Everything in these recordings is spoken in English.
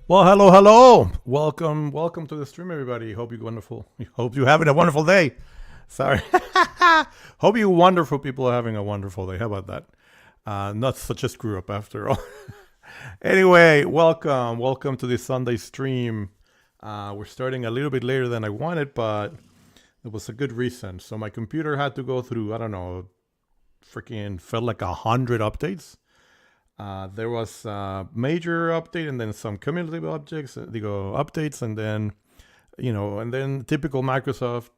Well, hello, hello. Welcome to the stream, everybody. Hope you're having a wonderful day. Sorry. Hope you wonderful people are having a wonderful day. How about that? Not such a screw up after all. Anyway, welcome to this Sunday stream. We're starting a little bit later than I wanted, but it was a good reason. So my computer had to go through, I don't know, freaking felt like 100 updates. There was a major update and then some cumulative updates, and then typical Microsoft,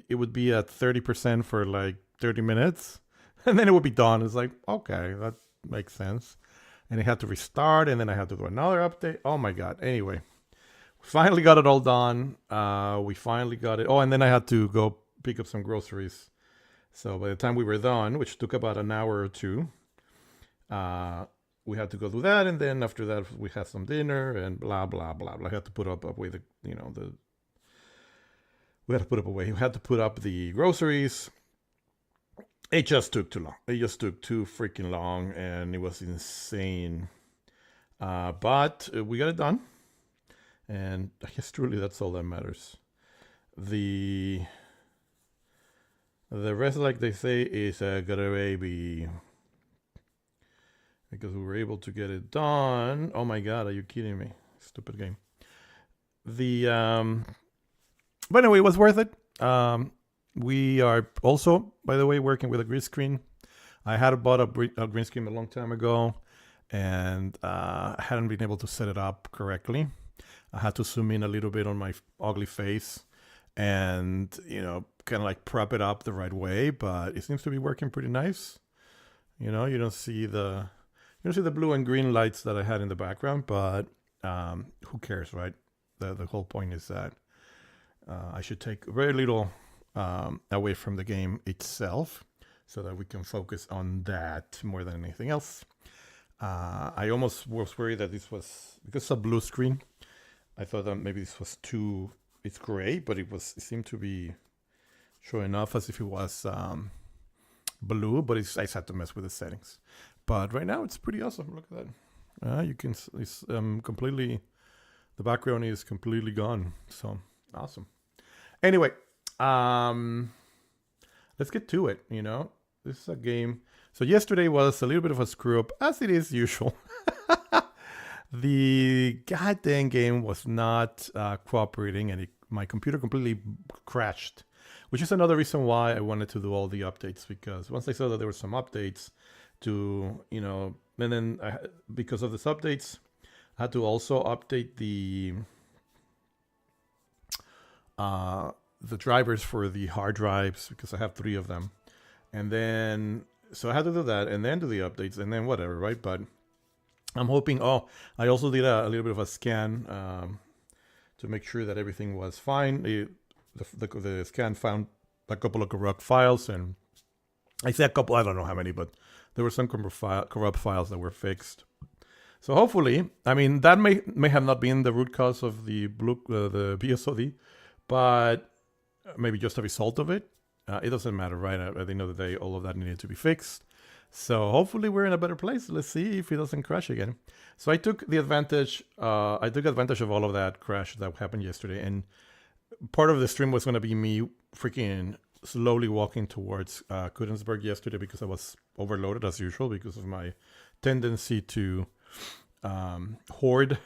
it would be at 30% for like 30 minutes, and then it would be done. It's like, okay, that makes sense. And it had to restart, and then I had to do another update. Oh my god. Anyway, finally got it all done. We finally got it. Oh, and then I had to go pick up some groceries. So by the time we were done, which took about an hour or two, we had to go do that, and then after that we had some dinner and blah blah blah blah. I had to put up away we had to put up away. We had to put up the groceries. It just took too long. It just took too freaking long, and it was insane. But we got it done, and I guess truly that's all that matters. The rest, like they say, is a gravy. Because we were able to get it done. Oh my god, are you kidding me? Stupid game. But anyway, it was worth it. We are also, by the way, working with a green screen. I had bought a green screen a long time ago, and I hadn't been able to set it up correctly. I had to zoom in a little bit on my ugly face and, kind of like prop it up the right way, but it seems to be working pretty nice. You don't see the blue and green lights that I had in the background, but who cares, right? The whole point is that I should take very little away from the game itself so that we can focus on that more than anything else. I almost was worried that this was, because it's a blue screen, I thought that maybe this was it's gray, but it seemed to be showing off as if it was blue, but I just had to mess with the settings. But right now it's pretty awesome. Look at that. You can, it's completely, the background is completely gone. So awesome. Anyway, let's get to it. This is a game. So yesterday was a little bit of a screw up, as it is usual. The goddamn game was not cooperating, and my computer completely crashed, which is another reason why I wanted to do all the updates, because once I saw that there were some updates, and then because of these updates, I had to also update the drivers for the hard drives, because I have 3 of them, and then so I had to do that and then do the updates and then whatever, right? But I'm hoping. I also did a little bit of a scan to make sure that everything was fine. The scan found a couple of corrupt files, and I say a couple. I don't know how many, but there were some corrupt files that were fixed. So hopefully, that may have not been the root cause of the BSOD, but maybe just a result of it. It doesn't matter, right? At the end of the day, all of that needed to be fixed. So hopefully we're in a better place. Let's see if it doesn't crash again. So I took advantage of all of that crash that happened yesterday, and part of the stream was going to be me freaking slowly walking towards Kudensberg yesterday, because I was overloaded as usual because of my tendency to hoard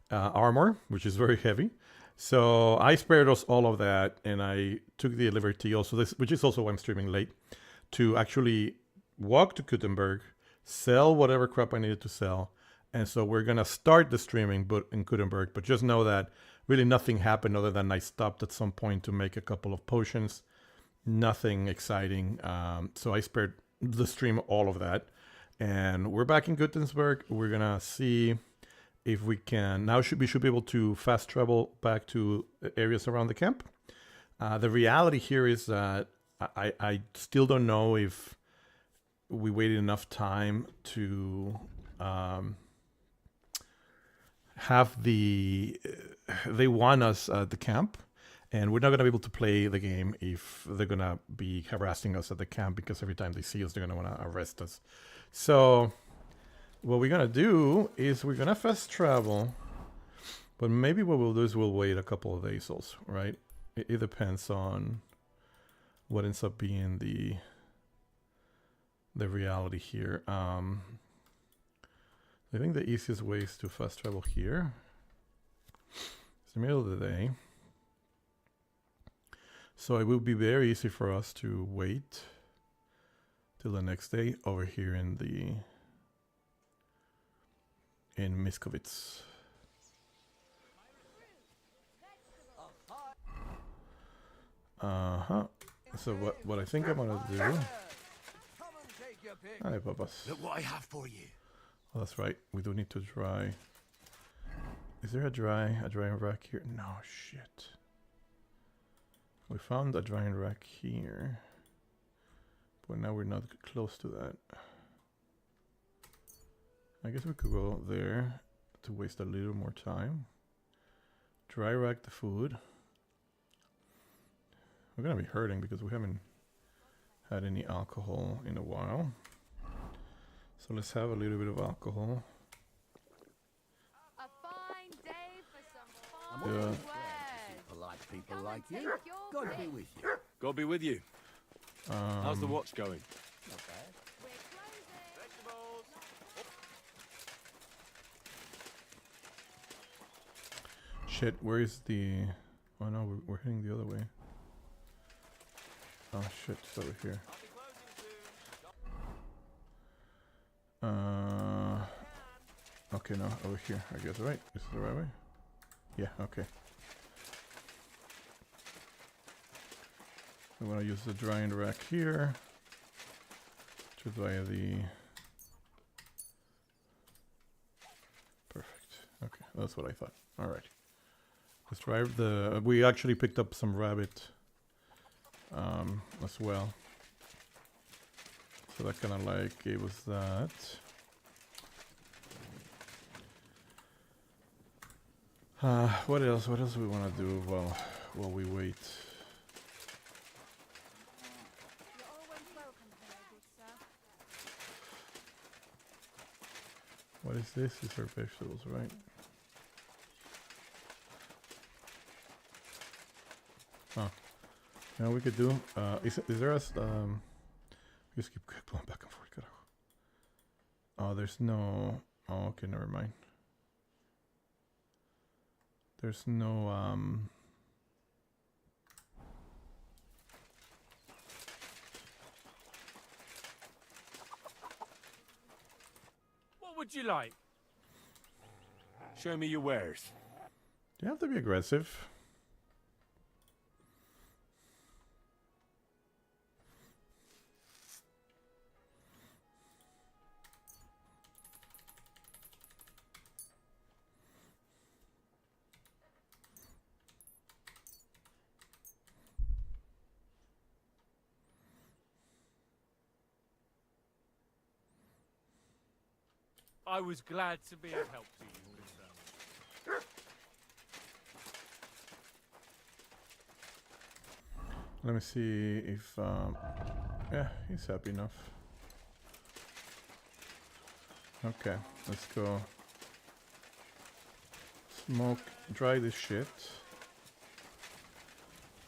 armor, which is very heavy. So I spared us all of that, and I took the liberty also, which is also why I'm streaming late, to actually walk to Kudensberg, sell whatever crap I needed to sell. And so we're going to start the streaming in Kudensberg, but just know that really nothing happened other than I stopped at some point to make a couple of potions. Nothing exciting. So I spared the stream all of that. And we're back in Kudensberg. We're going to see if we can. Now we should be able to fast travel back to areas around the camp. The reality here is that I still don't know if we waited enough time to have they want us at the camp, and we're not going to be able to play the game if they're going to be harassing us at the camp, because every time they see us, they're going to want to arrest us. So what we're going to do is we're going to fast travel But maybe what we'll do is we'll wait a couple of days also, right? It depends on what ends up being the reality here. I think the easiest way is to fast travel here. It's the middle of the day. So it will be very easy for us to wait till the next day over here in Miskovitz. So what I think I'm gonna do. Hi, Papas. Look what I have for you. Oh, that's right. We do need to dry. Is there a drying rack here? No, shit. We found a drying rack here, but now we're not close to that. I guess we could go there to waste a little more time. Dry rack the food. We're gonna be hurting because we haven't had any alcohol in a while. So let's have a little bit of alcohol. A fine day for some I'm fine Yeah. always words. glad to see polite people Come like and you. take your God be pick. with you. God be with you. How's the watch going? Not bad. We're closing. Vegetables. Shit, where is the... Oh no, we're heading the other way. Oh shit, it's over here. I'll be closing soon. Okay, no, over here, I guess, right? Is this the right way? Yeah, okay. We want to use the drying rack here to dry the... Perfect. Okay, that's what I thought. All right. Let's dry the... We actually picked up some rabbit as well. So that kind of like gave us that. What else? What else do we want to do while we wait? You're always welcome here, good sir. What is this? These are vegetables, right? Huh. Now we could do. Is there a just keep going back and forth. Carajo. Oh, there's no. Oh, okay, never mind. There's no What would you like? Show me your wares. You have to be aggressive. I was glad to be of help to you, good sir. Let me see if yeah, he's happy enough. Okay, let's go. Smoke, dry this shit,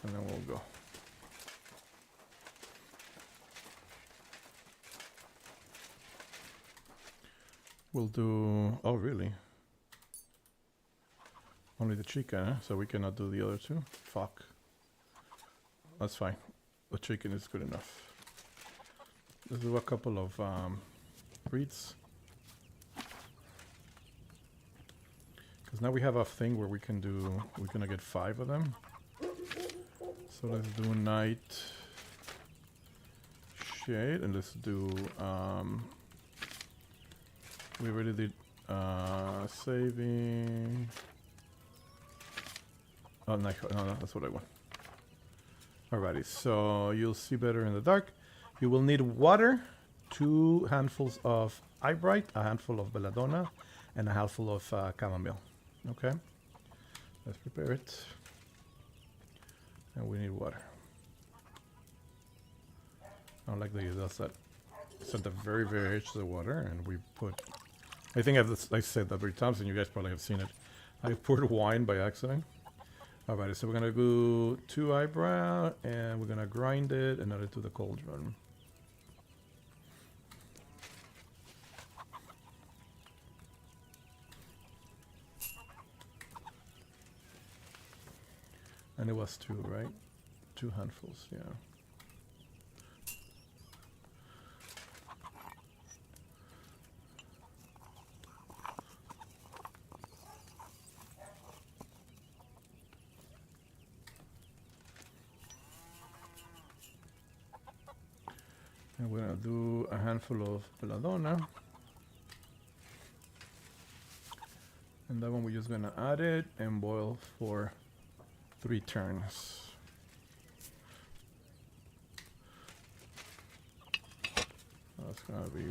and then we'll go. We'll do. Oh, really? Only the chicken, huh? So we cannot do the other two? Fuck. That's fine. The chicken is good enough. Let's do a couple of breeds. Because now we have a thing where we can do. We're gonna get 5 of them. So let's do night shade, and let's do. We already did saving. Oh, no, no, that's what I want. Alrighty, so you'll see better in the dark. You will need water, 2 handfuls of eyebright, a handful of belladonna, and a handful of chamomile. Okay, let's prepare it. And we need water. I don't like that it does that. It's at the very, very edge of the water, and we put. I think I said that 3 times, and you guys probably have seen it. I poured wine by accident. Alright, so we're gonna go 2 eyebrow and we're gonna grind it and add it to the cauldron. And it was 2, right? 2 handfuls, yeah. And we're gonna do a handful of belladonna. And that one we're just gonna add it and boil for 3 turns. That's gonna be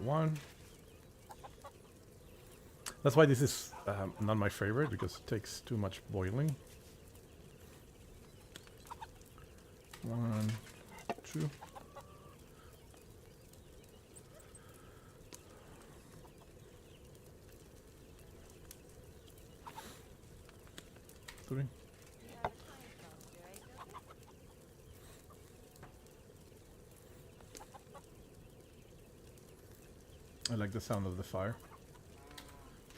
1. That's why this is not my favorite, because it takes too much boiling. 1, 2. Three. I like the sound of the fire.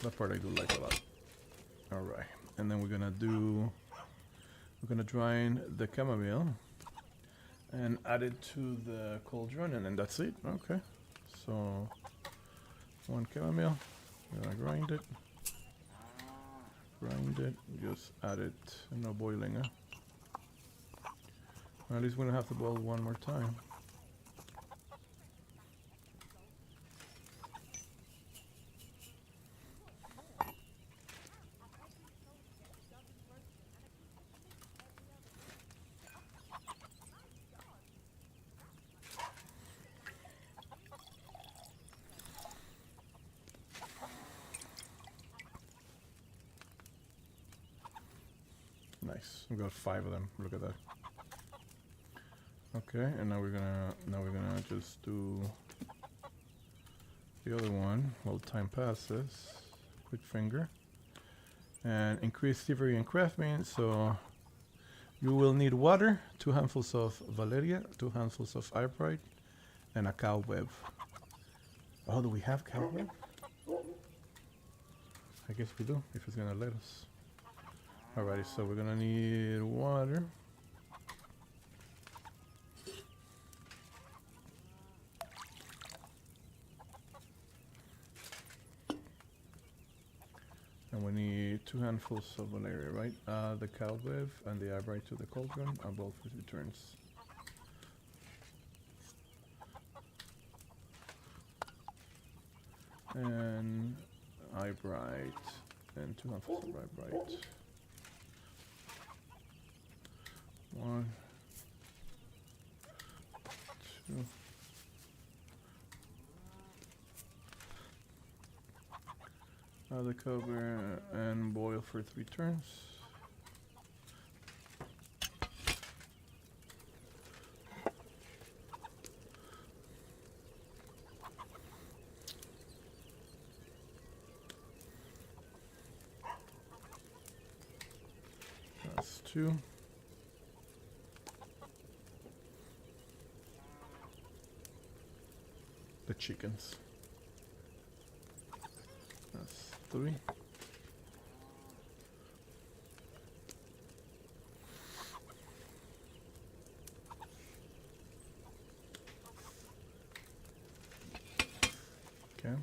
That part I do like a lot. Alright, and then we're gonna drain the chamomile and add it to the cauldron, and then that's it. Okay, so 1 chamomile, we're gonna grind it, just add it, no boiling, huh? Or at least we're gonna have to boil 1 more time. Nice. We got 5 of them. Look at that. Okay, and now we're gonna just do the other one while time passes. Quick finger. And increase thievery and crafting. So you will need water, 2 handfuls of valeria, 2 handfuls of eyebright, and a cobweb. Oh, do we have cobweb? I guess we do, if it's gonna let us. Alrighty, so we're gonna need water. And we need 2 handfuls of valeria, right? The cobweb and the eyebright to the cauldron are both with returns. And eyebright and 2 handfuls of eyebright. 1, 2. Add the cover and boil for 3 turns. That's 2. The chickens. That's 3. Okay.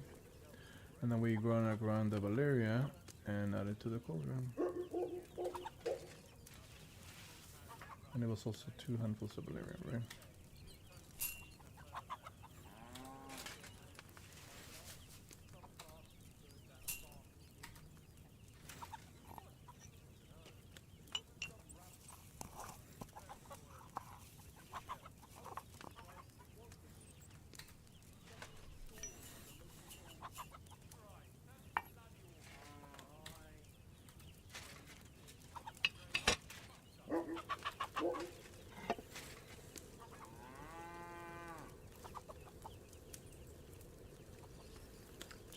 And then we're gonna grind the valeria and add it to the cauldron. And it was also 2 handfuls of valeria, right?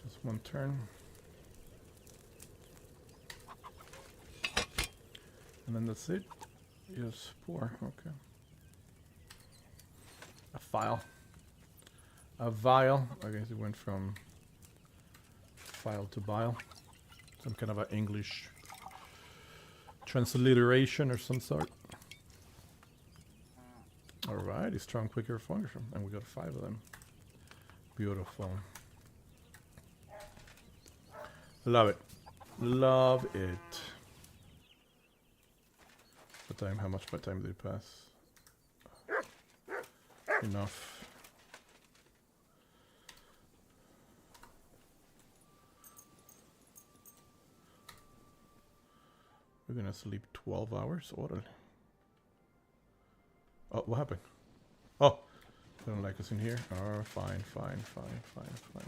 Just 1 turn. And then that's it. Yes, 4. Okay. A file. A vial. I guess it went from file to vial. Some kind of an English transliteration or some sort. Alright, strong, quicker function. And we got 5 of them. Beautiful. Love it. Love it. What time? How much by time did it pass? Enough. We're gonna sleep 12 hours? Orderly. Oh, what happened? Oh! They don't like us in here? Oh, fine, fine, fine, fine, fine.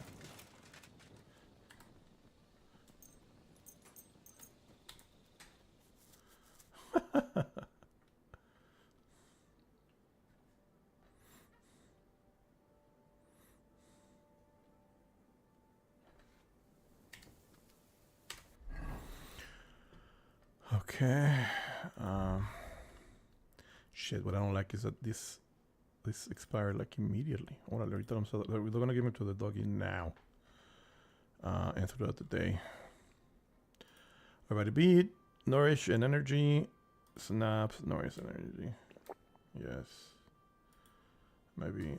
Okay. Shit, what I don't like is that this expired like immediately. They're gonna give it to the doggy now. And throughout the day. Alrighty, beat, nourish and energy. Snaps, nourish and energy. Yes. Maybe.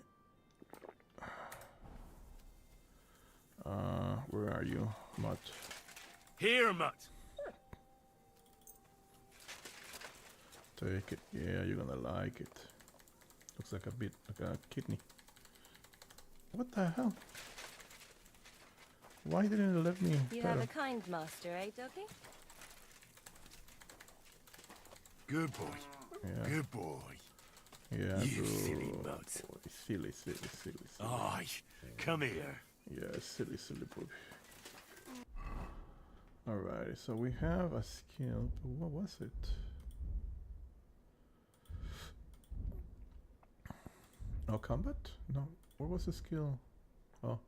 Where are you, Mutt? Here, Mutt. Take it. Yeah, you're gonna like it. Looks like a bit like a kidney. What the hell? Why didn't it let me? You have a kind master, eh, Doggy? Good boy. Yeah. Good boy. Yeah. You good silly Mutt. boy. Silly, silly, silly, silly. Aye, come here. Yeah, silly, silly boy. Alright, so we have a skill, but what was it? Oh, combat? No. What was the skill? Oh,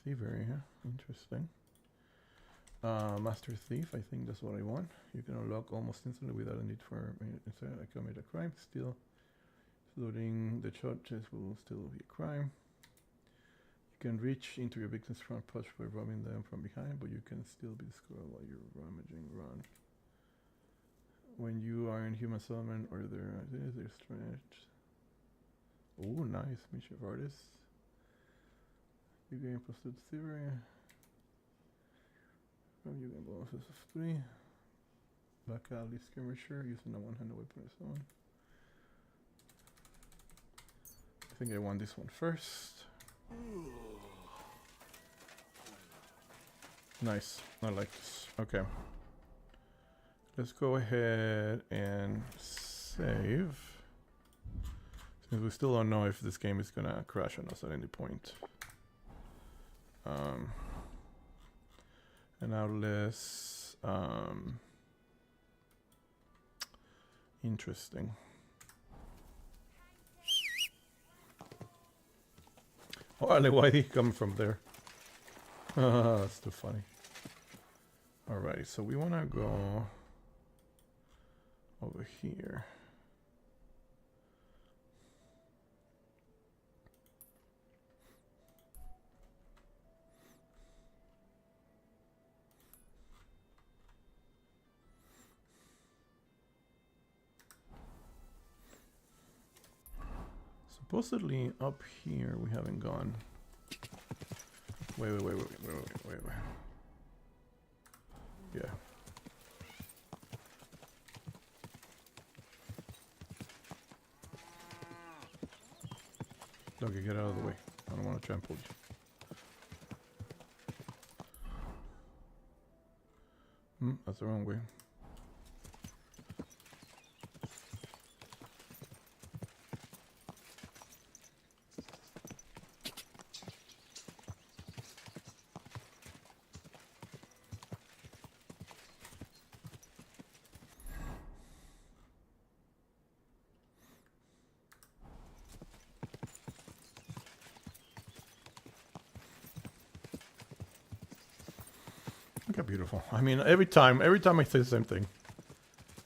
thievery, huh? Interesting. Master Thief, I think that's what I want. You can unlock almost instantly without a need for I commit a crime. Still, loading the charges will still be a crime. You can reach into your victim's front pouch by robbing them from behind, but you can still be discovered while you're rummaging around. When you are in human settlement or they're stretched. Oh, nice. Mischief artist. You gain plus thievery. You gain bonuses of 3. Back alley skirmisher using a one-handed weapon or so on. I think I want this one first. Nice. I like this. Okay. Let's go ahead and save. Since we still don't know if this game is gonna crash on us at any point. And now let's interesting. Oh, why did he come from there? That's too funny. Alright, so we wanna go over here. Supposedly up here we haven't gone. Wait. Yeah. Doggy, get out of the way. I don't want to trample you. That's the wrong way. Look how beautiful. I mean, every time I say the same thing.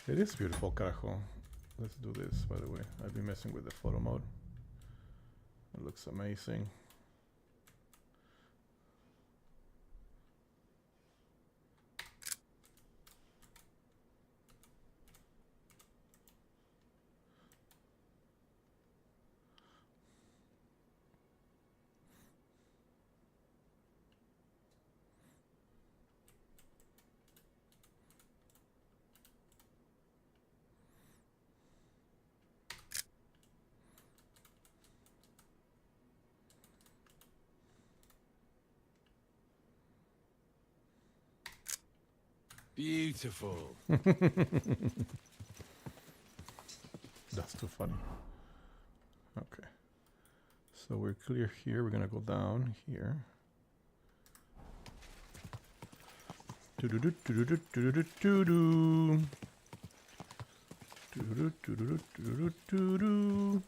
It is beautiful, carajo. Let's do this, by the way. I've been messing with the photo mode. It looks amazing. Beautiful. That's too funny. Okay. So we're clear here. We're gonna go down here. Do-do-do-do-do-do-do-do-do. Do-do-do-do-do-do-do-do.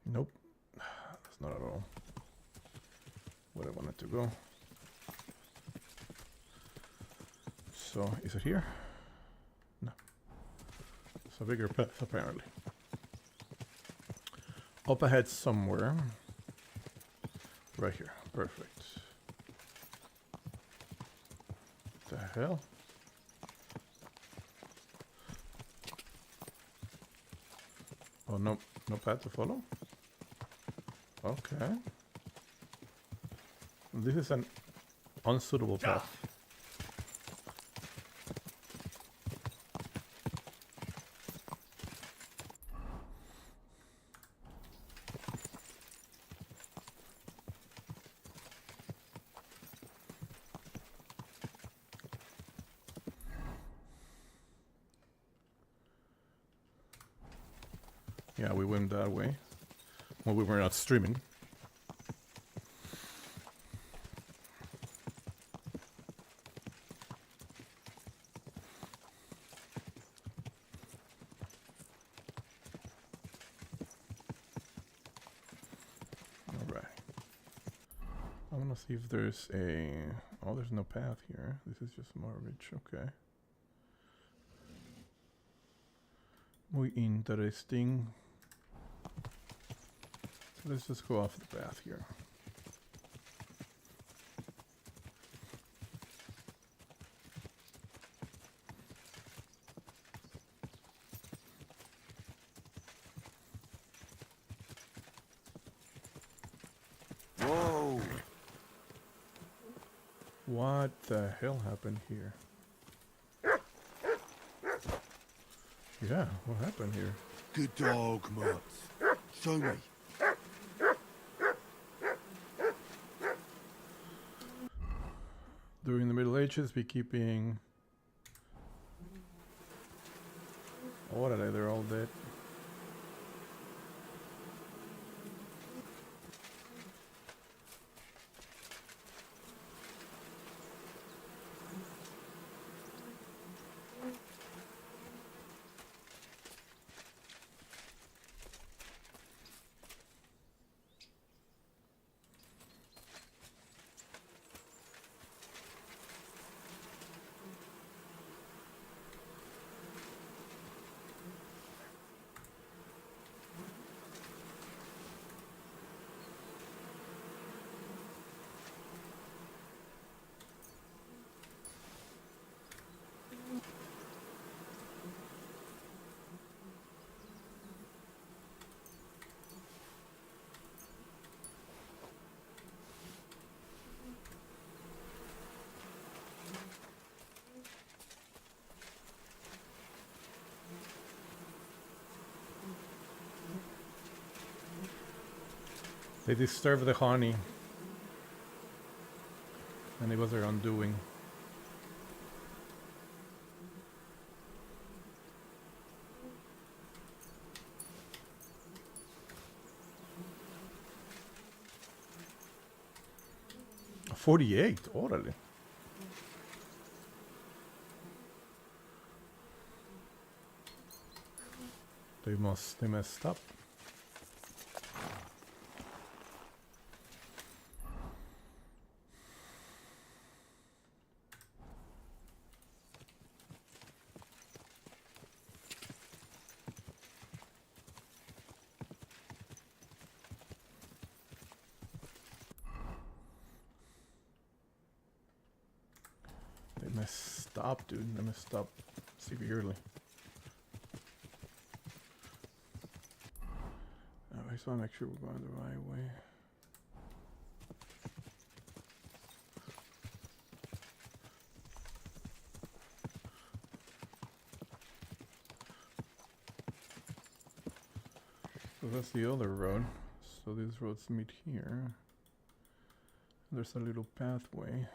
Nope. That's not at all where I wanted to go. So, is it here? No. It's a bigger path, apparently. Up ahead somewhere. Right here. Perfect. The hell? Oh, no. No path to follow? Okay. This is an unsuitable path. Yeah, we went that way. Well, we were not streaming. Alright. I want to see if there's a... Oh, there's no path here. This is just more ridge. Okay. Muy interesting. Let's just go off the path here. Whoa! What the hell happened here? Yeah, what happened here? Good dog, Mutz. Show me. During the Middle Ages, beekeeping... Órale, they're all dead. They disturbed the honey. And it was their undoing. A 48, órale. They messed up. messed up, dude. I messed up severely. I just want to make sure we're going the right way. So that's the other road. So these roads meet here. There's a little pathway.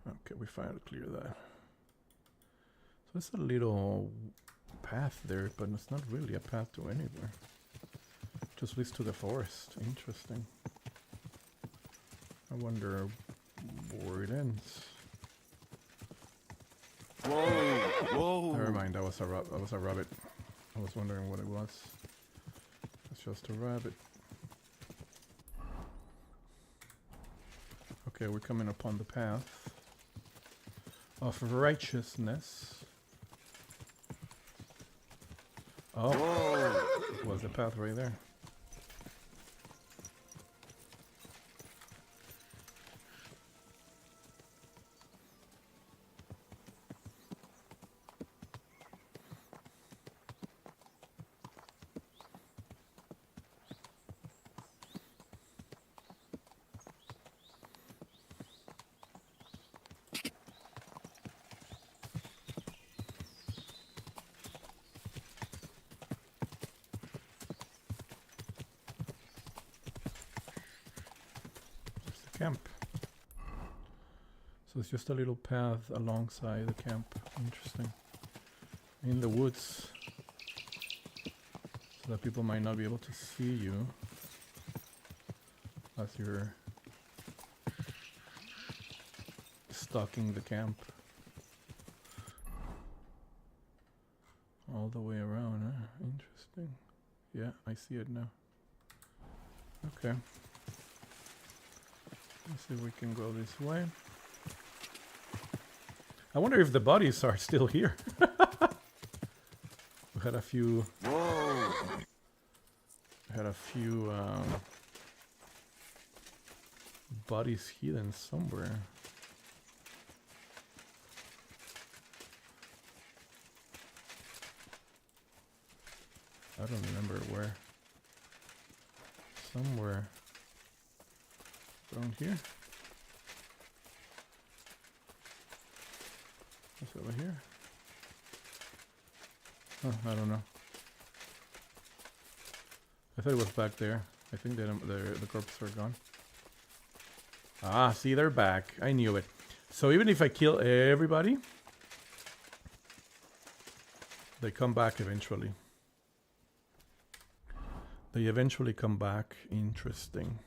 Okay, we finally clear that. So it's a little path there, but it's not really a path to anywhere. Just leads to the forest. Interesting. I wonder where it ends. Whoa! Whoa! Never mind, that was a rabbit. I was wondering what it was. It's just a rabbit. Okay, we're coming upon the path of righteousness. Oh, Whoa! it was the path right there. Camp. So it's just a little path alongside the camp. Interesting. In the woods. So that people might not be able to see you as you're stalking the camp. All the way around, huh? Interesting. Yeah, I see it now. Okay. Let's see if we can go this way. I wonder if the bodies are still here. We had a few. Whoa! Had a few bodies hidden somewhere. I don't remember where. Somewhere. Around here? What's over here? Oh, I don't know. I thought it was back there. I think the corpses are gone. Ah, see, they're back. I knew it. So even if I kill everybody, they come back eventually. They eventually come back. Interesting.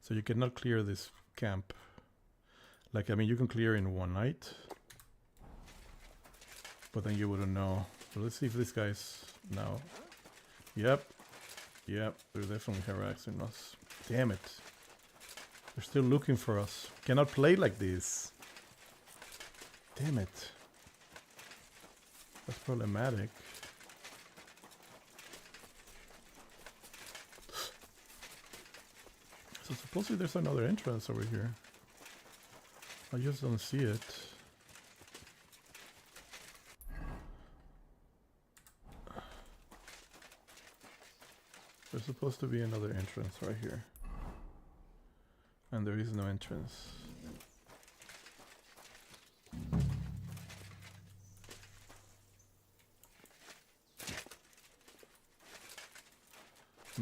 So you cannot clear this camp. Like, I mean, you can clear in one night. But then you wouldn't know. So let's see if this guy's now. Yep. Yep, they're definitely harassing us. Damn it. They're still looking for us. Cannot play like this. Damn it. That's problematic. So supposedly there's another entrance over here. I just don't see it. There's supposed to be another entrance right here. And there is no entrance.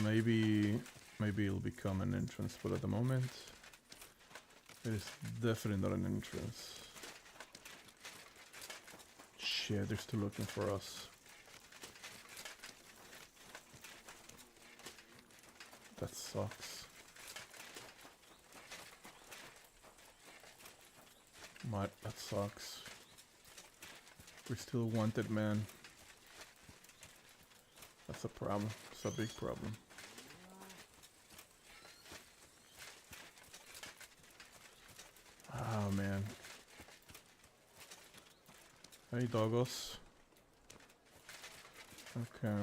Maybe it'll become an entrance, but at the moment it is definitely not an entrance. Shit, they're still looking for us. That sucks. That sucks. We're still wanted, man. That It's a problem. It's a big problem. Oh man. Hey doggos. Okay.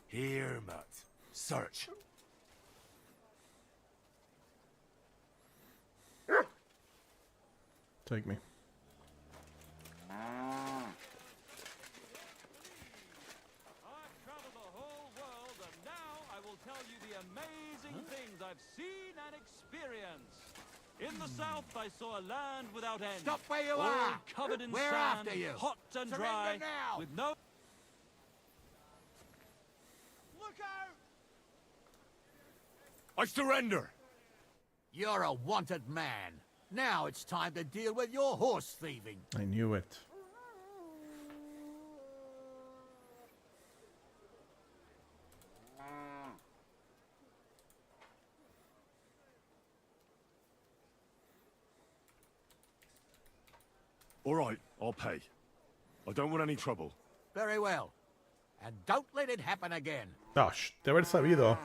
Here, Matt. Search. Take me. I've traveled the whole world, and now I will tell you the amazing things I've seen and experienced. In the south, I saw a land without end. Stop where you all are! covered in We're sand, after you! hot and Surrender dry, now! with no... Look out! I surrender. You're a wanted man. Now it's time to deal with your horse thieving. I knew it. All right, I'll pay. I don't want any trouble. Very well. And don't let it happen again. Oh, de haber sabido.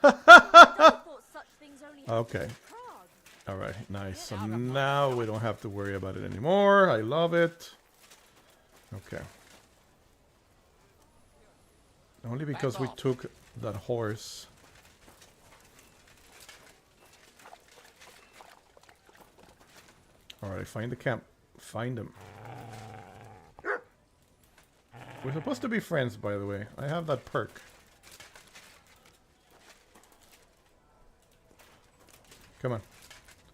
I thought such things only happened Okay. in Prague. All right, nice. So now we don't have to worry about it anymore. I love it. Okay. Only because we off. took that horse. All right, find the camp. Find them. We're supposed to be friends, by the way. I have that perk. Come on.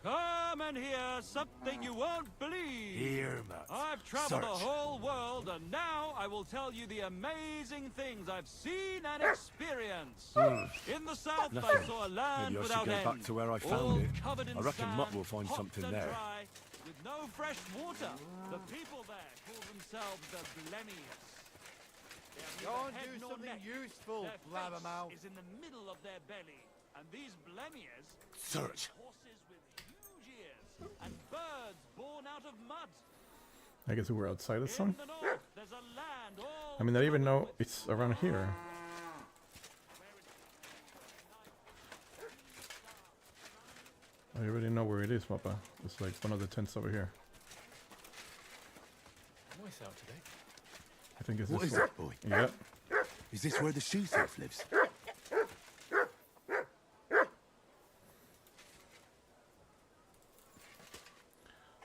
Come and hear something you won't believe. Here, Matt. I've traveled Search. the whole world, and now I will tell you the amazing things I've seen and experienced. In the south, I Nothing. saw a land Maybe I should without go end. back to where I found all it. covered in I reckon sand, Mutt will find hot something and there. Dry, with no fresh water. The people there call themselves the Blemius. They have Go neither and head do nor something neck. useful, Their face blabbermouth. is in the middle of their belly, and these Blemius Search. horses with huge ears and birds born out of mud. I guess we were outside of In some. the north, there's a land all I mean, I even covered know with it's around here. I already know where it is, Papa. It's like one of the tents over here. Nice out today. I think it's What this is one. that, boy? Yep. Is this where the shoe thief lives?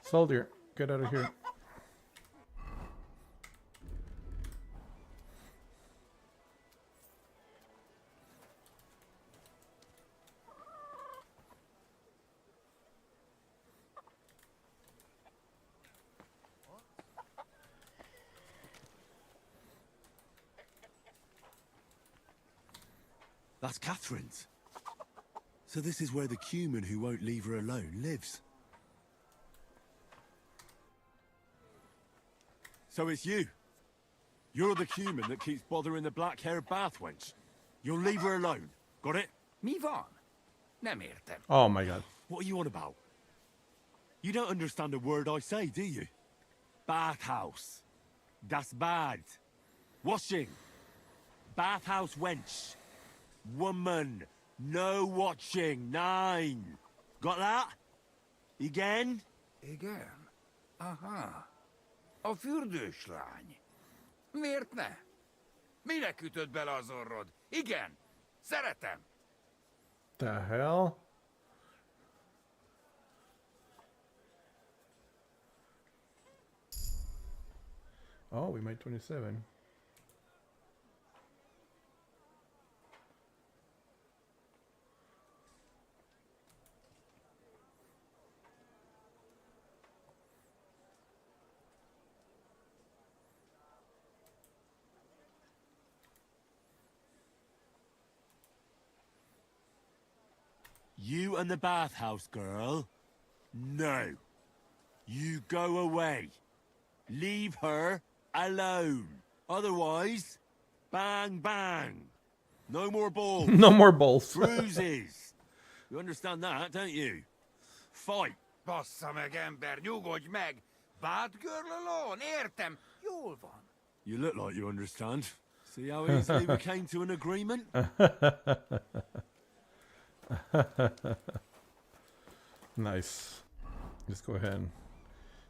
Soldier, get out of here. That's Catherine's. So this is where the cumin who won't leave her alone lives. So it's you. You're the cumin that keeps bothering the black-haired bath wench. You'll leave her alone. Got it? Mi van? Nem értem. Oh my god. What are you on about? You don't understand a word I say, do you? Bathhouse. Das Bad. Washing. Bathhouse wench. Woman. No watching. 9. Got that? Again? Igen. Aha. A fürdőslány. Miért ne? Minek ütött bele az orrod? Igen. Szeretem. The hell? Oh, we made 27. You and the bathhouse girl? No. You go away. Leave her alone. Otherwise, bang, bang. No more balls. No more balls. Bruises. You understand that, don't you? Fight. Bassza meg, ember, nyugodj meg! bad girl alone. Hurt them. You'll one. You look like you understand. See how easily we came to an agreement? Nice. Just go ahead.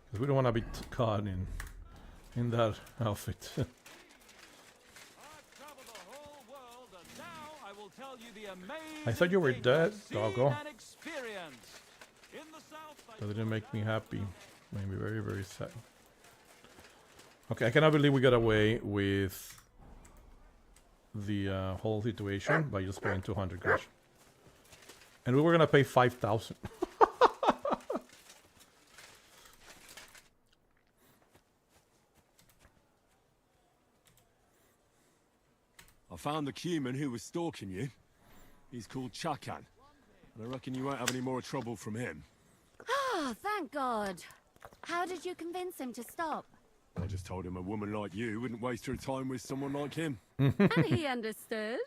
Because we don't want to be caught in that outfit. I've traveled the whole world, and now I will tell you the amazing I thought you were things dead, I've seen doggo. and experienced. In the south, I That saw didn't make me land happy. Made me very, very sad. Okay, I cannot believe we got away with the whole situation by just paying 200 cash. And we were gonna pay 5,000. I found the cumin who was stalking you. He's called Chakan. And I reckon you won't have any more trouble from him. Oh, thank God. How did you convince him to stop? I just told him a woman like you wouldn't waste her time with someone like him. And he understood?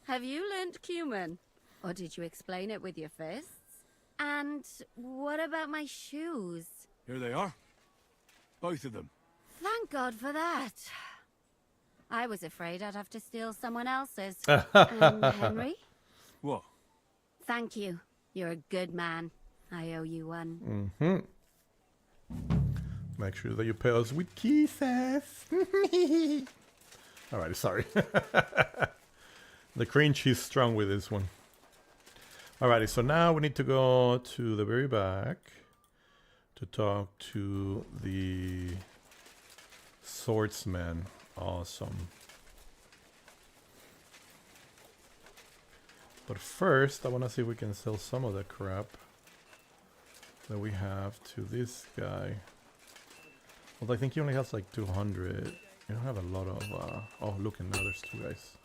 Have you learnt cumin? Or did you explain it with your fists? And what about my shoes? Here they are. Both of them. Thank God for that. I was afraid I'd have to steal someone else's. Henry? What? Thank you. You're a good man. I owe you one. Make sure that you pay us with kisses. Alright, sorry. The cringe is strong with this one. Alrighty, so now we need to go to the very back to talk to the swordsman. Awesome. But first, I want to see if we can sell some of the crap that we have to this guy. Although I think he only has like 200. You don't have a lot of... oh, look, and now there's two guys.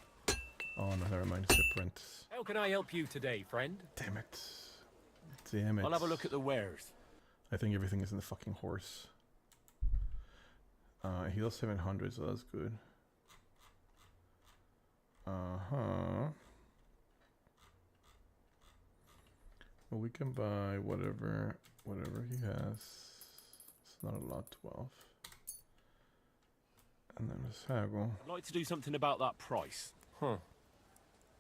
Oh, no, never mind. It's the apprentice. How can I help you today, friend? Damn it. Damn it. I'll have a look at the wares. I think everything is in the fucking horse. He does 700, so that's good. Uh-huh. Well, we can buy whatever he has. It's not a lot, 12. And then let's haggle. I'd like to do something about that price. Huh.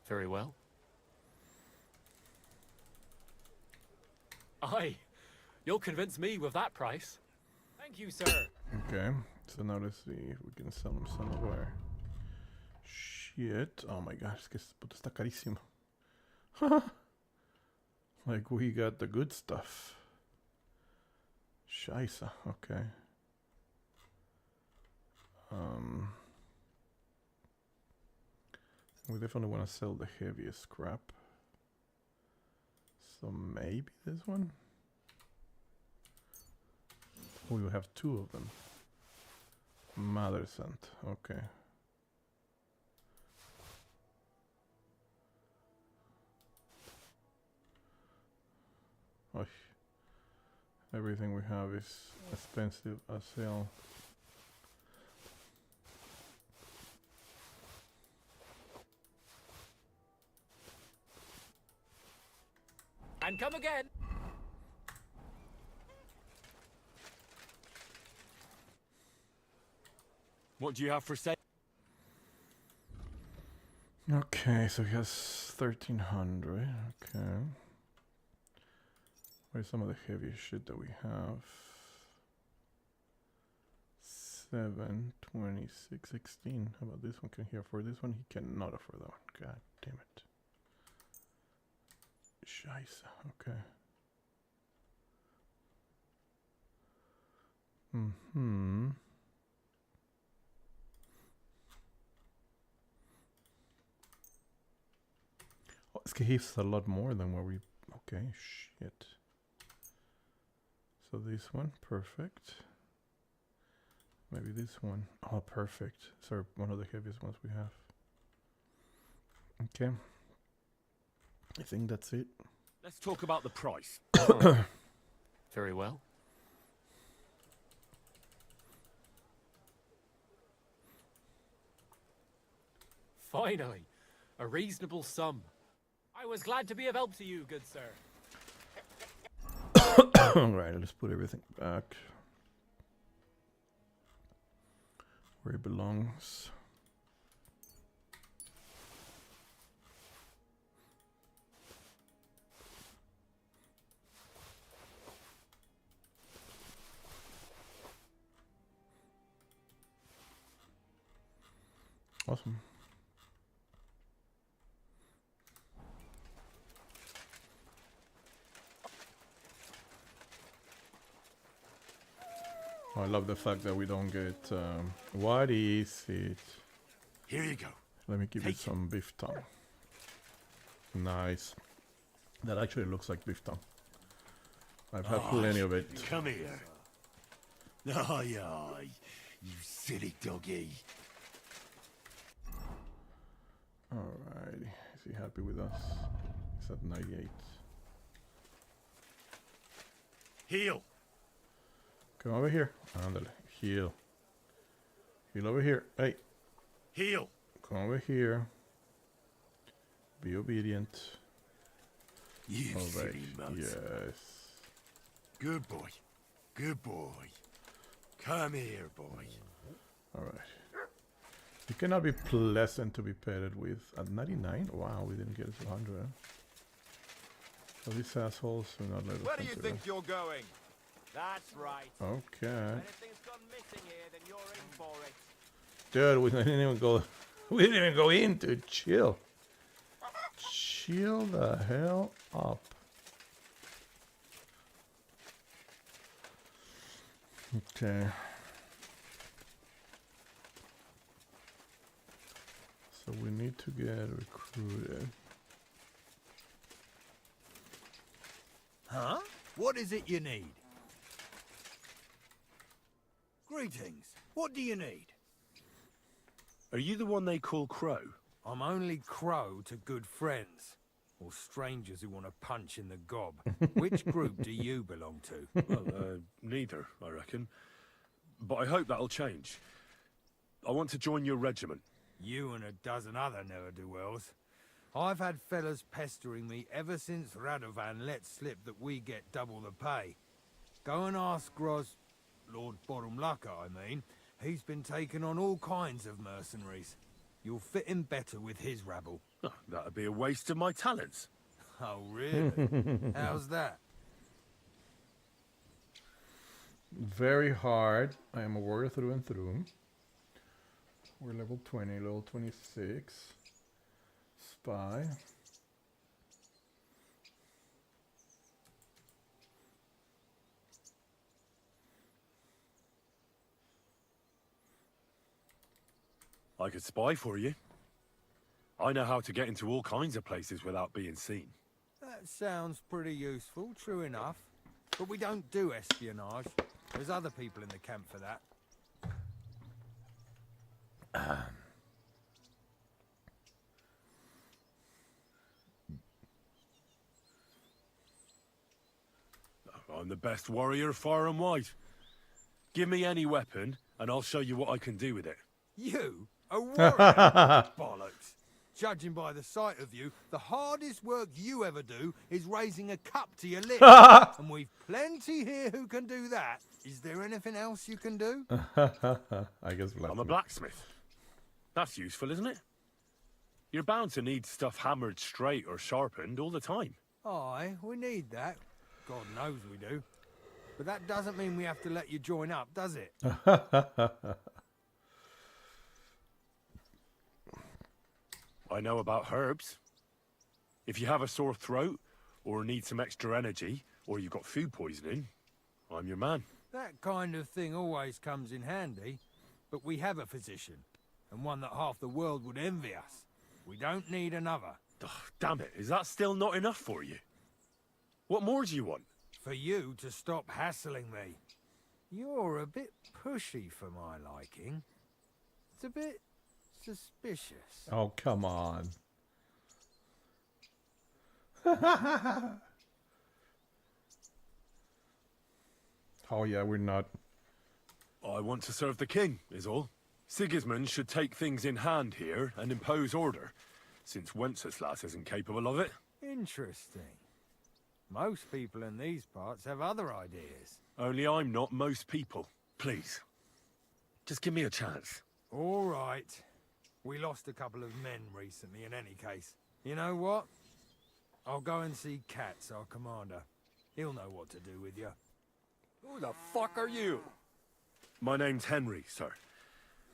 Very well. Aye. You'll convince me with that price. Thank you, sir. Okay, so now let's see if we can sell him somewhere. Shit. Oh my gosh, es que este puto está carísimo. Like, we got the good stuff. Scheiße, okay. We definitely want to sell the heaviest scrap. So maybe this one? We will have two of them. Mother sent, okay. Oy. Everything we have is expensive as hell. And come again. What do you have for sale? Okay, so he has 1300. Okay. Where's some of the heaviest shit that we have? 7, 26, 16. How about this one? Can he afford this one? He cannot afford that one. God damn it. Scheiße. Okay. Mm-hmm. Oh, it's he's a lot more than what we... Okay, shit. So this one, perfect. Maybe this one. Oh, perfect. Sorry, one of the heaviest ones we have. Okay. I think that's it. Let's talk about the price. Very well. Finally, a reasonable sum. I was glad to be of help to you, good sir. Alright, let's put everything back. where it belongs. Awesome. I love the fact that we don't get. What is it? Here you go. Let me give it Take it. some beef tongue. Nice. That actually looks like beef tongue. I've had plenty of it. Come here. Aye, aye. You silly doggy. Alrighty. Is he happy with us? He's at 98. Heel. Come over here. Ándale. Heal. Heal over here. Hey. Heel. Come over here. Be obedient. You Alright. silly mouse. Yes. Good boy. Good boy. Come here, boy. Alright. You cannot be pleasant to be petted with. At 99? Wow, we didn't get it to 100. Huh? So these assholes will not let us Where do you into think you're going? That's right. that. Okay. Anything's gone missing here, then you're in for it. Dude, we didn't even go. We didn't even go in, dude. Chill. Chill the hell up. Okay. So we need to get recruited. Huh? What is it you need? Greetings. What do you need? Are you the one they call Crow? I'm only Crow to good friends, or strangers who want to punch in the gob. Which group do you belong to? Well, neither, I reckon. But I hope that'll change. I want to join your regiment. You and a dozen other ne'er-do-wells. I've had fellas pestering me ever since Radovan let slip that we get double the pay. Go and ask Lord Borumlaka, I mean. He's been taking on all kinds of mercenaries. You'll fit in better with his rabble. Oh, that'd be a waste of my talents. Oh, really? How's that? Very hard. I am a warrior through and through. We're level 20, level 26. Spy. I could spy for you. I know how to get into all kinds of places without being seen. That sounds pretty useful, true enough. But we don't do espionage. There's other people in the camp for that. I'm the best warrior far and wide. Give me any weapon, and I'll show you what I can do with it. You? A warrior? Bollocks. Judging by the sight of you, the hardest work you ever do is raising a cup to your lips. And we've plenty here who can do that. Is there anything else you can do? I guess I'm a blacksmith. That's useful, isn't it? You're bound to need stuff hammered straight or sharpened all the time. Aye, we need that. God knows we do. But that doesn't mean we have to let you join up, does it? I know about herbs. If you have a sore throat, or need some extra energy, or you've got food poisoning, I'm your man. That kind of thing always comes in handy. But we have a physician, and one that half the world would envy us. We don't need another. Ugh, damn it, is that still not enough for you? What more do you want? For you to stop hassling me. You're a bit pushy for my liking. It's a bit suspicious. Oh, come on. Oh, yeah, we're not. I want to serve the king, is all. Sigismund should take things in hand here and impose order, since Wenceslas isn't capable of it. Interesting. Most people in these parts have other ideas. Only I'm not most people. Please. Just give me a chance. All right. We lost a couple of men recently in any case. You know what? I'll go and see Katz, our commander. He'll know what to do with you. Who the fuck are you? My name's Henry, sir,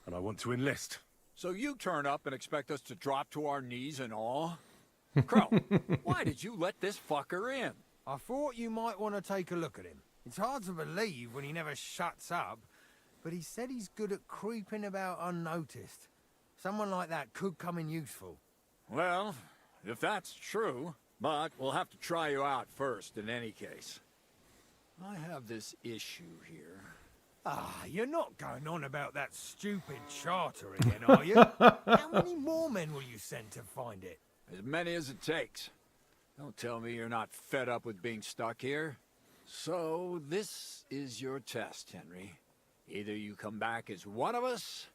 and I want to enlist. So you turn up and expect us to drop to our knees in awe? Crow, why did you let this fucker in? I thought you might want to take a look at him. It's hard to believe when he never shuts up, but he said he's good at creeping about unnoticed. Someone like that could come in useful. Well, if that's true, but we'll have to try you out first in any case. I have this issue here. Ah, you're not going on about that stupid charter again, are you? How many more men will you send to find it? As many as it takes. Don't tell me you're not fed up with being stuck here. So, this is your test, Henry. Either you come back as one of us,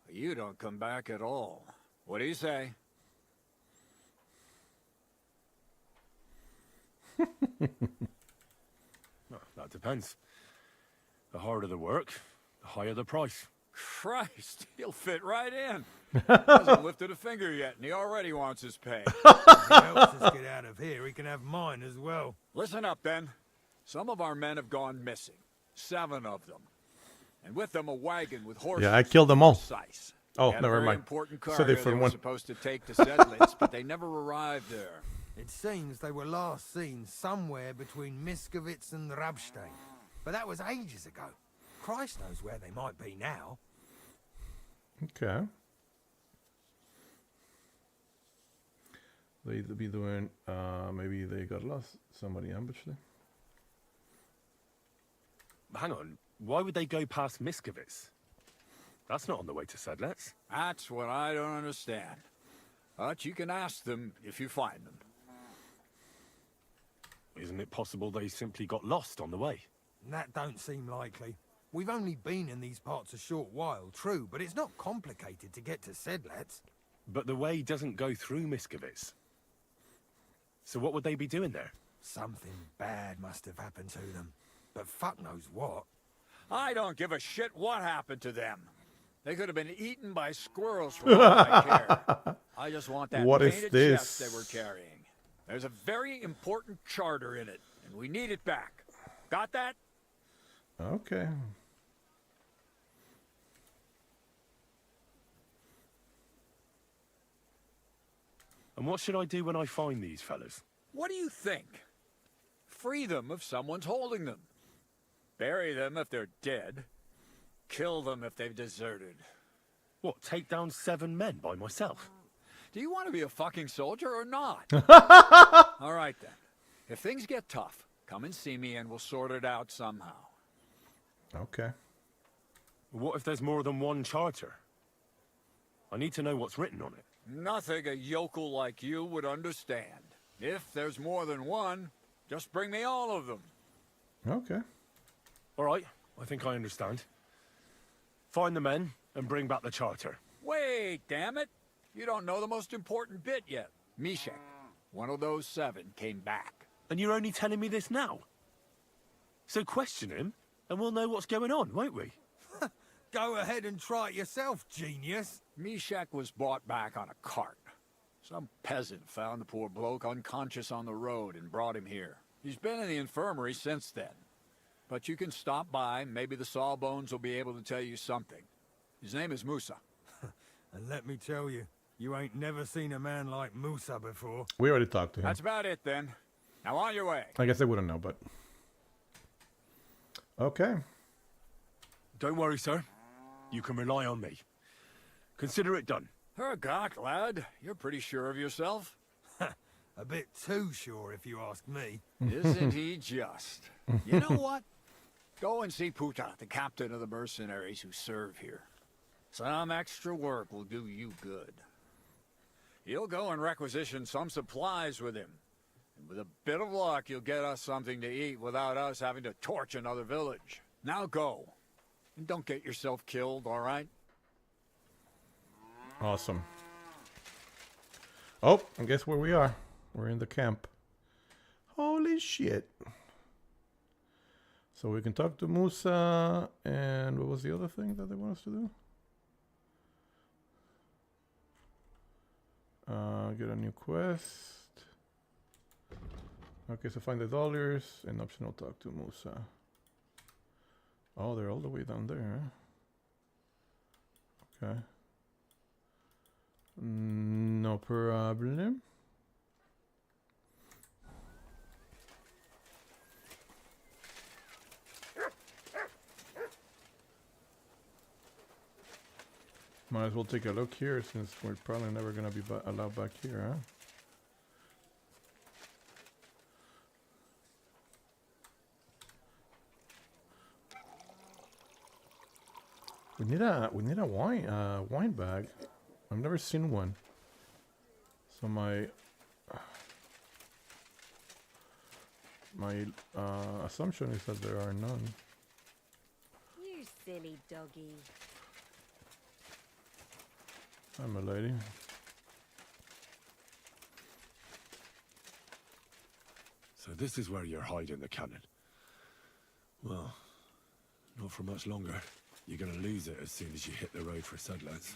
or you don't come back at all. What do you say? Well, that depends. The harder the work, the higher the price. Christ, he'll fit right in. Hasn't lifted a finger yet, and he already wants his pay. If he helps us get out of here, he can have mine as well. Listen up, then. Some of our men have gone missing. 7 of them. And with them a wagon with horses. Yeah, I killed them all. Precise. Oh, They had a never very mind. important So cargo different they were one. supposed to take to Sedlitz, but they never arrived there. It seems they were last seen somewhere between Miskovitz and Rabstein. But that was ages ago. Christ knows where they might be now. Okay. They'd be doing, maybe they got lost. Somebody ambushed them. Hang on, why would they go past Miskovitz? That's not on the way to Sedlitz. That's what I don't understand. But you can ask them if you find them. Isn't it possible they simply got lost on the way? That don't seem likely. We've only been in these parts a short while, true, but it's not complicated to get to Sedlitz. But the way doesn't go through Miskovitz. So what would they be doing there? Something bad must have happened to them. But fuck knows what. I don't give a shit what happened to them. They could have been eaten by squirrels for all I care. I just want that What is painted this? chest they were carrying. There's a very important charter in it, and we need it back. Got that? Okay. And what should I do when I find these fellas? What do you think? Free them if someone's holding them. Bury them if they're dead. Kill them if they've deserted. What, take down 7 men by myself? Do you want to be a fucking soldier or not? All right, then. If things get tough, come and see me and we'll sort it out somehow. Okay. What if there's more than one charter? I need to know what's written on it. Nothing a yokel like you would understand. If there's more than one, just bring me all of them. Okay. All right, I think I understand. Find the men and bring back the charter. Wait, damn it. You don't know the most important bit yet. Mishek, one of those 7, came back. And you're only telling me this now? So question him, and we'll know what's going on, won't we? Go ahead and try it yourself, genius. Mishek was brought back on a cart. Some peasant found the poor bloke unconscious on the road and brought him here. He's been in the infirmary since then. But you can stop by, maybe the Sawbones will be able to tell you something. His name is Musa. And let me tell you, you ain't never seen a man like Musa before. We already talked to him. That's about it then. Now on your way. I guess they wouldn't know, but... Okay. Don't worry, sir. You can rely on me. Consider it done. Hergott, lad, you're pretty sure of yourself. A bit too sure, if you ask me. Isn't he just? You know what? Go and see Puta, the captain of the mercenaries who serve here. Some extra work will do you good. He'll go and requisition some supplies with him. And with a bit of luck, you'll get us something to eat without us having to torch another village. Now go. And don't get yourself killed, all right? Awesome. Oh, and guess where we are? We're in the camp. Holy shit. So we can talk to Musa, and what was the other thing that they want us to do? Get a new quest. Okay, so find the dollars and optional talk to Musa. Oh, they're all the way down there, huh? Okay. No problem. Might as well take a look here since we're probably never going to be allowed back here, huh? We need a wine bag. I've never seen one. So my assumption is that there are none. You silly doggy. I'm a lady. So this is where you're hiding the cannon. Well, not for much longer. You're gonna lose it as soon as you hit the road for Sedlands.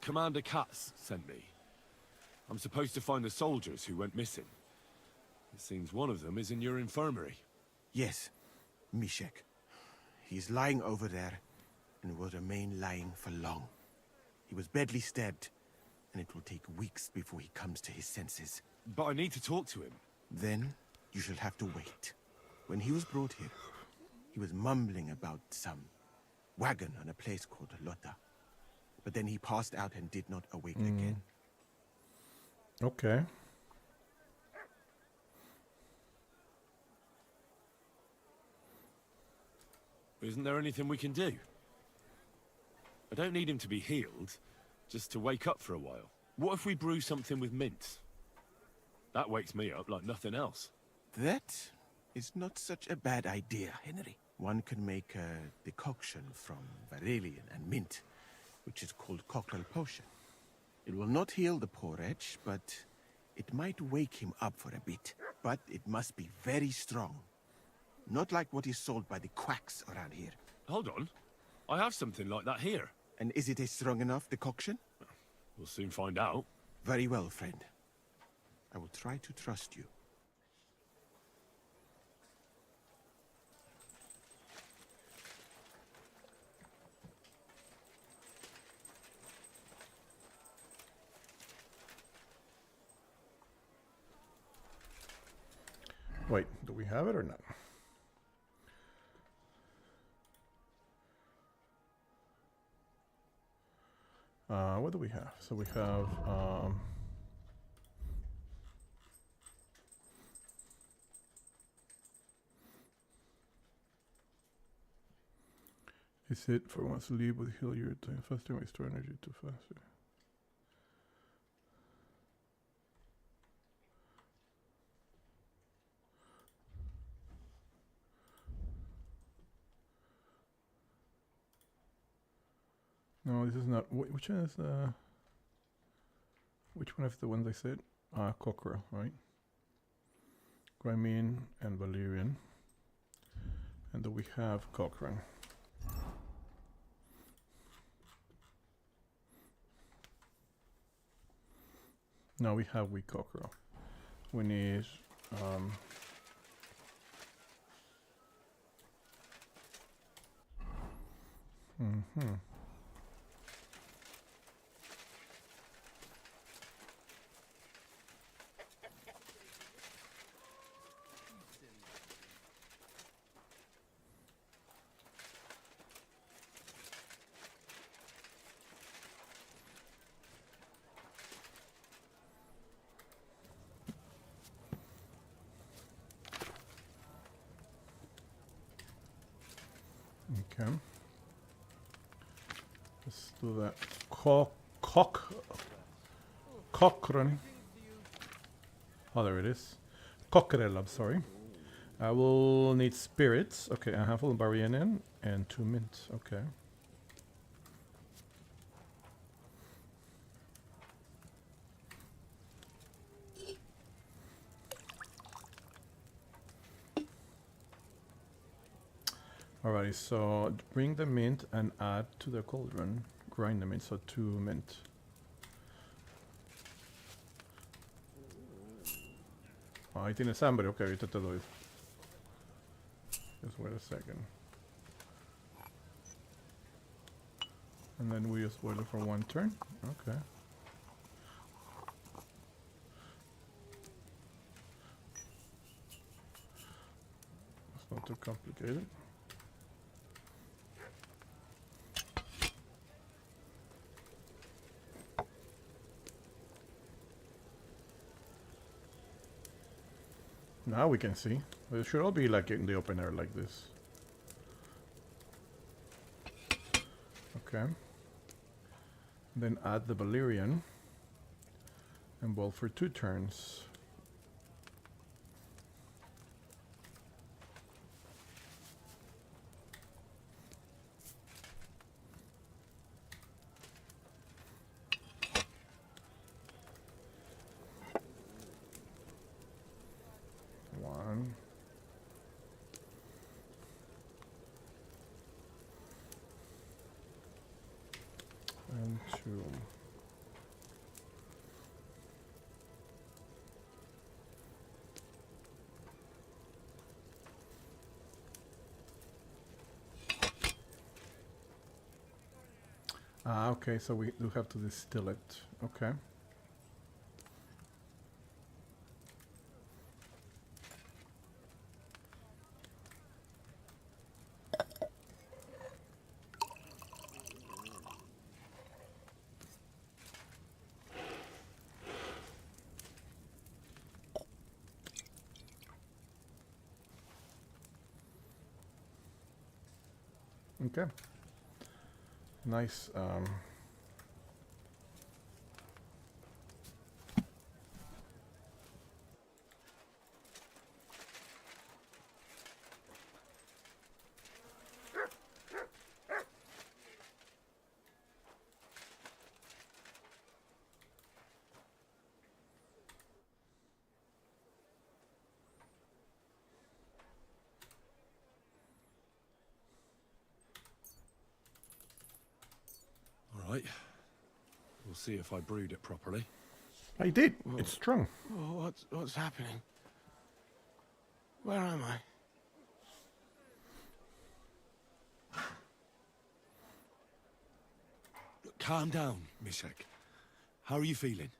Commander Katz sent me. I'm supposed to find the soldiers who went missing. It seems one of them is in your infirmary. Yes, Mishek. He's lying over there, and will remain lying for long. He was badly stabbed, and it will take weeks before he comes to his senses. But I need to talk to him. Then, you shall have to wait. When he was brought here, he was mumbling about some wagon on a place called Lota. But then he passed out and did not awake again. Okay. Isn't there anything we can do? I don't need him to be healed, just to wake up for a while. What if we brew something with mint? That wakes me up like nothing else. That is not such a bad idea, Henry. One can make a decoction from Varelian and mint, which is called Cockrell Potion. It will not heal the poor wretch, but it might wake him up for a bit. But it must be very strong. Not like what is sold by the quacks around here. Hold on. I have something like that here. And is it a strong enough decoction? We'll soon find out. Very well, friend. I will try to trust you. Wait, do we have it or not? What do we have? So we have is it for one sleep with heal your time faster, restore energy to faster. No, this is not. Which one is the? Which one of the ones I said? Cockrell, right? Crimean and Valyrian. And then we have Cochrane. Now we have Cockrell. We need Okay. Let's do that. Cochrane. Oh, there it is. Cockerel, I'm sorry. I will need spirits. Okay, a handful of Barianin and 2 mint. Okay. Alrighty, so bring the mint and add to the cauldron. Grind the mint, so 2 mint. Ahí tienes hambre, ok, ahorita te doy. Just wait a second. And then we just boil it for 1 turn. Okay. It's not too complicated. Now we can see. It should all be like in the open air like this. Okay. Then add the Valyrian and boil for 2 turns. And 2. Ah, okay, so we do have to distill it. Okay. Okay. Nice. Right. We'll see if I brewed it properly. I did. It's strong. Oh, what's happening? Where am I? Calm down, Mishek. How are you feeling?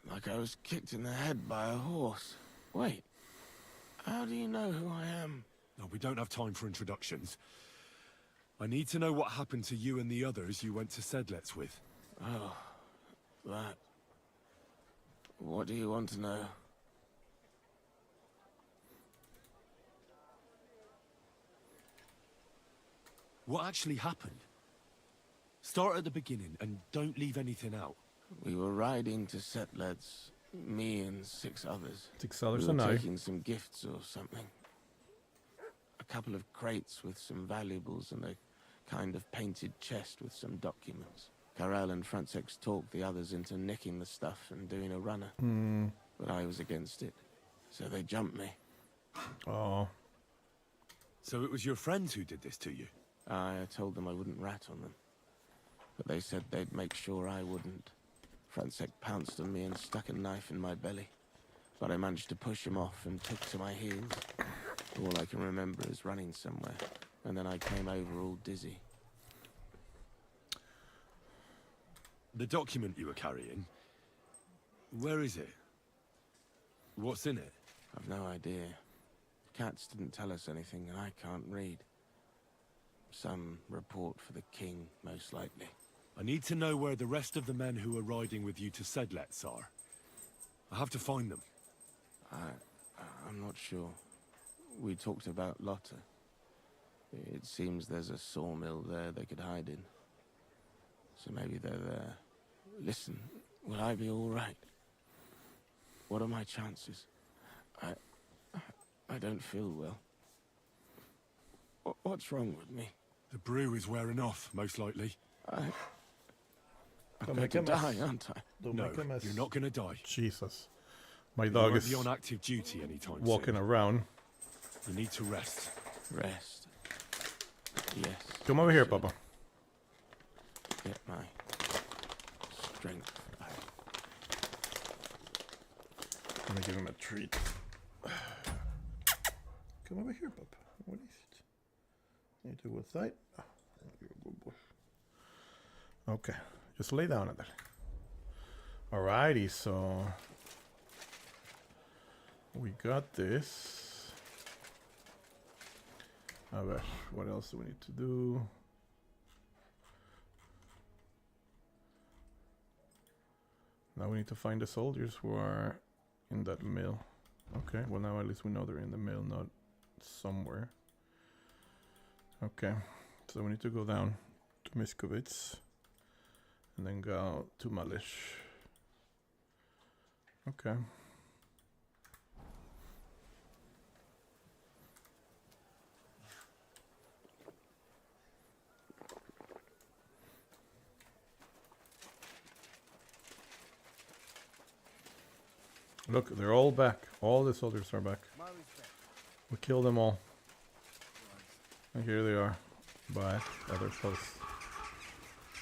Like I was kicked in the head by a horse. Wait. How do you know who I am? No, we don't have time for introductions. I need to know what happened to you and the others you went to Sedlets with. Oh, that. What do you want to know? What actually happened? Start at the beginning and don't leave anything out. We were riding to Setleds, me and 6 others. 6 others We and were I. taking some gifts or something. A couple of crates with some valuables and a kind of painted chest with some documents. Karel and Francex talked the others into nicking the stuff and doing a runner. But I was against it, so they jumped me. Oh. So it was your friends who did this to you? I told them I wouldn't rat on them. But they said they'd make sure I wouldn't. Francex pounced on me and stuck a knife in my belly. But I managed to push him off and took to my heels. All I can remember is running somewhere. And then I came over all dizzy. The document you were carrying, where is it? What's in it? I've no idea. Cats didn't tell us anything and I can't read. Some report for the king, most likely. I need to know where the rest of the men who are riding with you to Sedlets are. I have to find them. I'm not sure. We talked about Lotta. It seems there's a sawmill there they could hide in. So maybe they're there. Listen, will I be all right? What are my chances? I don't feel well. What's wrong with me? The brew is wearing off, most likely. I'm Don't going make to a mess. die, aren't I? Don't No, make a mess. you're not going to die. Jesus. My You dog won't is be on active duty anytime walking soon. around. You need to rest. Rest. Yes. Come over here, should Papa. Get my strength back. Let me give him a treat. Come over here, Papa. What is it? Need to go outside? Oh, you're a good boy. Okay. Just lay down on that. Alrighty, so we got this. What else do we need to do? Now we need to find the soldiers who are in that mill. Okay, well now at least we know they're in the mill, not somewhere. Okay, so we need to go down to Miskovitz and then go to Malish. Okay. Look, they're all back. All the soldiers are back. We killed them all. And here they are. Back at their post.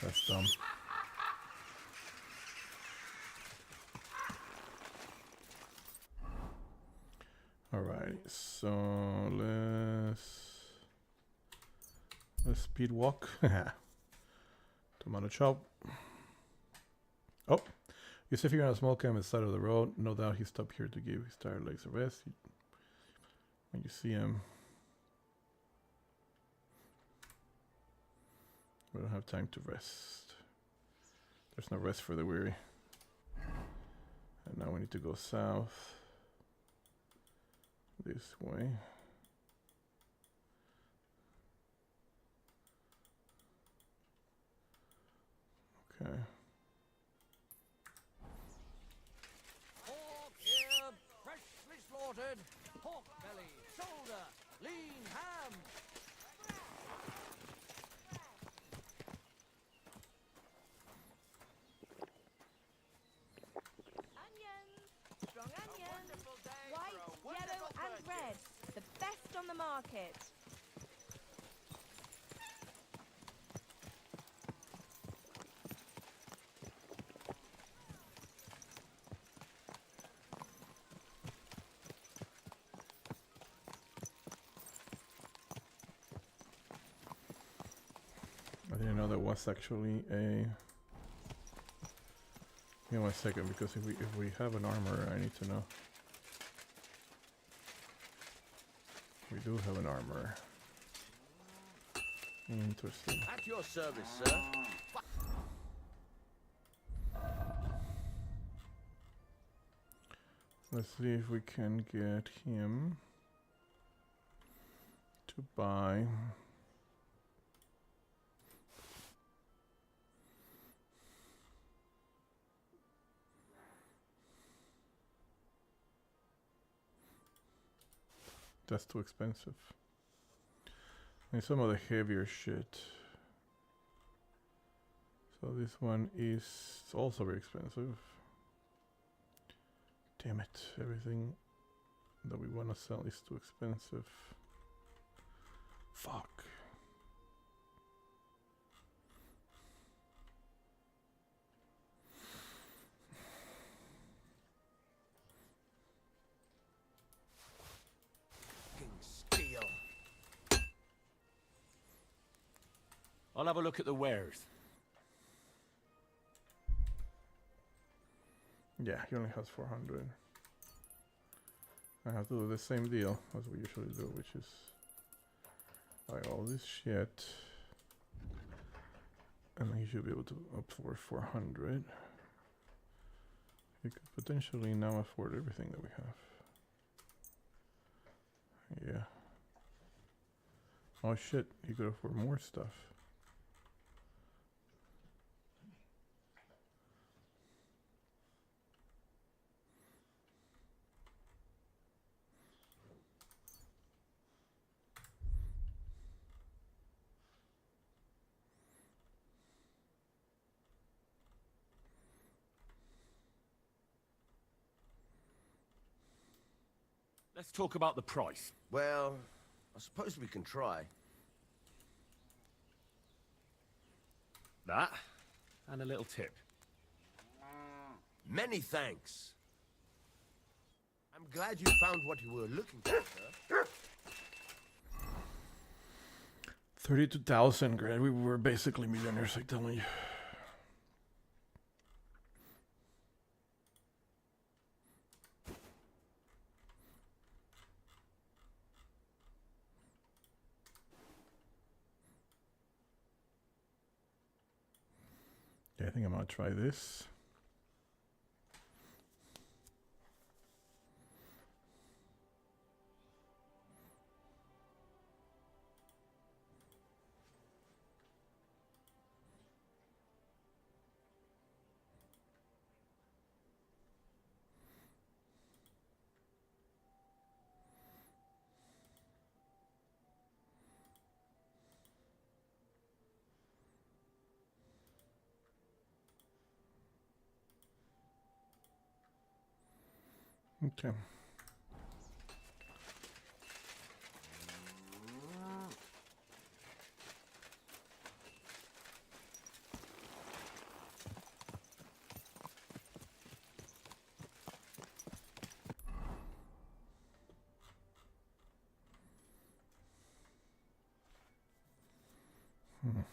That's dumb. Alright, so let's speed walk. Tomato chop. Oh, Yusuf here on a small camp on the side of the road. No doubt he stopped here to give his tired legs a rest. When you see him, we don't have time to rest. There's no rest for the weary. And now we need to go south. This way. Okay. Pork here, freshly slaughtered. Pork belly, shoulder, lean ham. Onions. Strong onions. White, yellow and red. The best on the market. I didn't know there was actually a. Give me 1 second, because if we have an armor, I need to know. We do have an armor. Interesting. At your service, sir. Let's see if we can get him to buy. That's too expensive. And some of the heavier shit. So this one is also very expensive. Damn it, everything that we want to sell is too expensive. Fuck. Steel. I'll have a look at the wares. Yeah, he only has 400. I have to do the same deal as we usually do, which is buy all this shit. And he should be able to afford 400. He could potentially now afford everything that we have. Yeah. Oh shit, you go for more stuff. Let's talk about the price. Well, I suppose we can try. That, and a little tip. Many thanks. I'm glad you found what you were looking for, sir. 32,000 grand. We were basically millionaires, I'm telling you. Yeah, I think I'm gonna try this. Okay.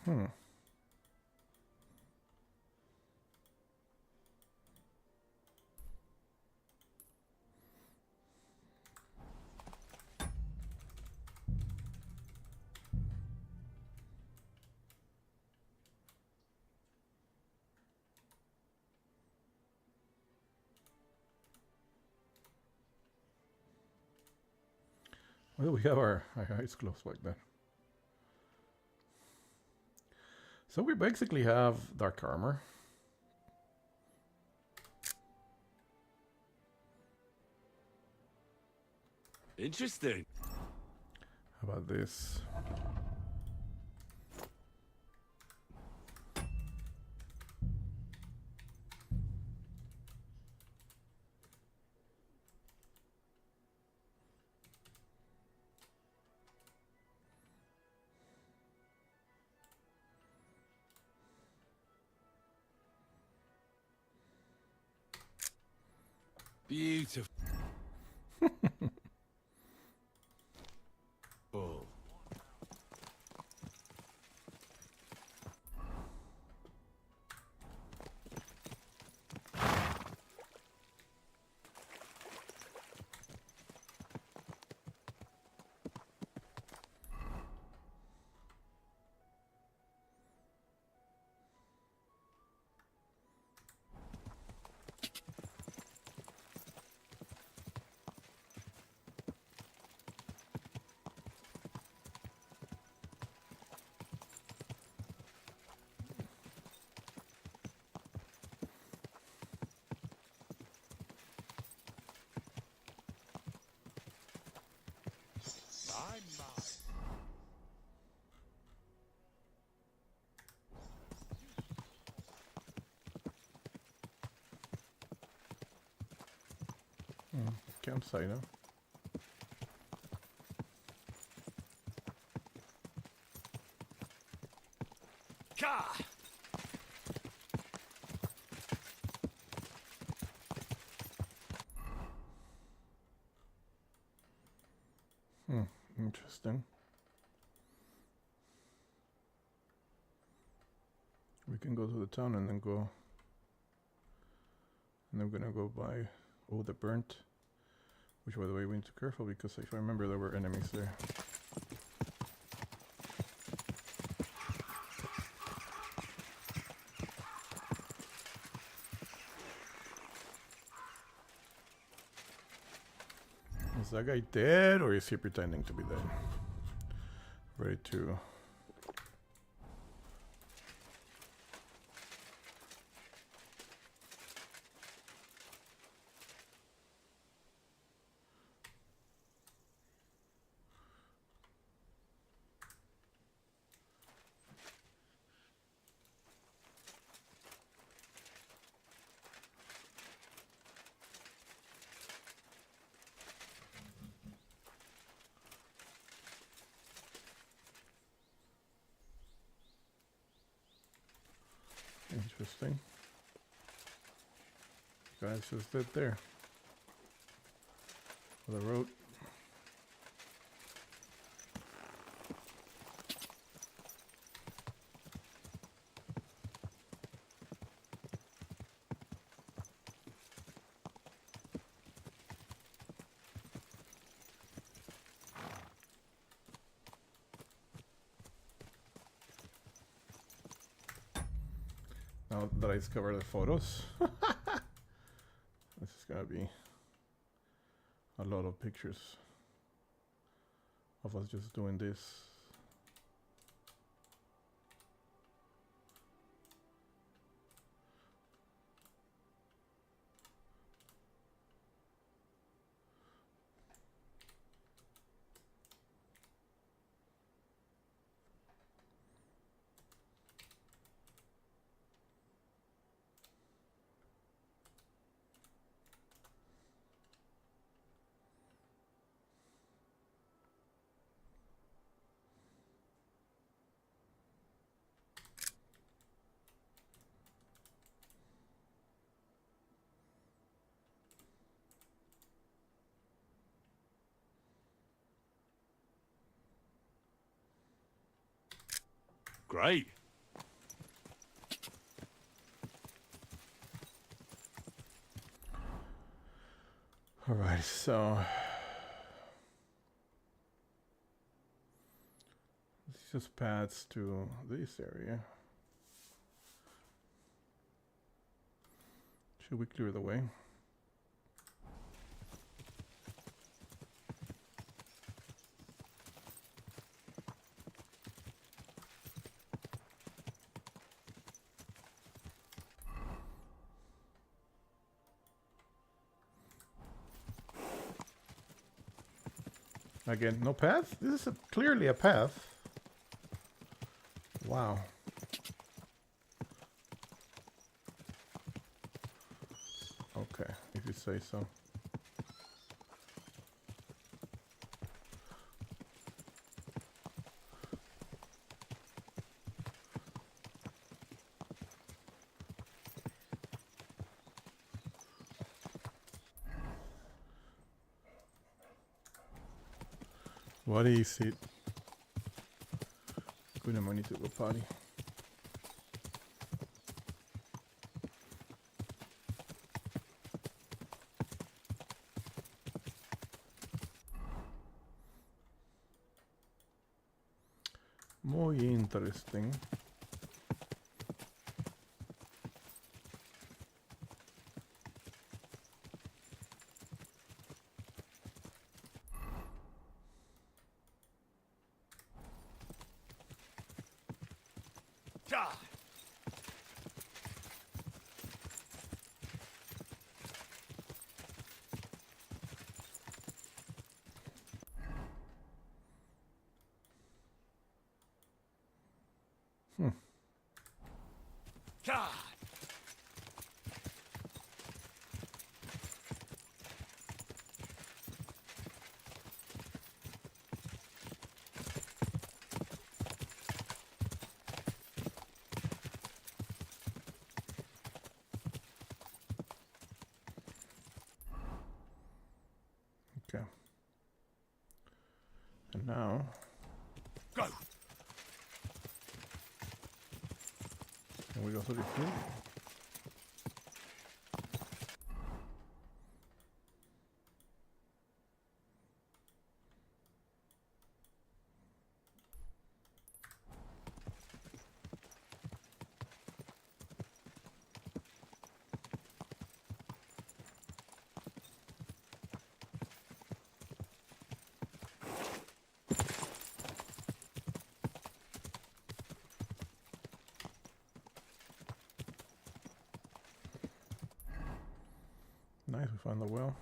Hmm. Well, we have our eyes closed like that. So we basically have dark armor. Interesting. How about this? Beautiful. Oh. Campsite, huh? Ka! Interesting. We can go to the town and then go. And I'm gonna go by the burnt. Which, by the way, we need to be careful because if I remember, there were enemies there. Is that guy dead or is he pretending to be dead? ready to. Interesting. Guys just did there. The road. Now that I discovered the photos, this is gonna be a lot of pictures of us just doing this. Great. All right, so this just paths to this area. Should we clear the way? Again, no path? This is clearly a path. Wow. Okay, if you say so. What is it? Good, I need to go potty. Muy interesting. God! Okay. And now... Go! Can we go through this here? we find the well.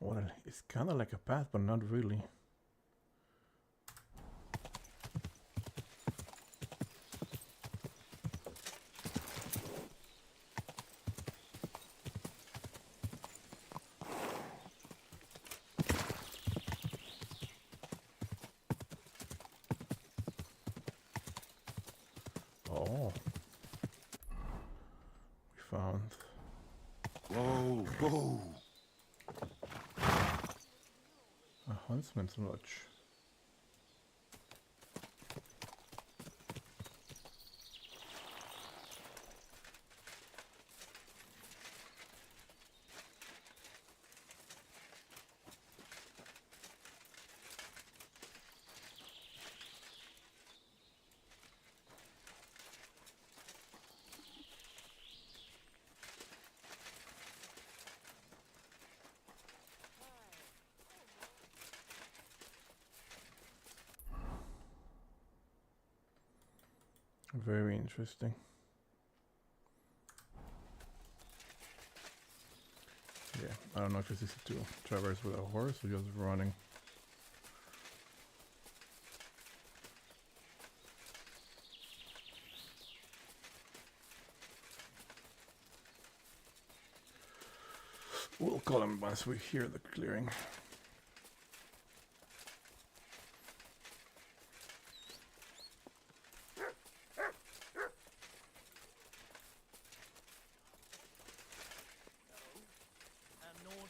Well, it's kind of like a path, but not really. Oh, we found. Whoa, whoa. A huntsman's lodge. Very interesting. Yeah, I don't know if it's easy to traverse with a horse or just running. We'll call him once we hear the clearing.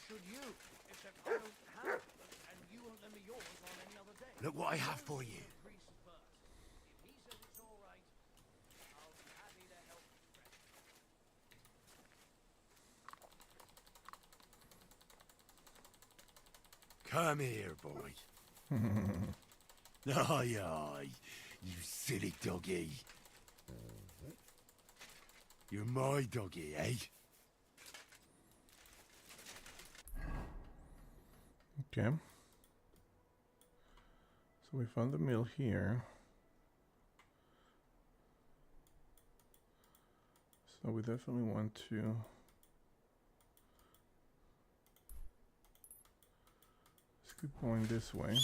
Should you? Except I don't have it, and you won't lend me yours on any other day. Look what I have for you. Priest first. If he says it's all right, I'll be happy to help you. Come here, boy. Aye, aye, you silly doggy. You're my doggy, eh? Okay. So we found the mill here. So we definitely want to keep going this way.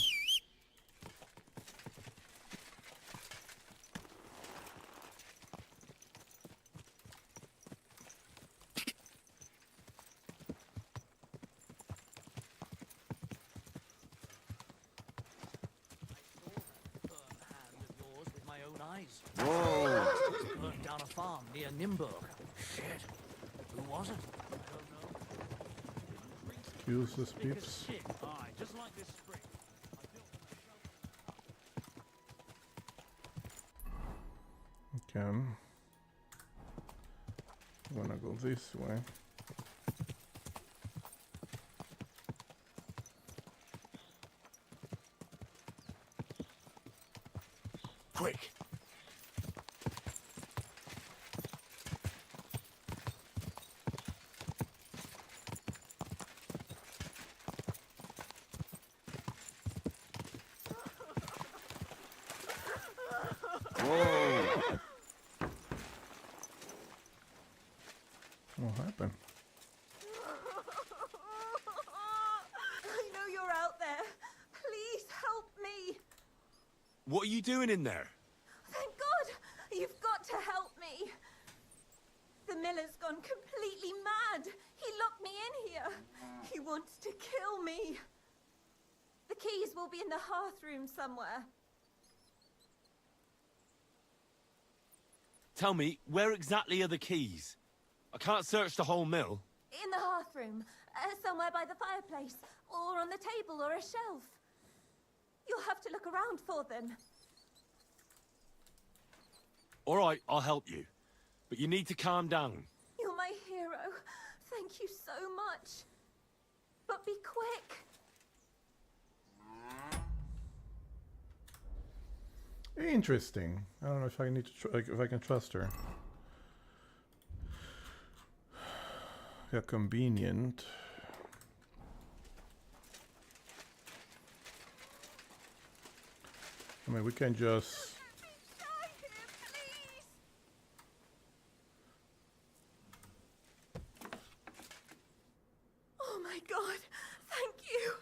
Whoa! Burnt down a farm near Nimburg. Shit. Who was it? I don't know. Useless peeps. Aye, just like this spring. Okay. I'm gonna go this way. Quick! What happened? I know you're out there. Please help me. What are you doing in there? Thank God! You've got to help me. The miller's gone completely mad. He locked me in here. He wants to kill me. The keys will be in the hearth room somewhere. Tell me, where exactly are the keys? I can't search the whole mill. In the hearth room, somewhere by the fireplace, or on the table or a shelf. You'll have to look around for them. All right, I'll help you. But you need to calm down. You're my hero. Thank you so much. But be quick. Interesting. I don't know if I need to if I can trust her. How convenient. I mean, we can just... Oh my god, thank you.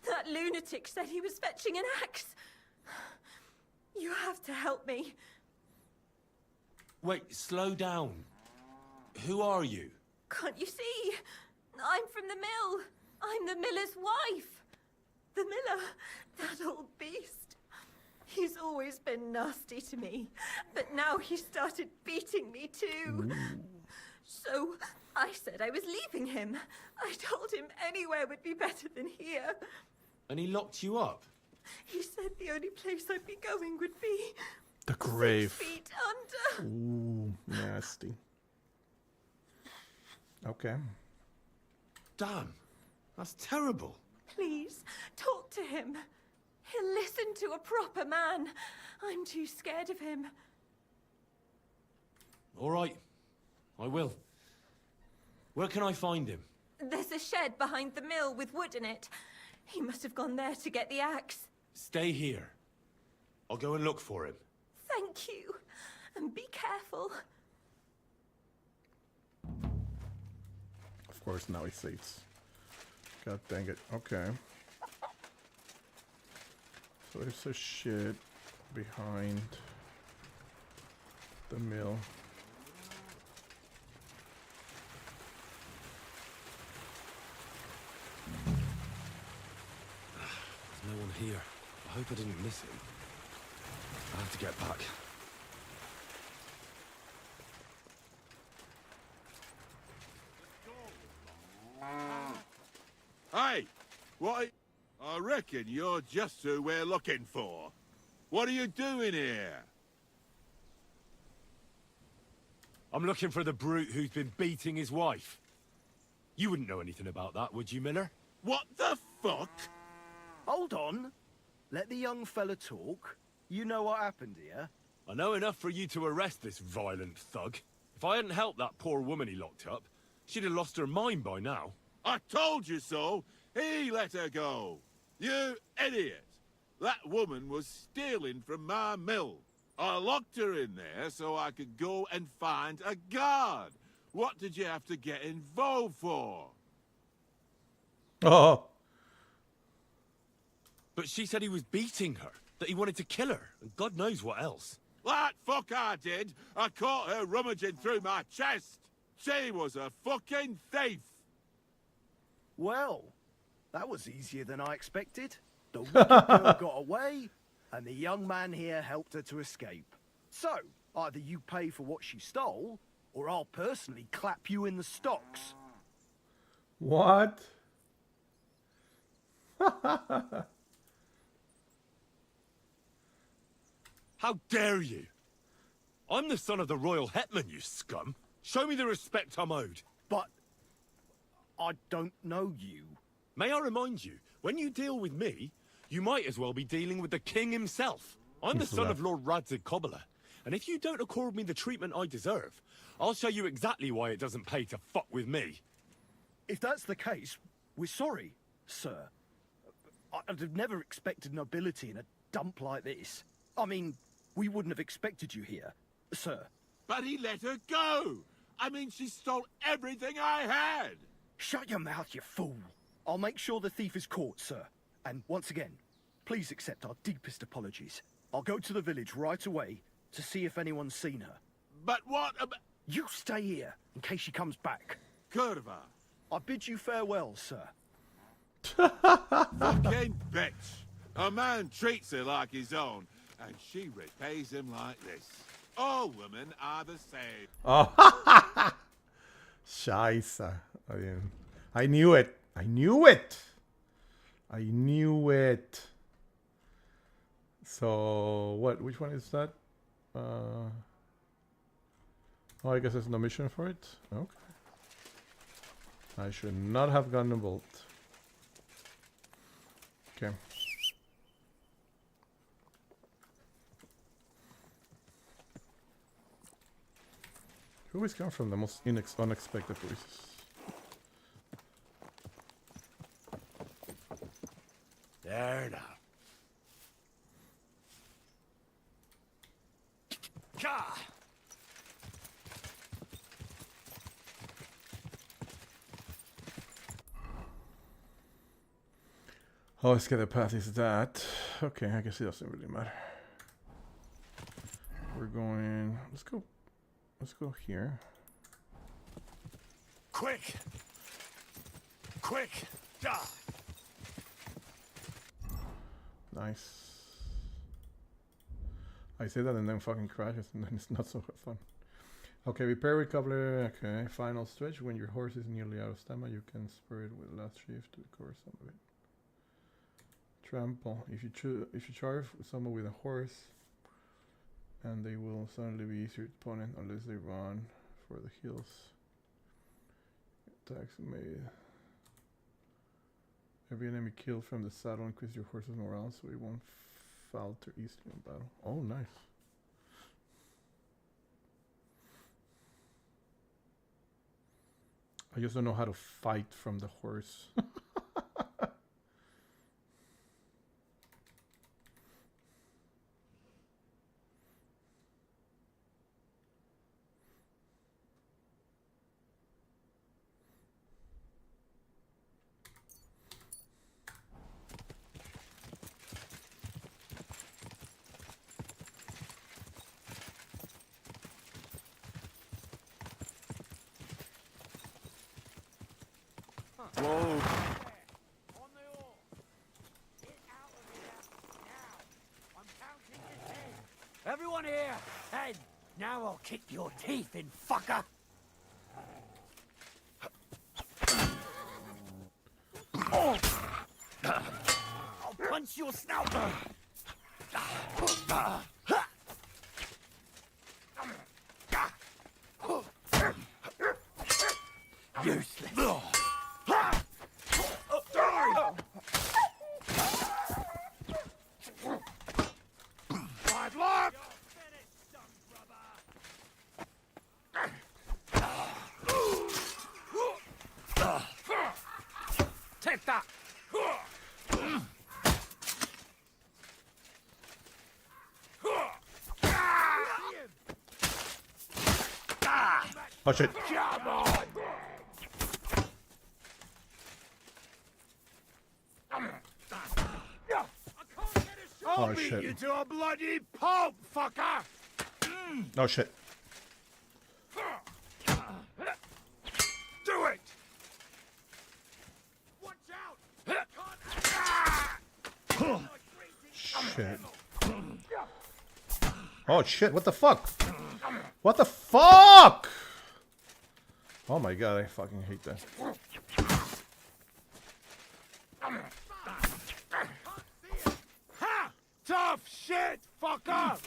That lunatic said he was fetching an axe. You have to help me. Wait, slow down. Who are you? Can't you see? I'm from the mill. I'm the miller's wife. The miller, that old beast. He's always been nasty to me, but now he started beating me too. So I said I was leaving him. I told him anywhere would be better than here. And he locked you up? He said the only place I'd be going would be the grave. 6 feet under. Ooh, nasty. Okay. Damn, that's terrible. Please, talk to him. He'll listen to a proper man. I'm too scared of him. All right, I will. Where can I find him? There's a shed behind the mill with wood in it. He must have gone there to get the axe. Stay here. I'll go and look for him. Thank you. And be careful. Of course, now he saves. God dang it. Okay. So there's a shed behind the mill. There's no one here. I hope I didn't miss him. I have to get back. Hey! What? I reckon you're just who we're looking for. What are you doing here? I'm looking for the brute who's been beating his wife. You wouldn't know anything about that, would you, Miller? What the fuck? Hold on. Let the young fella talk. You know what happened here? I know enough for you to arrest this violent thug. If I hadn't helped that poor woman he locked up, she'd have lost her mind by now. I told you so! He let her go! You idiot! That woman was stealing from my mill. I locked her in there so I could go and find a guard. What did you have to get involved for? Oh. But she said he was beating her, that he wanted to kill her, and God knows what else. That fuck I did! I caught her rummaging through my chest! She was a fucking thief! Well, that was easier than I expected. The wicked girl got away, and the young man here helped her to escape. So, either you pay for what she stole, or I'll personally clap you in the stocks. What? How dare you? I'm the son of the royal hetman, you scum. Show me the respect I'm owed. But I don't know you. May I remind you, when you deal with me, you might as well be dealing with the king himself. I'm the son of Lord Radzig Cobbler, and if you don't accord me the treatment I deserve, I'll show you exactly why it doesn't pay to fuck with me. If that's the case, we're sorry, sir. I'd have never expected nobility in a dump like this. I mean, we wouldn't have expected you here, sir. But he let her go! I mean, she stole everything I had! Shut your mouth, you fool! I'll make sure the thief is caught, sir. And once again, please accept our deepest apologies. I'll go to the village right away to see if anyone's seen her. But what about... You stay here, in case she comes back. Curva. I bid you farewell, sir. Fucking bitch! A man treats her like his own, and she repays him like this. All women are the same. Oh, Scheiße. I knew it. I knew it. I knew it. So, what? Which one is that? Oh, I guess there's no mission for it. Okay. I should not have gotten involved. Okay. Who always come from the most unexpected places? murder. Gah! Oh, let's get the path is that. Okay, I guess it doesn't really matter. We're going. Let's go here. Quick! Quick! Gah! Nice. I say that and then fucking crashes and then it's not so fun. Okay, repair, recover. Okay, final stretch. When your horse is nearly out of stamina, you can spur it with last shift to recover some of it. Trample. If you charge someone with a horse, and they will suddenly be easier opponent unless they run for the hills. Attacks made. Every enemy killed from the saddle increase your horse's morale, so it won't falter easily in battle. Oh, nice. I just don't know how to fight from the horse. Whoa. Everyone here, head. Now I'll kick your teeth in, fucker. I'll punch your snout. Useless. Bad luck! Take that. Oh shit. Come on! I'll Oh, beat shit. you to a bloody pulp, fucker! Oh shit. Do it! Watch out! Shit. Oh shit, what the fuck? What the fuck? Oh my god, I fucking hate that. Ha! Tough shit, fucker!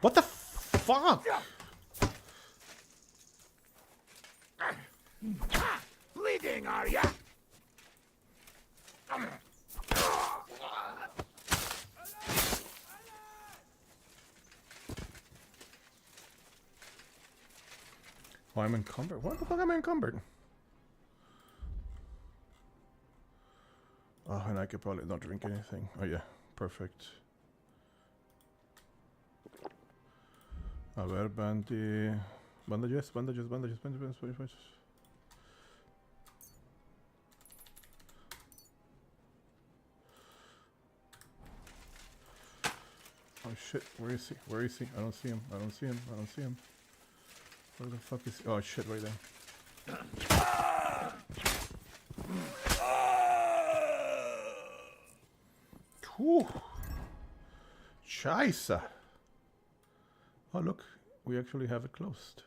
What the fuck? Bleeding, are ya? Oh, I'm encumbered. What the fuck am I encumbered? Oh, and I could probably not drink anything. Oh yeah, perfect. A ver, bandages. Oh shit, where is he? Where is he? I don't see him. Where the fuck is he? Oh shit, right there. Whew. Scheiße. Oh look, we actually have it closed.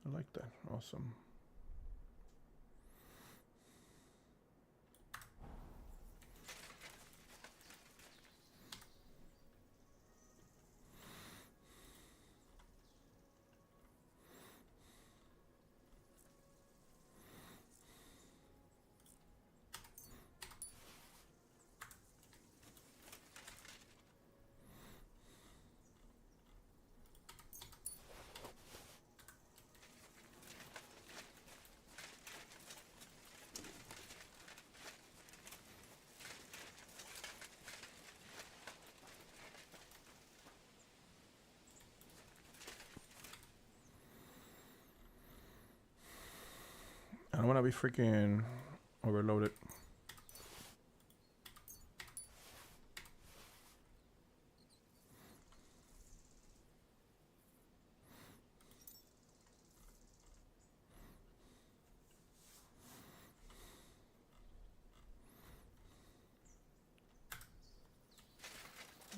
I like that. Awesome. want to be freaking overloaded.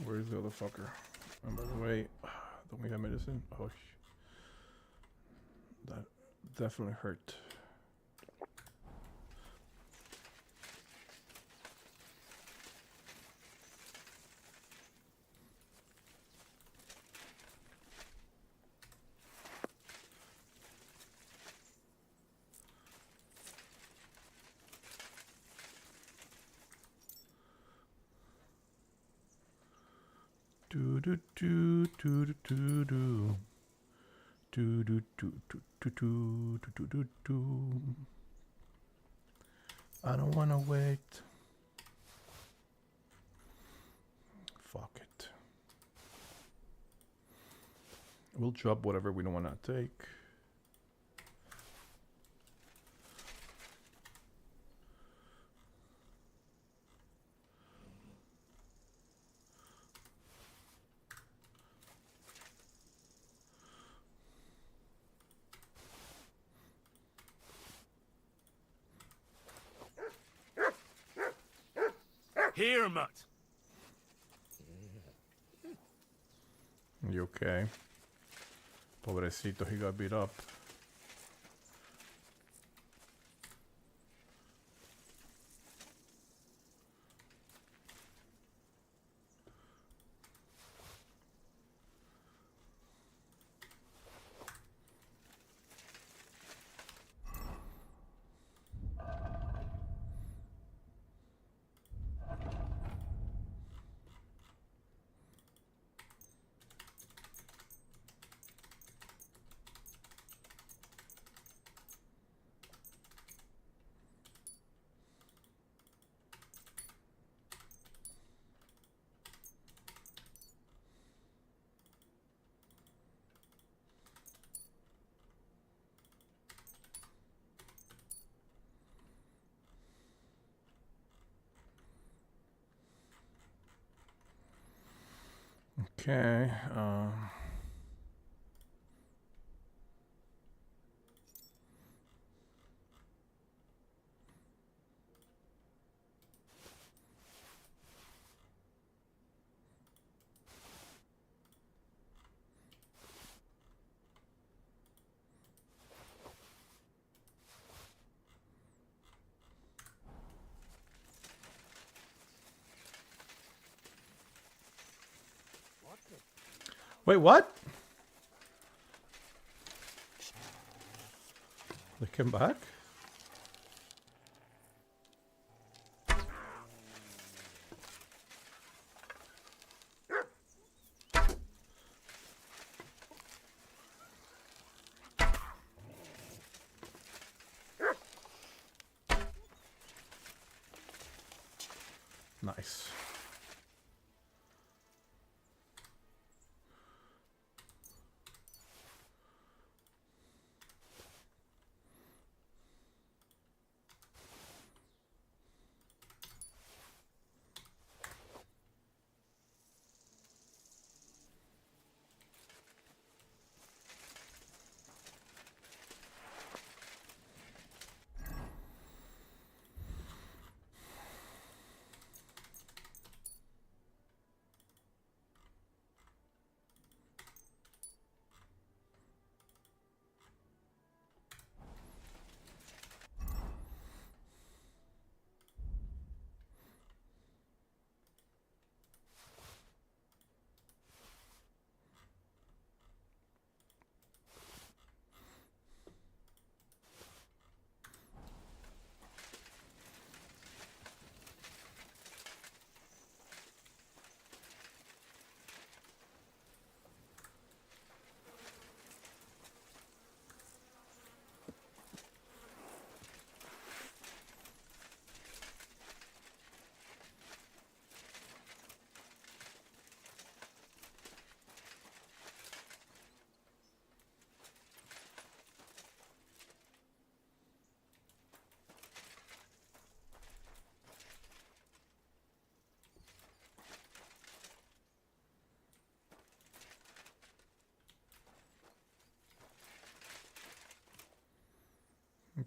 Where's the other fucker? And by the way, don't we have medicine? Oh, that definitely hurt. Do do do do do do do do do do do do do do do do. I don't wanna wait. Fuck it. We'll drop whatever we don't wanna take. Here, Mutt. You okay? Pobrecito, he got beat up. Okay. Wait, what? They came back? Nice.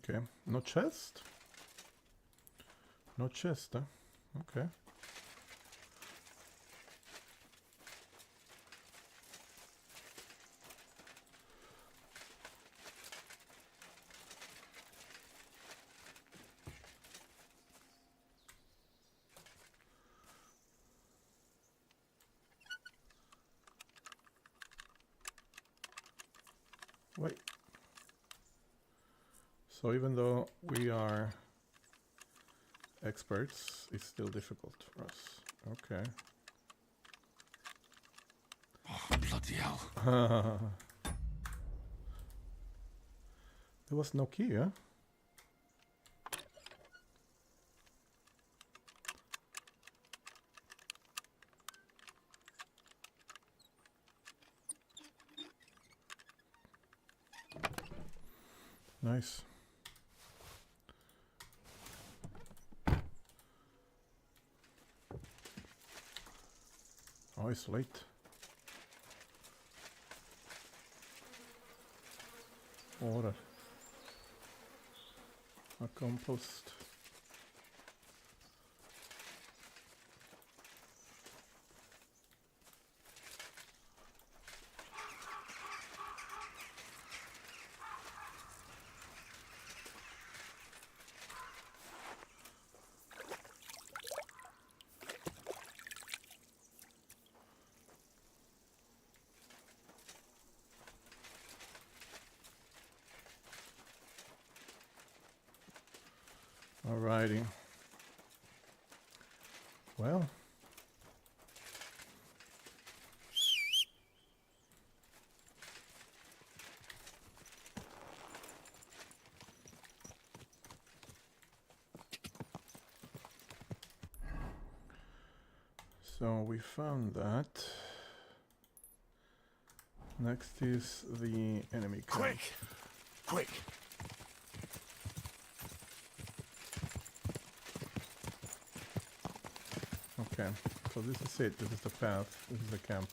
Okay, no chest? No chest, huh? Okay. Wait. So even though we are experts, it's still difficult for us. Okay. Oh, bloody hell. There was no key, huh? Nice. Oh, it's late. Order. A compost. Alrighty. Well. So we found that. Next is the enemy camp. Quick! Quick! Okay, so this is it. This is the path. This is the camp.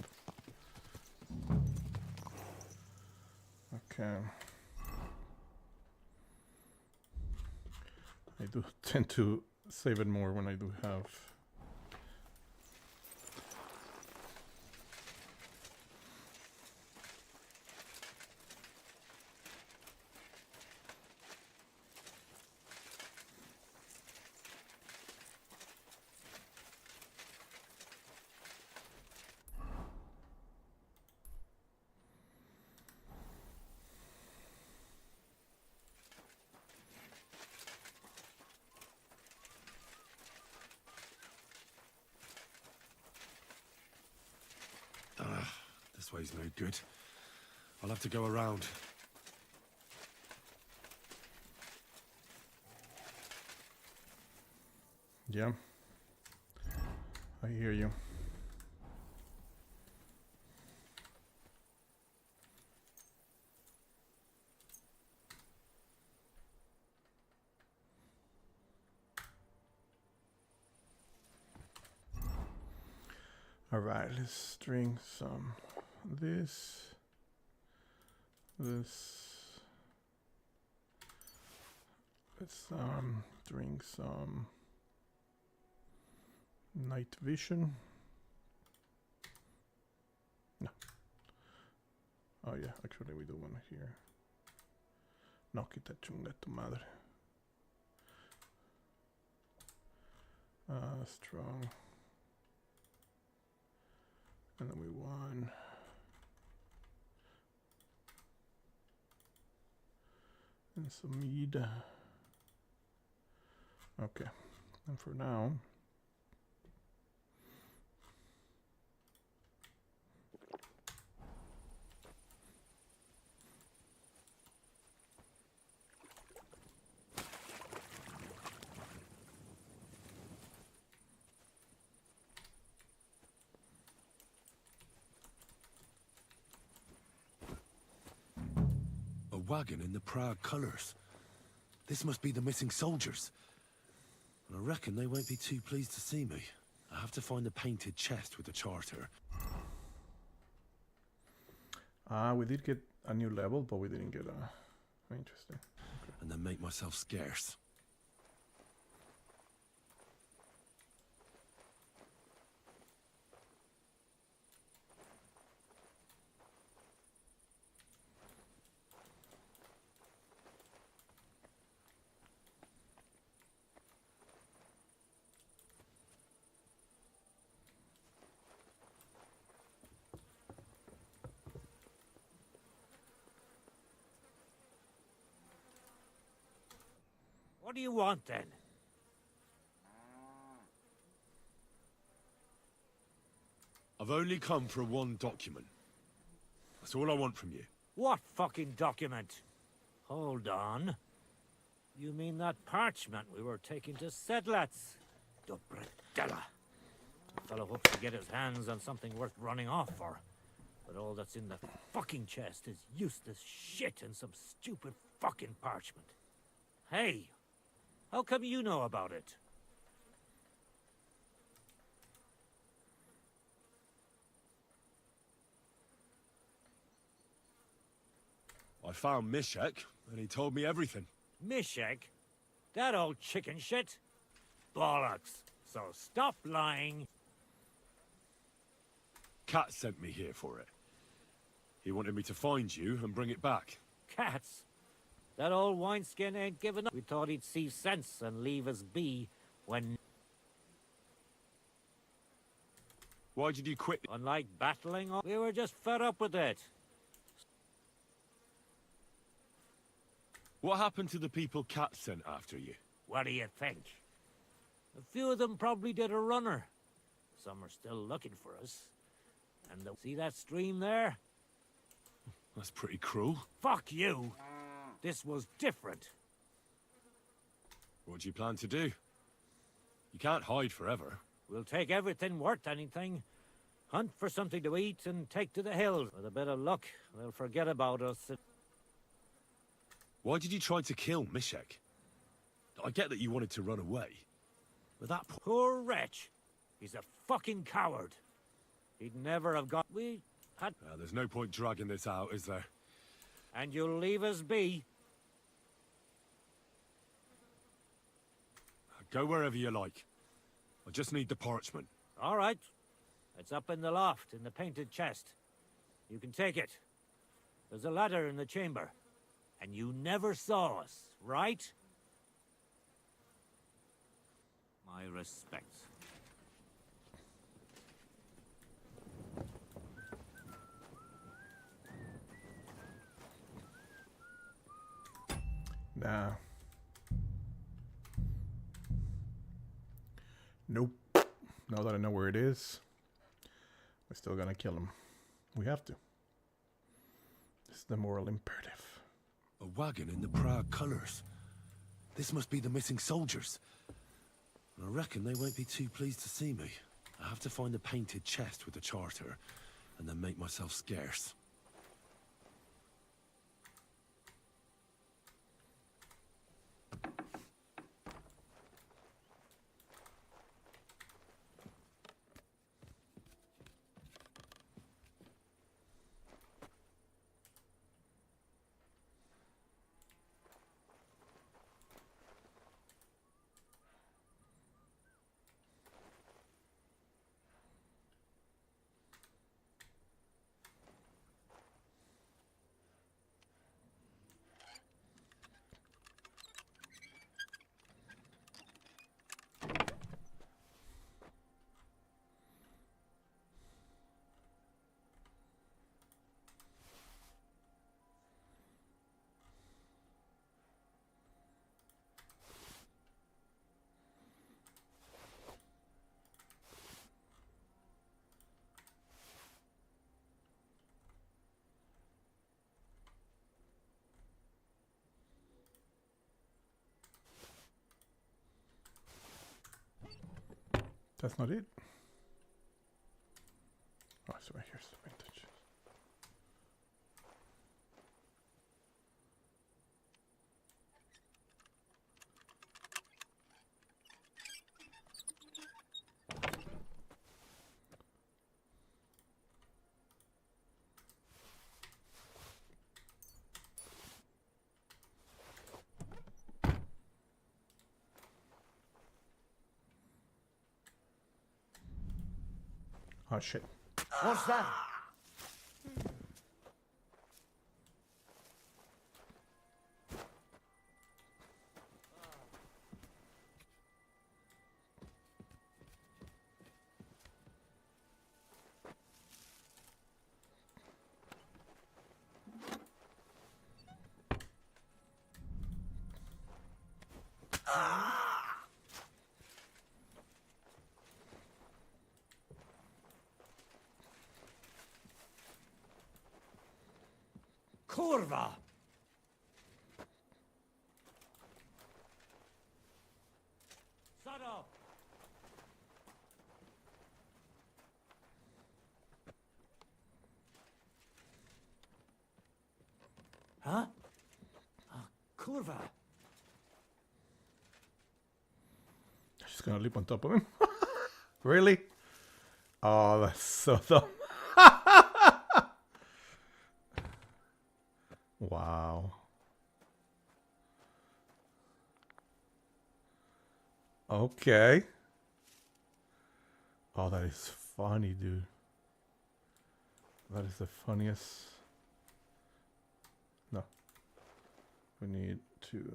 Okay. I do tend to save it more when I do have. This way's no good. I'll have to go around. Yeah. I hear you. All right, let's drink some this. Let's drink some night vision. No. Oh yeah, actually we do one here. No, quita chunga tu madre. Strong. And then we won. And some mead. Okay. And for now. Wagon in the Prague colours. This must be the missing soldiers. And I reckon they won't be too pleased to see me. I have to find the painted chest with the charter. We did get a new level, but we didn't get a... Interesting. and then make myself scarce. What do you want, then? I've only come for one document. That's all I want from you. What fucking document? Hold on. You mean that parchment we were taking to Sedlats? Dobredella. The fellow hopes to get his hands on something worth running off for. But all that's in the fucking chest is useless shit and some stupid fucking parchment. Hey, how come you know about it? I found Mishek, and he told me everything. Mishek? That old chicken shit? Bollocks. So stop lying. Cat sent me here for it. He wanted me to find you and bring it back. Cats? That old wineskin ain't giving up. We thought he'd see sense and leave us be when... Why did you quit? Unlike battling, we were just fed up with it. What happened to the people Cat sent after you? What do you think? A few of them probably did a runner. Some are still looking for us. And see that stream there? That's pretty cruel. Fuck you! This was different. What do you plan to do? You can't hide forever. We'll take everything worth anything. Hunt for something to eat and take to the hills. With a bit of luck, they'll forget about us. Why did you try to kill Mishek? I get that you wanted to run away. But that poor wretch. He's a fucking coward. He'd never have got... We had... there's no point dragging this out, is there? And you'll leave us be? Go wherever you like. I just need the parchment. All right. It's up in the loft, in the painted chest. You can take it. There's a ladder in the chamber. And you never saw us, right? My respects. Nah. Nope. Now that I know where it is, we're still gonna kill him. We have to. It's the moral imperative. A wagon in the proud colours. This must be the missing soldiers. I reckon they won't be too pleased to see me. I have to find the painted chest with the charter, and then make myself scarce. That's not it. Oh, so here's the vintage. Oh shit. What's that? Kurva! Shut up! Huh? Kurva! She's gonna leap on top of him. Really? Oh, that's so dumb. Wow. Okay. Oh, that is funny, dude. That is the funniest. No. We need to.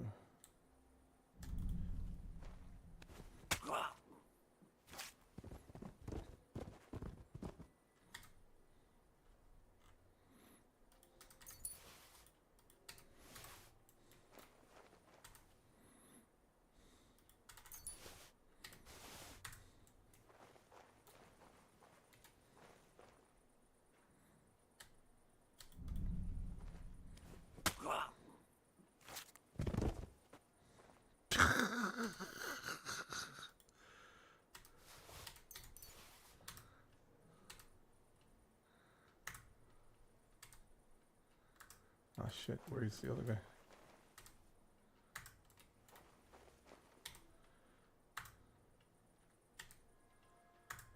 Oh shit, where is the other guy?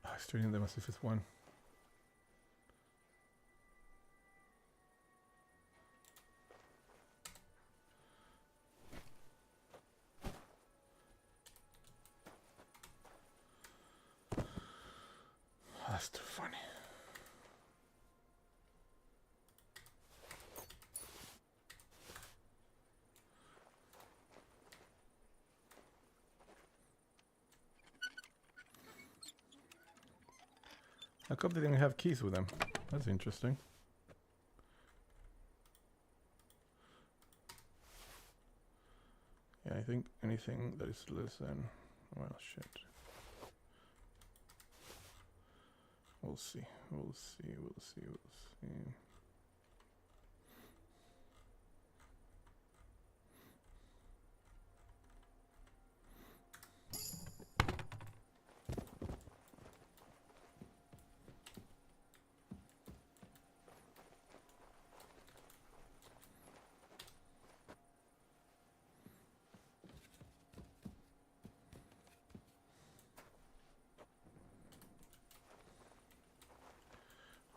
Oh, he's treating them as if it's one. That's too funny. How come they didn't have keys with them? That's interesting. Yeah, I think anything that is less than... Well, shit. We'll see. We'll see. We'll see. We'll see.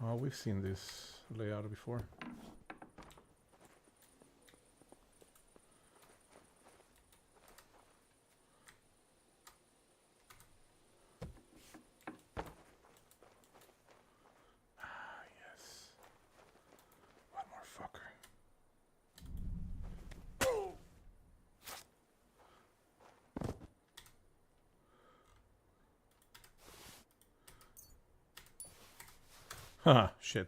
Oh, we've seen this layout before. Ah, yes. One more fucker. Haha, shit.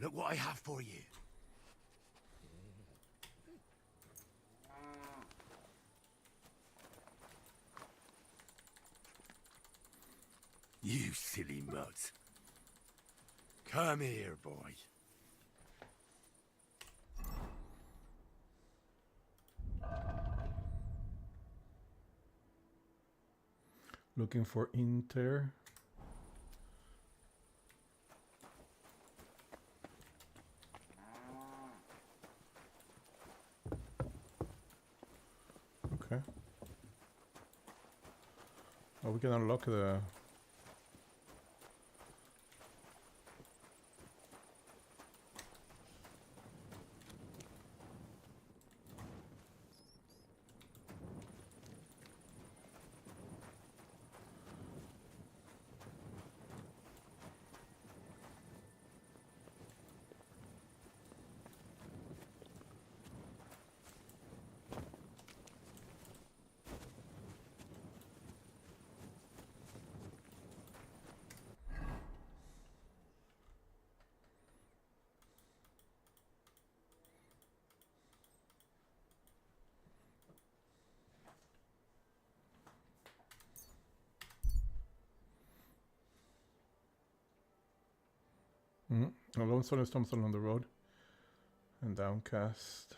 Look what I have for you. You silly mutt. Come here, boy. Looking for Inter. Okay. Oh, we can unlock the... A lone stone is tombstone on the road. And downcast.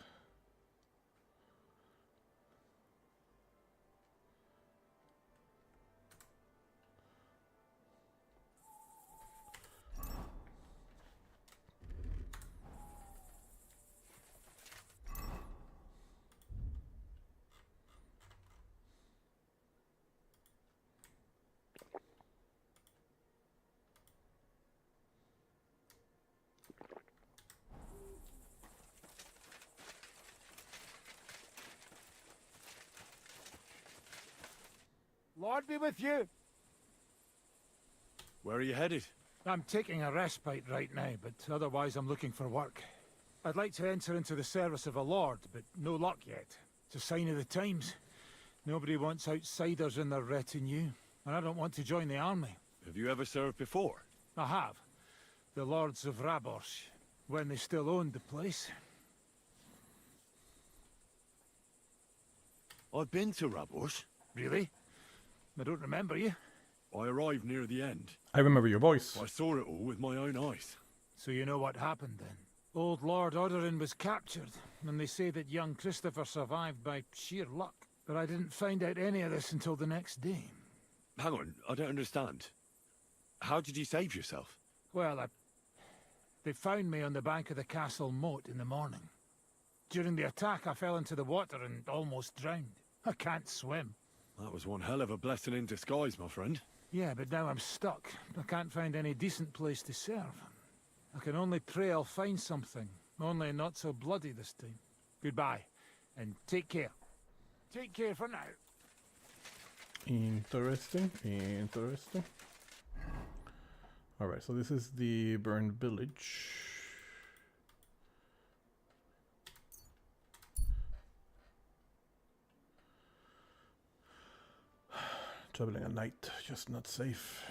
Lord be with you. Where are you headed? I'm taking a respite right now, but otherwise I'm looking for work. I'd like to enter into the service of a lord, but no luck yet. It's a sign of the times. Nobody wants outsiders in their retinue, and I don't want to join the army. Have you ever served before? I have. The lords of Raborsh, when they still owned the place. I've been to Raborsh. Really? I don't remember you. I arrived near the end. I remember your voice. I saw it all with my own eyes. So you know what happened then? Old Lord Odorin was captured, and they say that young Christopher survived by sheer luck. But I didn't find out any of this until the next day. Hang on, I don't understand. How did you save yourself? Well, they found me on the bank of the castle moat in the morning. During the attack, I fell into the water and almost drowned. I can't swim. That was one hell of a blessing in disguise, my friend. Yeah, but now I'm stuck. I can't find any decent place to serve. I can only pray I'll find something. Only not so bloody this time. Goodbye, and take care. Take care for now. Interesting, interesting. Alright, so this is the burned village. Traveling at night, just not safe.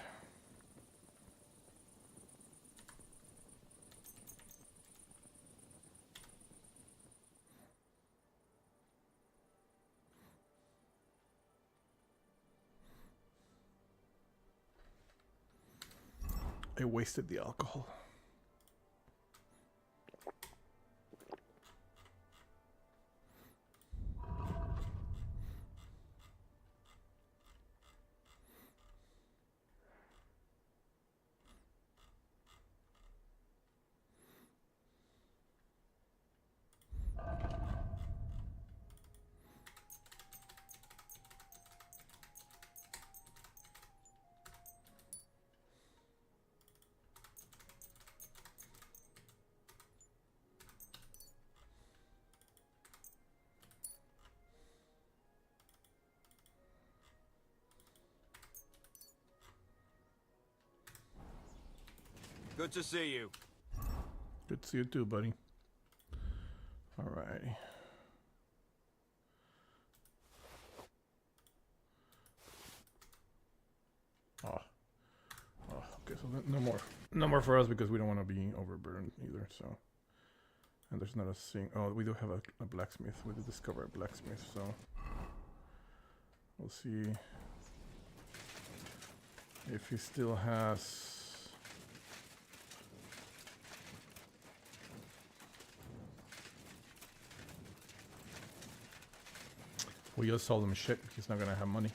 I wasted the alcohol. Good to see you. Good to see you too, buddy. Alright. Okay, so no more. No more for us because we don't want to be overburdened either, so. And there's not a thing. Oh, we do have a blacksmith. We did discover a blacksmith, so. We'll see. If he still has... We just sold him shit. He's not gonna have money.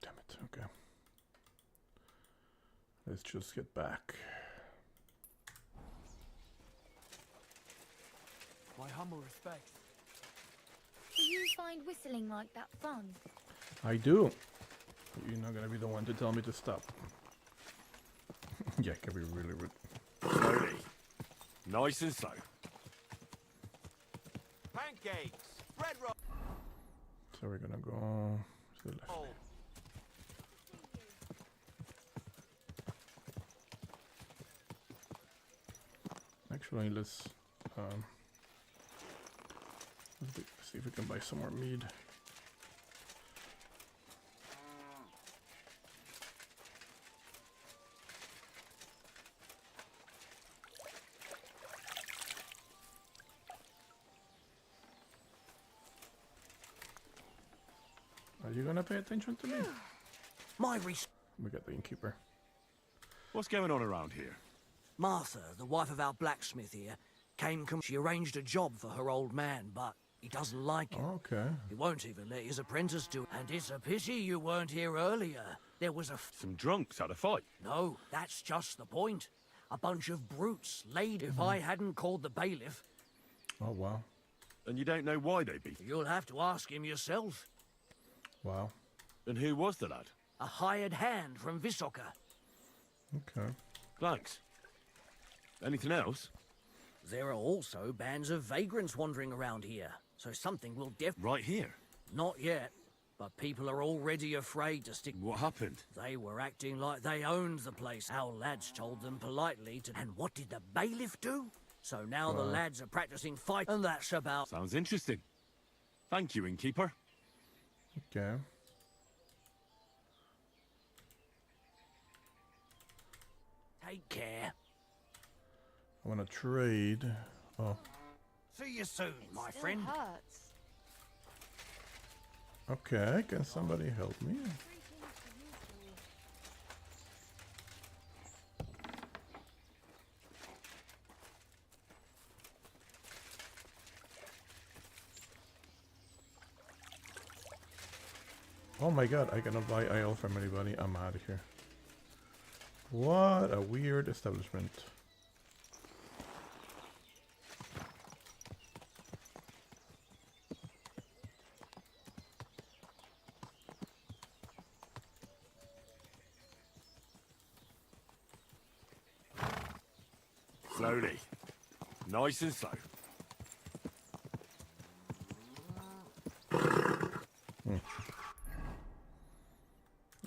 Damn it. Okay. Let's just get back. My humble respects. Do you find whistling like that fun? I do. You're not gonna be the one to tell me to stop. Yeah, can be really rude. Slowly. Nice and slow. Pancakes, bread roll. So we're gonna go to the left. Actually, let's see if we can buy some more mead. Are you gonna pay attention to me? We got the innkeeper. What's going on around here? Martha, the wife of our blacksmith here, she arranged a job for her old man, but he doesn't like it. Okay. He won't even let his apprentice do it. And it's a pity you weren't here earlier. There was Some drunks had a fight. No, that's just the point. A bunch of brutes laid if I hadn't called the bailiff. Oh, wow. And you don't know why they beat him? You'll have to ask him yourself. Wow. And who was the lad? A hired hand from Visoka. Okay. Thanks. Anything else? There are also bands of vagrants wandering around here, so something will Right here? Not yet, but people are already afraid to stick... What happened? They were acting like they owned the place. Our lads told them politely to... And what did the bailiff do? So now the lads are practicing fight, and that's about... Sounds interesting. Thank you, innkeeper. Okay. Take care. I want to trade. Oh. See you soon, my friend. Hurts. Okay, can somebody help me? Oh my god, I cannot buy IL from anybody. I'm out of here. What a weird establishment. Slowly. Nice and slow.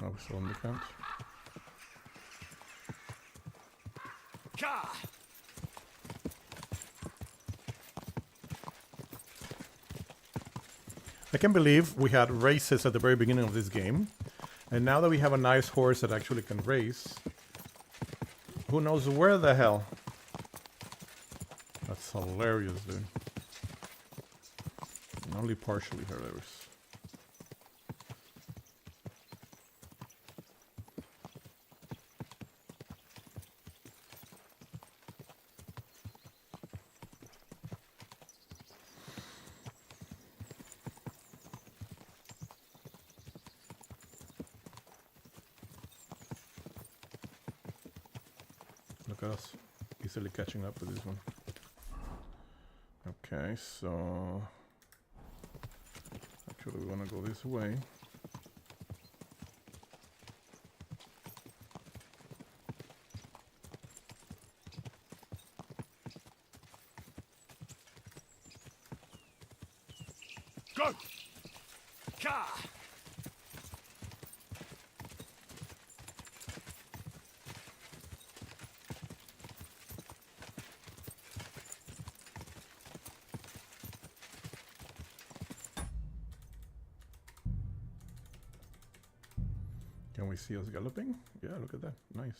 Oh, still on the count. Ka! I can't believe we had races at the very beginning of this game, and now that we have a nice horse that actually can race, who knows where the hell? That's hilarious, dude. And only partially hilarious. Look at us, easily catching up with this one. Okay, so actually we want to go this way. Go! Ka! Can we see us galloping? Yeah, look at that. Nice.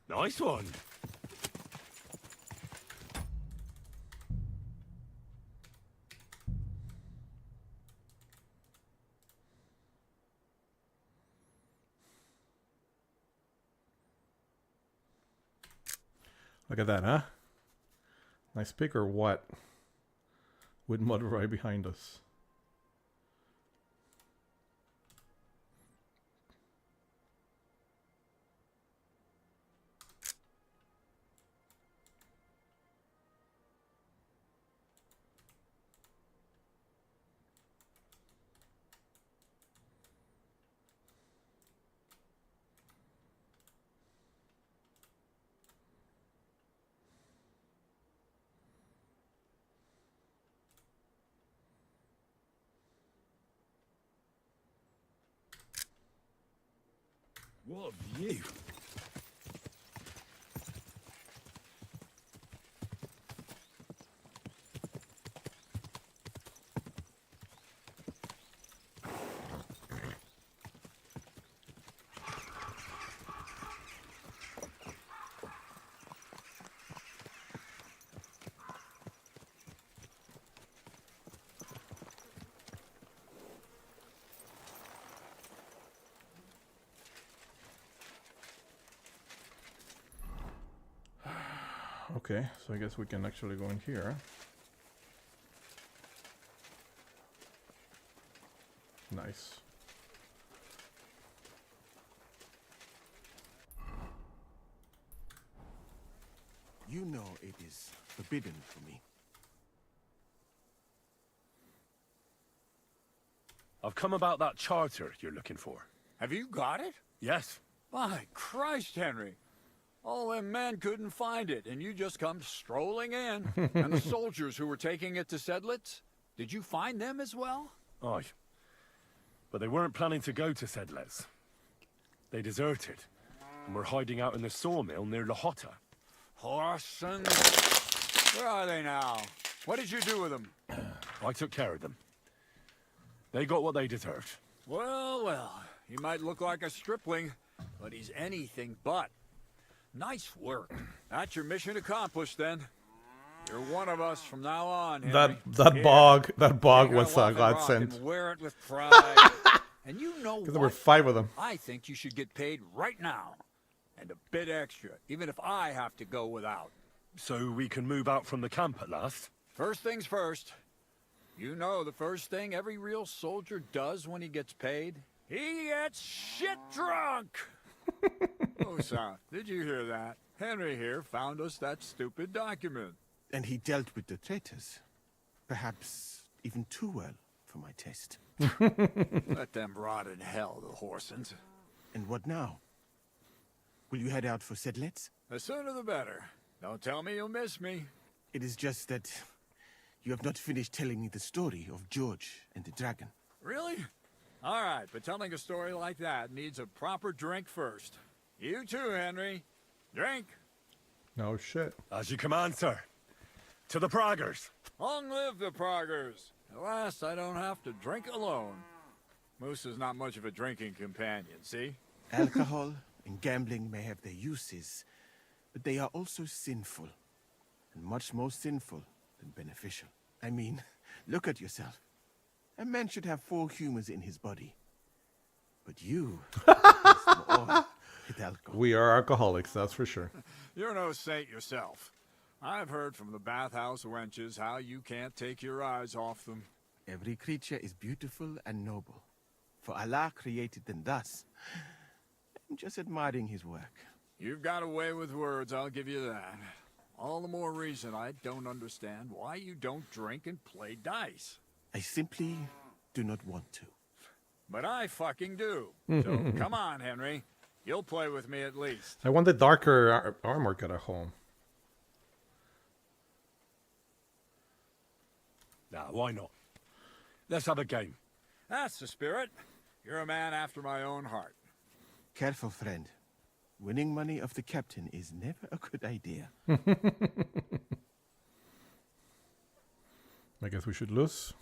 Nice one. Look at that, huh? Nice pick or what? With mud right behind us. What a view. Okay, so I guess we can actually go in here. Nice. You know it is forbidden for me. I've come about that charter you're looking for. Have you got it? Yes. My Christ, Henry. All them men couldn't find it, and you just come strolling in. And the soldiers who were taking it to Sedlitz, did you find them as well? Aye. But they weren't planning to go to Sedlitz. They deserted, and were hiding out in the sawmill near La Hotta. Horsens? Where are they now? What did you do with them? I took care of them. They got what they deserved. Well, well, he might look like a stripling, but he's anything but. Nice work. That's your mission accomplished, then. You're one of us from now on, Henry. That bog was a godsend. And wear it with pride. And you know what? Because there were 5 of them. I think you should get paid right now. And a bit extra, even if I have to go without. So we can move out from the camp at last? First things first. You know the first thing every real soldier does when he gets paid? He gets shit drunk! Oh, sir, did you hear that? Henry here found us that stupid document. And he dealt with the traitors. Perhaps even too well for my taste. Let them rot in hell, the Horsens. And what now? Will you head out for Sedlitz? The sooner the better. Don't tell me you'll miss me. It is just that you have not finished telling me the story of George and the dragon. Really? All right, but telling a story like that needs a proper drink first. You too, Henry. Drink. No shit. As you command, sir. To the Praggers. Long live the Praggers. At last, I don't have to drink alone. Moose is not much of a drinking companion, see? Alcohol and gambling may have their uses, but they are also sinful. And much more sinful than beneficial. I mean, look at yourself. A man should have 4 humors in his body. But you... We are alcoholics, that's for sure. You're no saint yourself. I've heard from the bathhouse wenches how you can't take your eyes off them. Every creature is beautiful and noble. For Allah created them thus. I'm just admiring his work. You've got a way with words, I'll give you that. All the more reason I don't understand why you don't drink and play dice. I simply do not want to. But I fucking do. So come on, Henry. You'll play with me at least. I want the darker armor cut at home. Nah, why not? Let's have a game. That's the spirit. You're a man after my own heart. Careful, friend. Winning money of the captain is never a good idea. I guess we should lose.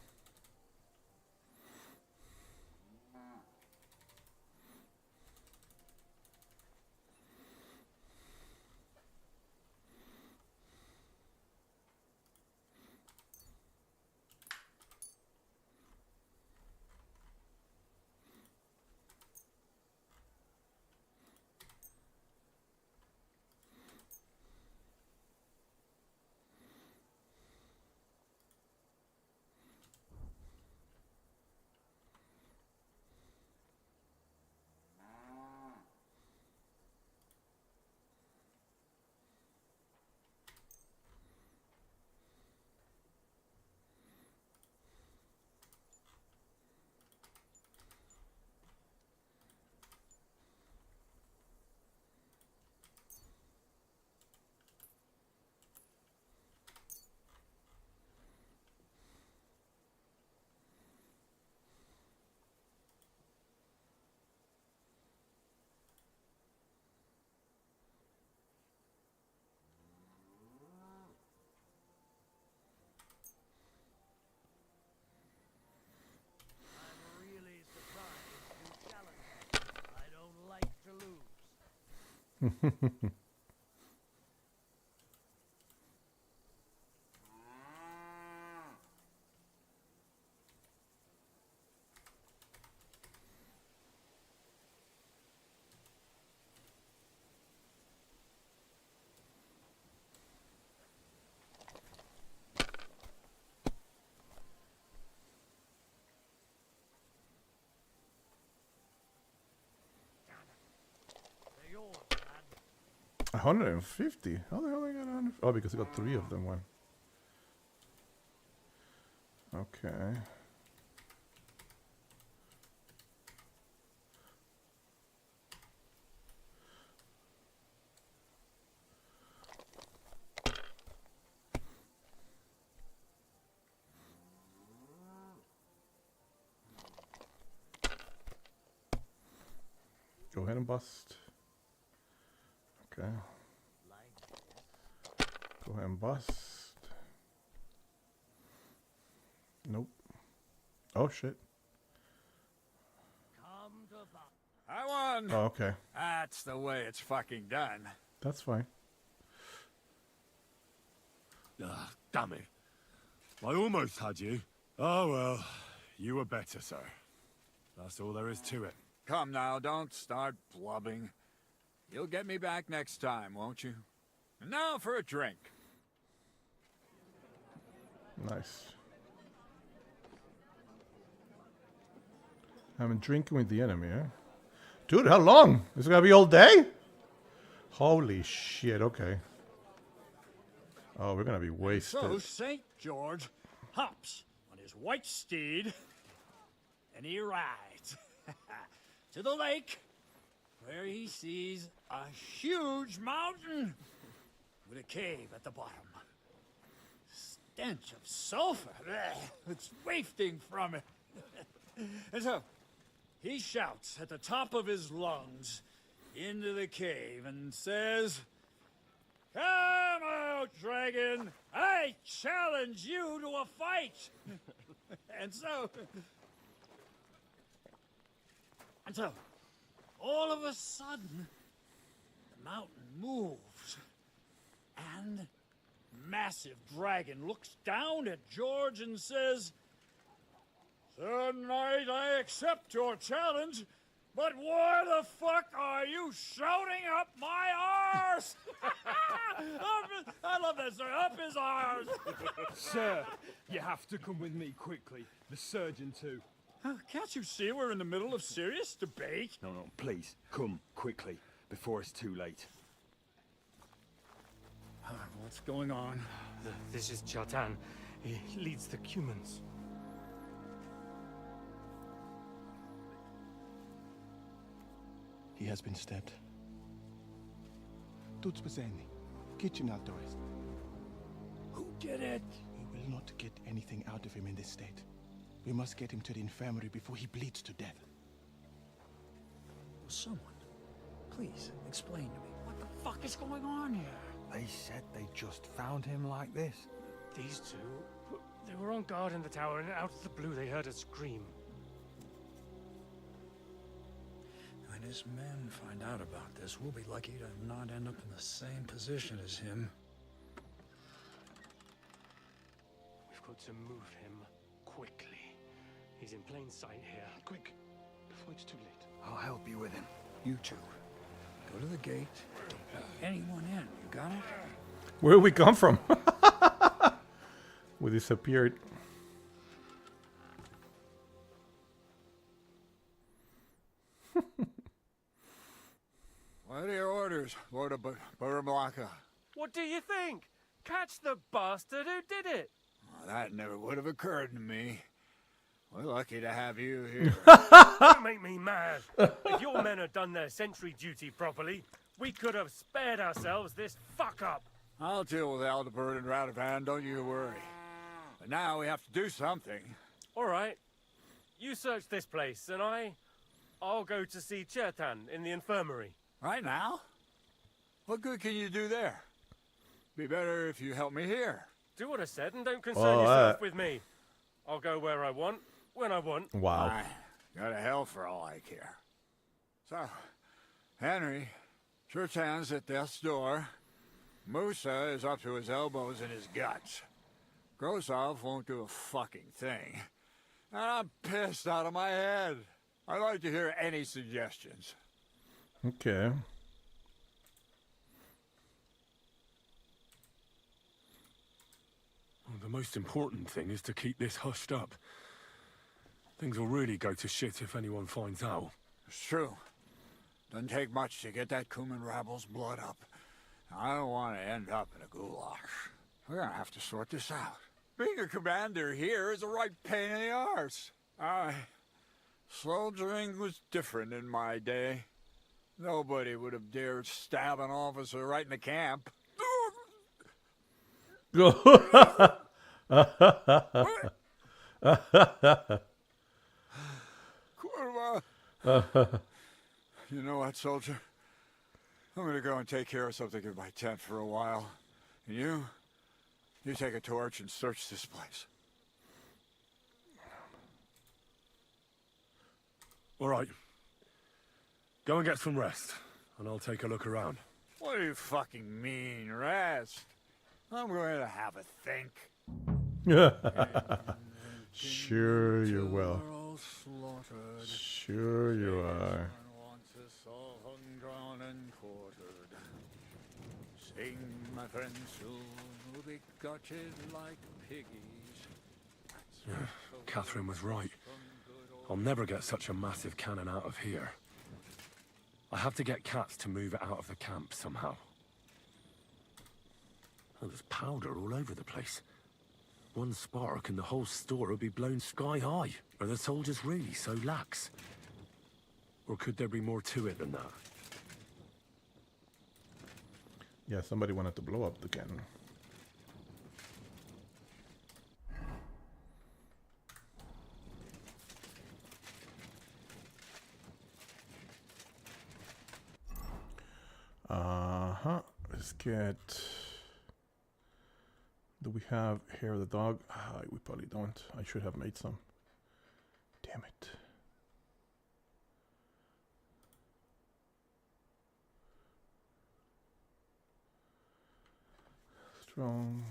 They're yours, lad. 150? How the hell I got 100? Oh, because I got 3 of them. One. Okay. Go ahead and bust. Okay. Go ahead and bust. Nope. Oh shit. I won. Oh, okay. That's the way it's fucking done. That's fine. Ah, damn it. I almost had you. Oh well, you were better, sir. That's all there is to it. Come now, don't start blubbing. You'll get me back next time, won't you? And now for a drink. Nice. I'm drinking with the enemy, eh? Dude, how long? Is it gonna be all day? Holy shit, okay. Oh, we're gonna be wasted. So St. George hops on his white steed and he rides to the lake where he sees a huge mountain with a cave at the bottom. Stench of sulfur. It's wafting from it. And so he shouts at the top of his lungs into the cave and says, "Come out, dragon! I challenge you to a fight!" And so, all of a sudden, the mountain moves, and massive dragon looks down at George and says, "Sir Knight, I accept your challenge, but why the fuck are you shouting up my arse?" I love that, sir. Up his arse. Sir, you have to come with me quickly. The surgeon too. Can't you see we're in the middle of serious debate? No, please, come quickly, before it's too late. What's going on? This is Chatan. He leads the Cumans. He has been stabbed. Tut's Bazani. Kitchen outdoors. Who did it? We will will not get anything out of him in this state. We must get him to the infirmary before he bleeds to death. Someone, please explain to me what the fuck is going on here. They said they just found him like this. These two, they were on guard in the tower, and out of the blue they heard a scream. When his men find out about this, we'll be lucky to not end up in the same position as him. We've got to move him quickly. He's in plain sight here. Quick, before it's too late. I'll help you with him. You two, go to the gate. Don't let anyone in. You got it? Where did we come from? We disappeared. What are your orders, Lord of Burblaka? What do you think? Catch the bastard who did it! Well, that never would have occurred to me. We're lucky to have you here. Don't make me mad. If your men had done their sentry duty properly, we could have spared ourselves this fuck-up. I'll deal with Aldebert and Radovan, don't you worry. But now we have to do something. All right. You search this place, and I'll go to see Chertan in the infirmary. Right now? What good can you do there? Be better if you help me here. Do what I said and don't concern yourself with me. I'll go where I want, when I want. Wow. I go to hell for all I care. So, Henry, Chertan's at death's door. Musa is up to his elbows in his guts. Grosov won't do a fucking thing. And I'm pissed out of my head. I'd like to hear any suggestions. Okay. Well, the most important thing is to keep this hushed up. Things will really go to shit if anyone finds out. It's true. Doesn't take much to get that Kuman rabble's blood up. I don't want to end up in a goulash. We're gonna have to sort this out. Being a commander here is a right pain in the arse. Soldiering was different in my day. Nobody would have dared stab an officer right in the camp. You know what, soldier? I'm gonna go and take care of something in my tent for a while. And you take a torch and search this place. All right. Go and get some rest, and I'll take a look around. What do you fucking mean, rest? I'm going to have a think. Sure you will. Sure you are. Sing, my friends, who'll be gutted like piggies. Yeah, Catherine was right. I'll never get such a massive cannon out of here. I have to get Katz to move it out of the camp somehow. Oh, there's powder all over the place. One spark and the whole store will be blown sky high. Are the soldiers really so lax? Or could there be more to it than that? Yeah, somebody wanted to blow up the cannon. Let's get... Do we have hair of the dog? We probably don't. I should have made some. Damn it. Strong.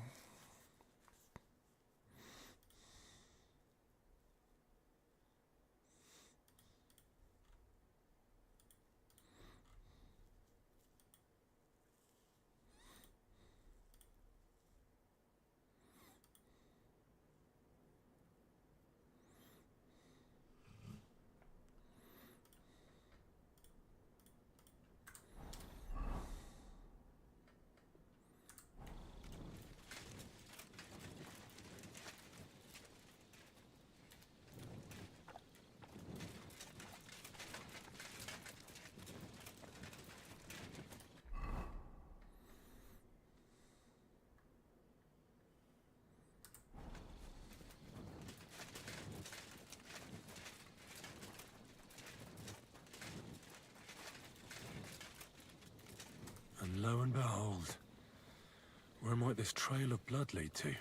lo and behold. Where might this trail of blood lead to?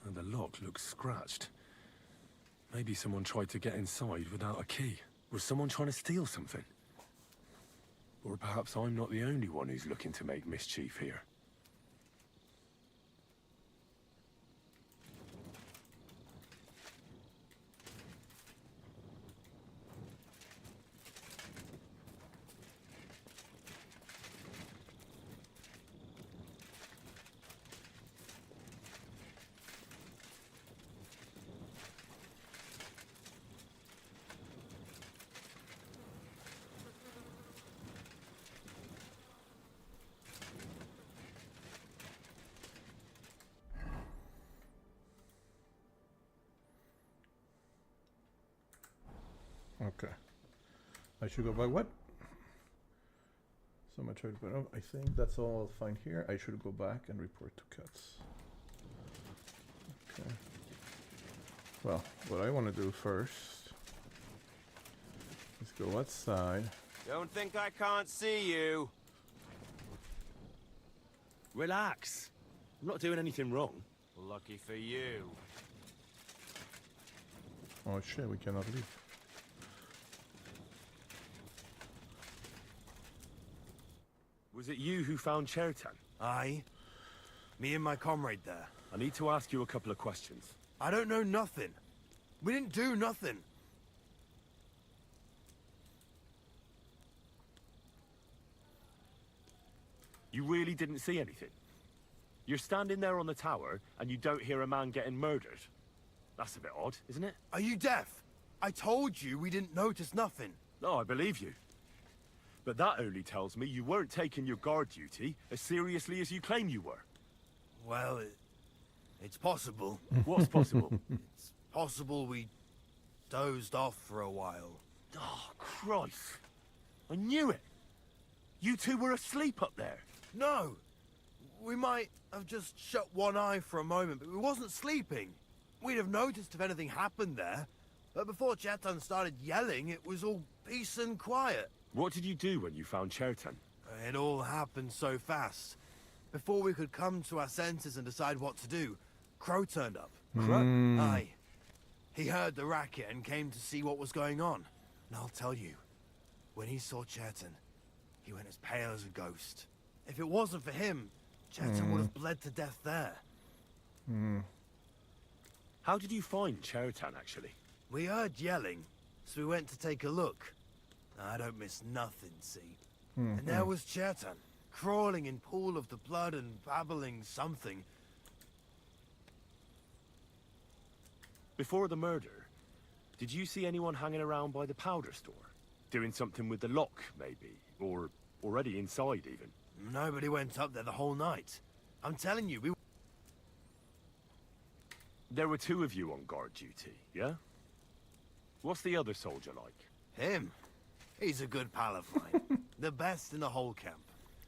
And the lock looks scratched. Maybe someone tried to get inside without a key. Was someone trying to steal something? Or perhaps I'm not the only one who's looking to make mischief here. Okay. I should go by what? So much, but I think that's all fine here. I should go back and report to Cuts. Okay. Well, what I want to do first is go outside. Don't think I can't see you. Relax. I'm not doing anything wrong. Lucky for you. Oh shit, we cannot leave. Was it you who found Chertan? Aye. Me and my comrade there. I need to ask you a couple of questions. I don't know nothing. We didn't do nothing. You really didn't see anything? You're standing there on the tower, and you don't hear a man getting murdered? That's a bit odd, isn't it? Are you deaf? I told you we didn't notice nothing. No, I believe you. But that only tells me you weren't taking your guard duty as seriously as you claim you were. Well, it's possible. What's possible? It's possible we dozed off for a while. Oh, Christ. I knew it. You two were asleep up there. No. We might have just shut one eye for a moment, but we wasn't sleeping. We'd have noticed if anything happened there. But before Chetan started yelling, it was all peace and quiet. What did you do when you found Chertan? It all happened so fast. Before we could come to our senses and decide what to do, Crow turned up. Crow? Aye. He heard the racket and came to see what was going on. And I'll tell you, when he saw Chertan, he went as pale as a ghost. If it wasn't for him, Chertan would have bled to death there. How did you find Chertan, actually? We heard yelling, so we went to take a look. I don't miss nothing, see? And there was Chertan, crawling in pool of the blood and babbling something. Before the murder, did you see anyone hanging around by the powder store? Doing something with the lock, maybe? Or already inside, even? Nobody went up there the whole night. I'm telling you, we... There were two of you on guard duty, yeah? What's the other soldier like? Him? He's a good pal of mine. The best in the whole camp.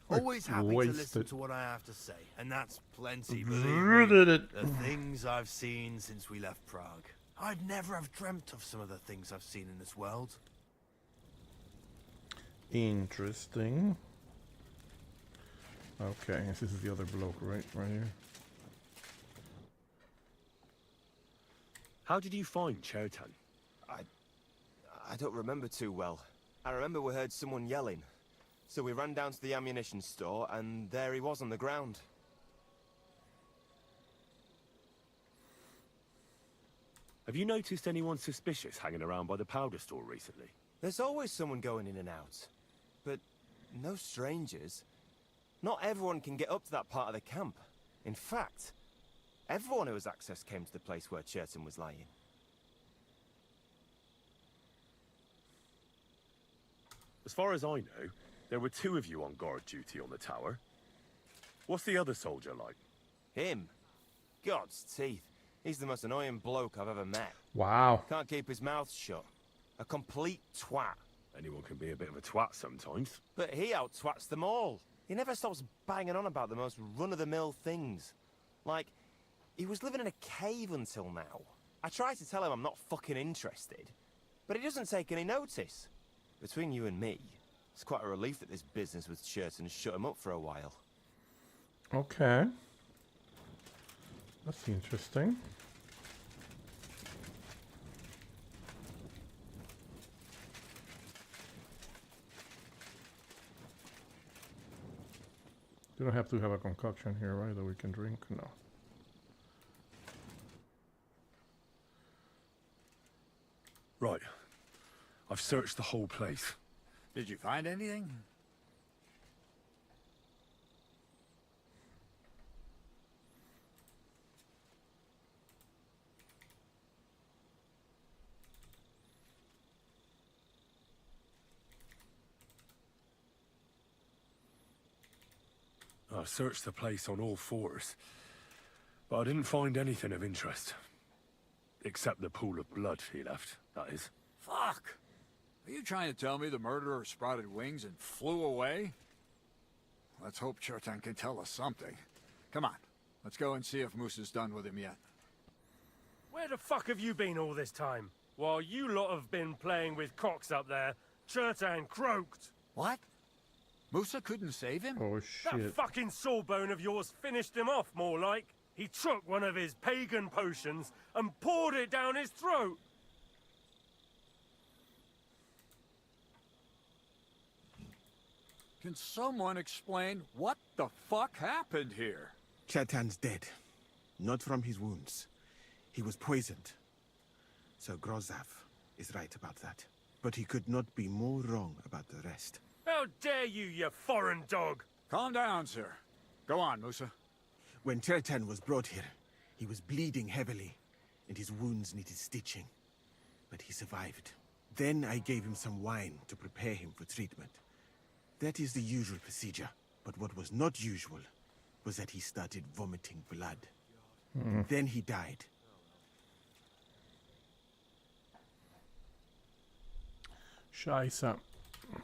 Always happy to listen to what I have to say. And that's plenty, believe me. The things I've seen since we left Prague. I'd never have dreamt of some of the things I've seen in this world. Interesting. Okay, this is the other bloke, right here. How did you find Chertan? I don't remember too well. I remember we heard someone yelling. So we ran down to the ammunition store, and there he was on the ground. Have you noticed anyone suspicious hanging around by the powder store recently? There's always someone going in and out. But no strangers. Not everyone can get up to that part of the camp. In fact, everyone who has access came to the place where Chertan was lying. As far as I know, there were two of you on guard duty on the tower. What's the other soldier like? Him? God's teeth. He's the most annoying bloke I've ever met. Wow. Can't keep his mouth shut. A complete twat. Anyone can be a bit of a twat sometimes. But he out-twats them all. He never stops banging on about the most run-of-the-mill things. Like, he was living in a cave until now. I tried to tell him I'm not fucking interested, but he doesn't take any notice. Between you and me, it's quite a relief that this business with Churton shut him up for a while. Okay. That's interesting. You don't have to have a concoction here, right? That we can drink? No. Right. I've searched the whole place. Did you find anything? I searched the place on all fours, but I didn't find anything of interest. Except the pool of blood he left, that is. Fuck! Are you trying to tell me the murderer sprouted wings and flew away? Let's hope Churton can tell us something. Come on, let's go and see if Moose is done with him yet. Where the fuck have you been all this time? While you lot have been playing with cocks up there, Churton croaked. What? Musa couldn't save him? Oh, That shit. fucking sawbone of yours finished him off, more like. He took one of his pagan potions and poured it down his throat. Can someone explain what the fuck happened here? Chetan's dead. Not from his wounds. He was poisoned. So Grozav is right about that. But he could not be more wrong about the rest. How dare you, you foreign dog! Calm down, sir. Go on, Musa. When Chetan was brought here, he was bleeding heavily, and his wounds needed stitching. But he survived. Then I gave him some wine to prepare him for treatment. That is the usual procedure. But what was not usual was that he started vomiting blood. Then he died. Scheiße.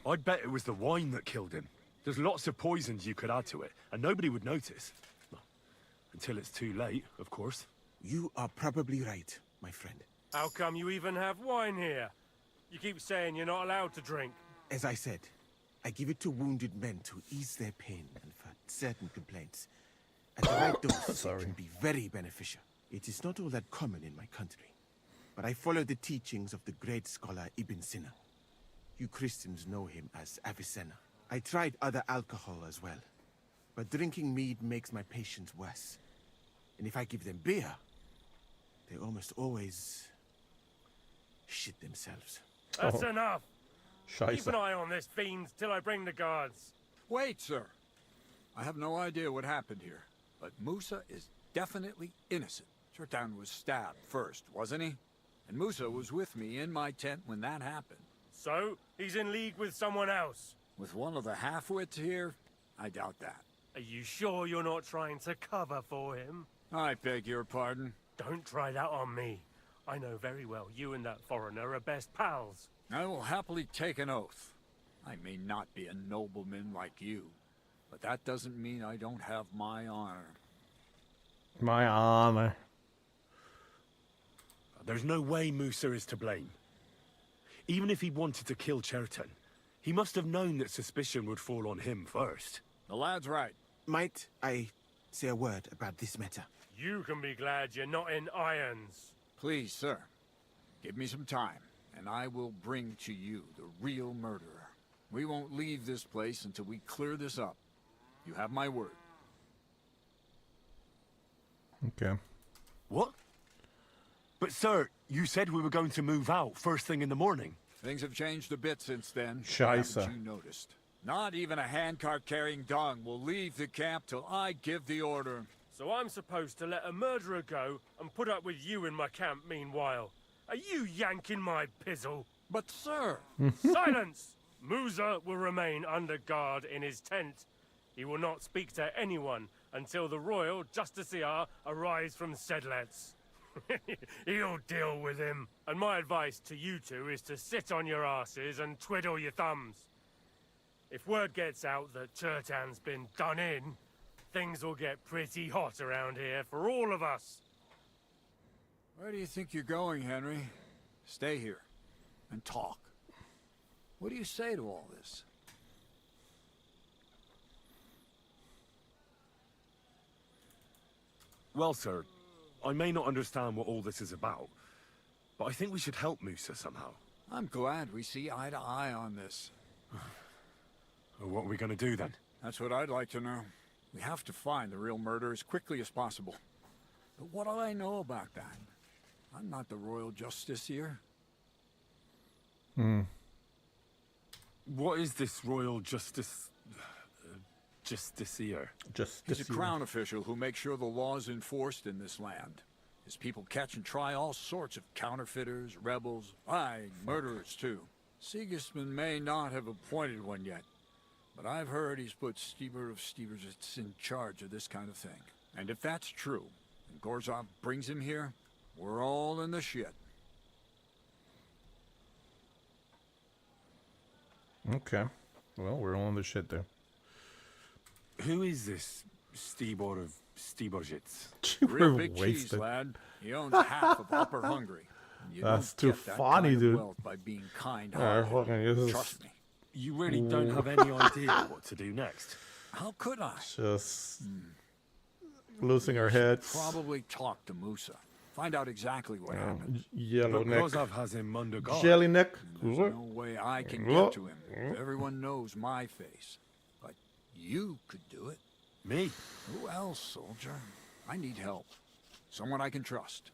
I'd bet it was the wine that killed him. There's lots of poisons you could add to it, and nobody would notice. Well, until it's too late, of course. You are probably right, my friend. How come you even have wine here? You keep saying you're not allowed to drink. As I said, I give it to wounded men to ease their pain and for certain complaints. At the right dose, it can be very beneficial. It is not all that common in my country. But I follow the teachings of the great scholar Ibn Sina. You Christians know him as Avicenna. I tried other alcohol as well. But drinking mead makes my patients worse. And if I give them beer, they almost always shit themselves. That's enough. Keep Scheiße. an eye on this fiend till I bring the guards. Wait, sir. I have no idea what happened here, but Musa is definitely innocent. Churton was stabbed first, wasn't he? And Musa was with me in my tent when that happened. So, he's in league with someone else. With one of the half-wits here? I doubt that. Are you sure you're not trying to cover for him? I beg your pardon. Don't try that on me. I know very well you and that foreigner are best pals. I will happily take an oath. I may not be a nobleman like you, but that doesn't mean I don't have my honor. My honor. There's no way Musa is to blame. Even if he wanted to kill Churton, he must have known that suspicion would fall on him first. The lad's right. Might I say a word about this matter? You can be glad you're not in irons. Please, sir. Give me some time, and I will bring to you the real murderer. We won't leave this place until we clear this up. You have my word. Okay. What? But sir, you said we were going to move out first thing in the morning. Things have changed a bit since then. Scheiße. Haven't you noticed? Not even a handcart carrying dung will leave the camp till I give the order. So I'm supposed to let a murderer go and put up with you in my camp meanwhile. Are you yanking my pizzle? But sir... Silence! Musa will remain under guard in his tent. He will not speak to anyone until the royal justiciar arrives from Sedlets. He'll deal with him. And my advice to you two is to sit on your asses and twiddle your thumbs. If word gets out that Chertan's been done in, things will get pretty hot around here for all of us. Where do you think you're going, Henry? Stay here and talk. What do you say to all this? Well, sir, I may not understand what all this is about, but I think we should help Musa somehow. I'm glad we see eye to eye on this. What are we going to do then? That's what I'd like to know. We have to find the real murderer as quickly as possible. But what do I know about that? I'm not the royal justiciar. What is this royal justiciar? He's a crown official who makes sure the law is enforced in this land. His people catch and try all sorts of counterfeiters, rebels, murderers too. Sigismund may not have appointed one yet, but I've heard he's put Stieber of Stiebersitz in charge of this kind of thing. And if that's true, and Gorzov brings him here, we're all in the shit. Okay. Well, we're all in the shit there. Who is this Stibor of Stiebersitz? Real big cheese, lad. He owns half of Upper Hungary. You That's don't too get that funny, kind of dude. wealth by being kind-hearted. Trust me. You really don't have any idea what to do next. How could I? Just losing our heads. Probably talk to Musa. Find out exactly what happened. Yellow But neck. Grozov has him under guard. Jelly neck. There's no way I can get to him. Everyone knows my face. But you could do it. Me? Who else, soldier? I need help. Someone I can trust.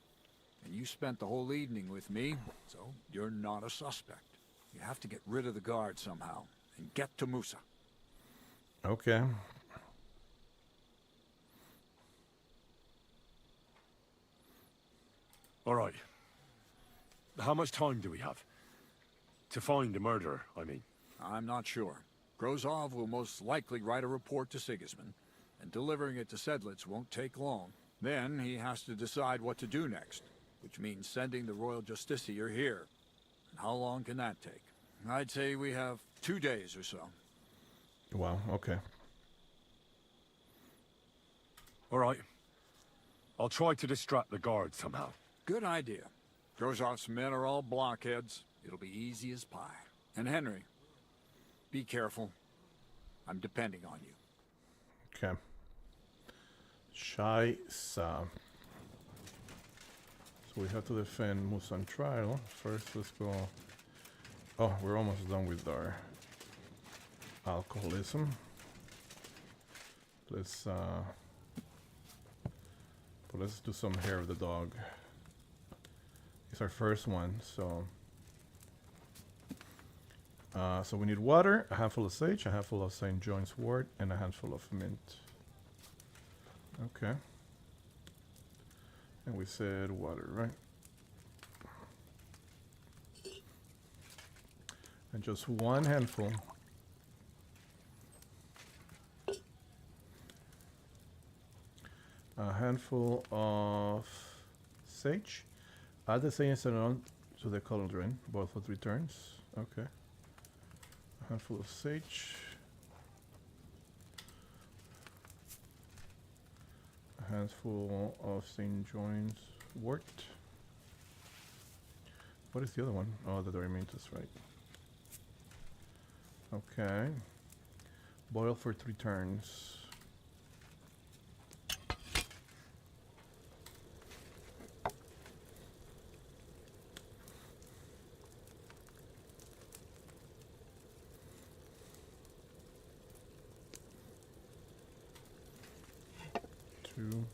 And you spent the whole evening with me, so you're not a suspect. You have to get rid of the guard somehow and get to Musa. Okay. All right. How much time do we have? To find the murderer, I mean. I'm not sure. Grozov will most likely write a report to Sigismund, and delivering it to Sedlitz won't take long. Then he has to decide what to do next, which means sending the royal justiciar here. And how long can that take? I'd say we have 2 days or so. Wow, okay. All right. I'll try to distract the guard somehow. Good idea. Grozov's men are all blockheads. It'll be easy as pie. And Henry, be careful. I'm depending on you. Okay. Scheisse. So we have to defend Musa on trial. First, let's go. Oh, we're almost done with our alcoholism. Let's do some hair of the dog. It's our first one, so so we need water, a handful of sage, a handful of St. John's wort, and a handful of mint. Okay. And we said water, right? And just one handful. A handful of sage. Add the sage and to the cauldron, boil for 3 turns. Okay. A handful of sage. A handful of St. John's wort. What is the other one? Oh, the Dorimentus, right. Okay. Boil for 3 turns. Two.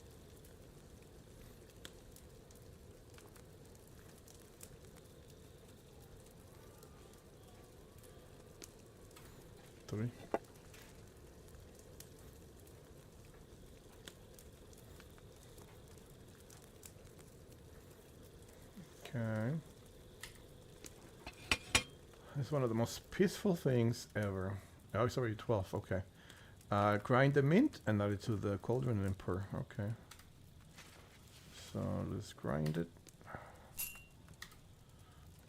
Three. Okay. It's one of the most peaceful things ever. Oh, it's already 12. Okay. Grind the mint and add it to the cauldron and pour. Okay. So let's grind it.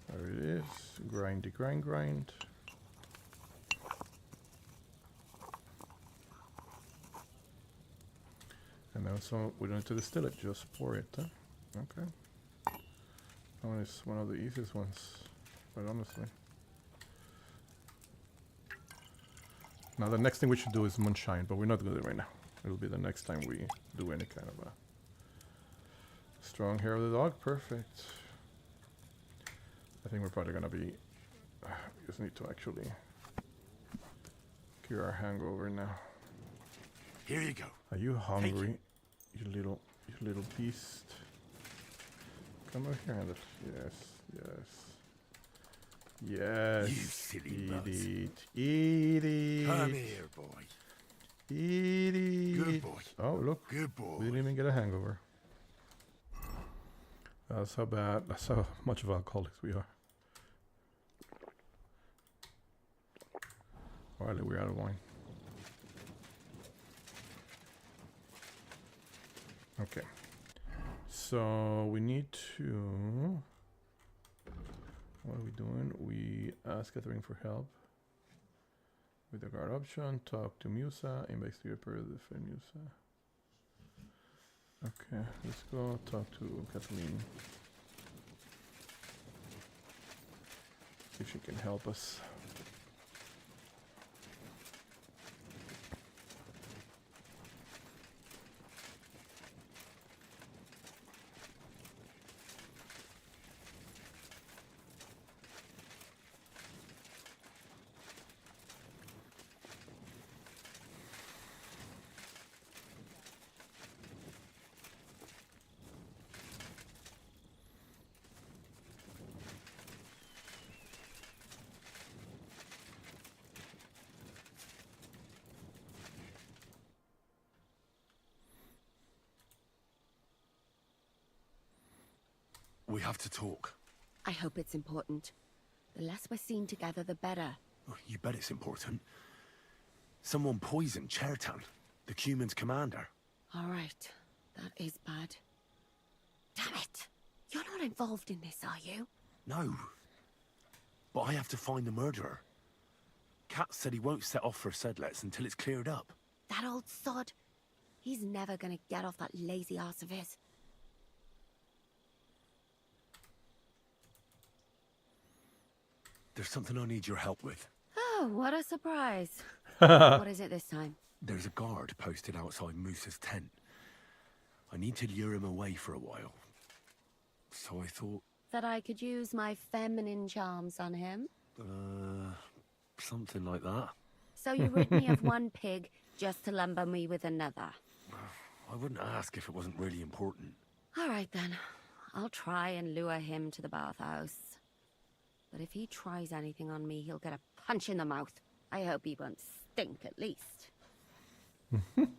There it is. Grind. And then so we don't need to distill it, just pour it. Huh? Okay. That one is one of the easiest ones, quite honestly. Now the next thing we should do is moonshine, but we're not doing it right now. It'll be the next time we do any kind of a strong hair of the dog. Perfect. I think we're probably gonna be. We just need to actually cure our hangover now. Here you go. Are you hungry, you little beast? Come over here, Anders. Yes. You silly Eat it. Come here, boy. Eat it. Good boy. Oh, look. Good boy. We didn't even get a hangover. That's how bad. That's how much of alcoholics we are. Alright, we're out of wine. Okay. So we need to. What are we doing? We ask Catherine for help with the guard option. Talk to Musa. Investigate per the Musa. Okay, let's go talk to Kathleen. See if she can help us. We have to talk. I hope it's important. The less we're seen together, the better. Oh, you bet it's important. Someone poisoned Chertan, the Cuman's commander. All right. That is bad. Damn it! You're not involved in this, are you? No. But I have to find the murderer. Kat said he won't set off for Sedlets until it's cleared up. That old sod. He's never gonna get off that lazy arse of his. There's something I need your help with. Oh, what a surprise. What is it this time? There's a guard posted outside Moose's tent. I need to lure him away for a while. So I thought... That I could use my feminine charms on him? Something like that. So you rid me of one pig just to lumber me with another? I wouldn't ask if it wasn't really important. All right then. I'll try and lure him to the bathhouse. But if he tries anything on me, he'll get a punch in the mouth. I hope he won't stink, at least. What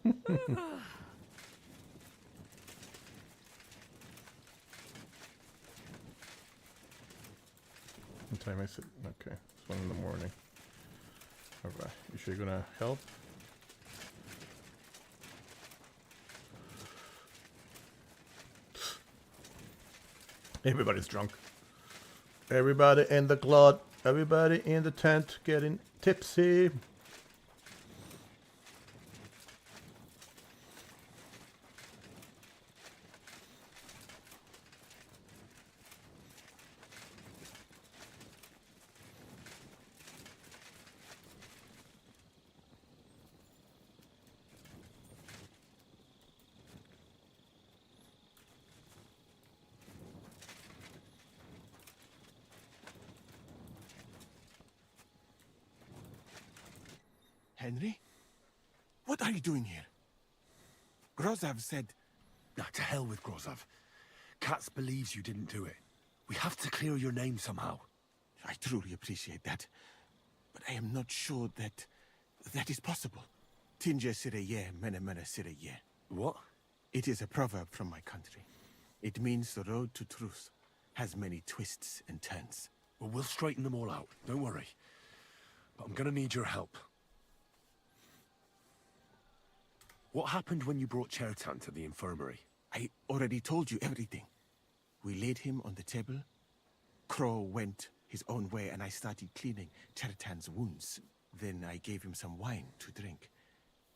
time is it? Okay, it's 1 in the morning. Alright, you sure you're gonna help? Everybody's drunk. Everybody in the cloud, everybody in the tent getting tipsy. Henry? What are you doing here? Grozov said... Nah, to hell with Grozov. Katz believes you didn't do it. We have to clear your name somehow. I truly appreciate that. But I am not sure that... that is possible. Tinja sireye, mene mene sireye. What? It is a proverb from my country. It means the road to truth has many twists and turns. Well, we'll straighten them all out. Don't worry. But I'm gonna need your help. What happened when you brought Chertan to the infirmary? I already told you everything. We laid him on the table. Crow went his own way, and I started cleaning Chertan's wounds. Then I gave him some wine to drink,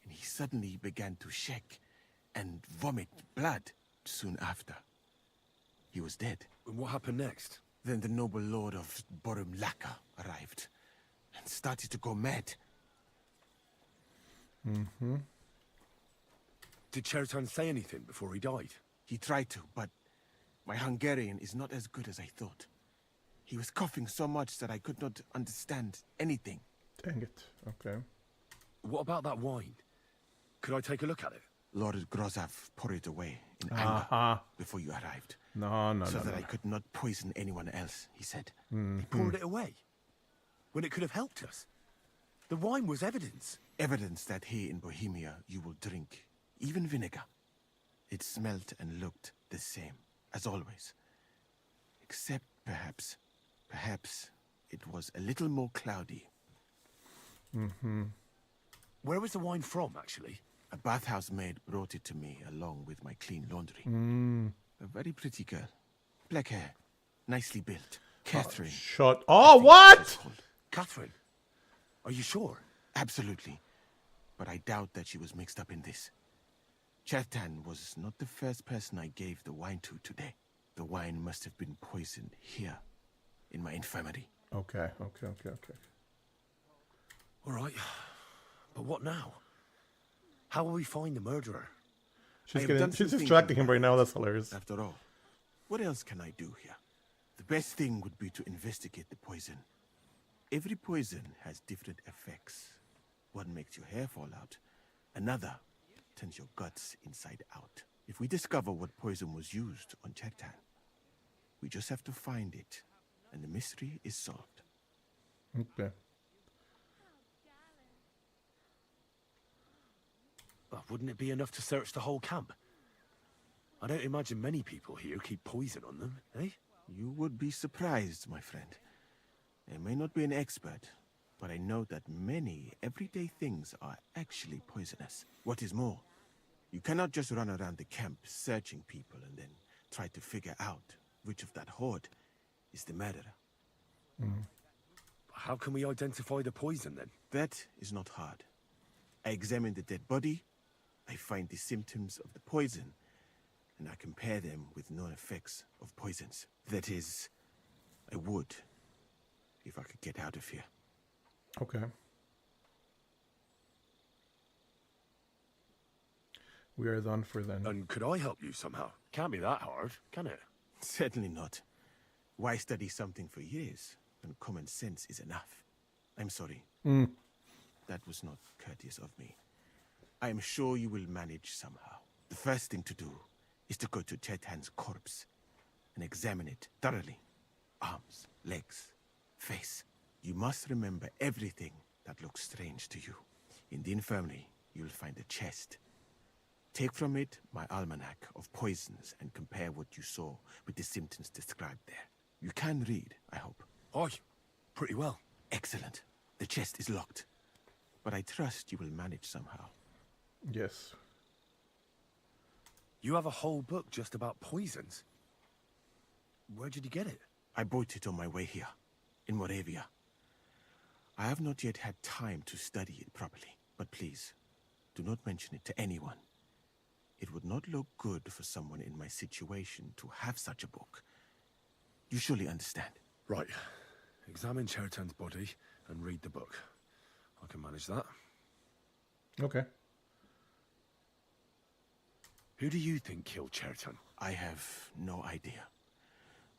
and he suddenly began to shake and vomit blood soon after. He was dead. And what happened next? Then the noble lord of Borum Laka arrived and started to go mad. Mm-hmm. Did Chertan say anything before he died? He tried to, but my Hungarian is not as good as I thought. He was coughing so much that I could not understand anything. Dang it. Okay. What about that wine? Could I take a look at it? Lord Grozov poured it away in anger before you arrived. No, so that no. I could not poison anyone else, he said. He poured it away? When it could have helped us? The wine was evidence. Evidence that here in Bohemia you will drink, even vinegar. It smelt and looked the same, as always. Except perhaps it was a little more cloudy. Mm-hmm. Where was the wine from, actually? A bathhouse maid brought it to me along with my clean laundry. A very pretty girl. Black hair. Nicely built. Catherine. What? Catherine? Are you sure? Absolutely. But I doubt that she was mixed up in this. Chertan was not the first person I gave the wine to today. The wine must have been poisoned here, in my infirmary. Okay. All right. But what now? How will we find the murderer? She's distracting him right now. That's hilarious. After all, what else can I do here? The best thing would be to investigate the poison. Every poison has different effects. One makes your hair fall out. Another turns your guts inside out. If we discover what poison was used on Chertan, we just have to find it, and the mystery is solved. Okay. But wouldn't it be enough to search the whole camp? I don't imagine many people here keep poison on them, eh? You would be surprised, my friend. I may not be an expert, but I know that many everyday things are actually poisonous. What is more, you cannot just run around the camp searching people and then try to figure out which of that horde is the murderer. How can we identify the poison, then? That is not hard. I examine the dead body, I find the symptoms of the poison, and I compare them with known effects of poisons. That is, I would, if I could get out of here. Okay. We are done for then. And could I help you somehow? Can't be that hard, can it? Certainly not. Why study something for years when common sense is enough? I'm sorry. That was not courteous of me. I am sure you will manage somehow. The first thing to do is to go to Chertan's corpse and examine it thoroughly. Arms, legs, face. You must remember everything that looks strange to you. In the infirmary, you will find a chest. Take from it my almanac of poisons and compare what you saw with the symptoms described there. You can read, I hope. Aye, pretty well. Excellent. The chest is locked. But I trust you will manage somehow. Yes. You have a whole book just about poisons. Where did you get it? I bought it on my way here, in Moravia. I have not yet had time to study it properly, but please, do not mention it to anyone. It would not look good for someone in my situation to have such a book. You surely understand. Right. Examine Chertan's body and read the book. I can manage that. Okay. Who do you think killed Chertan? I have no idea.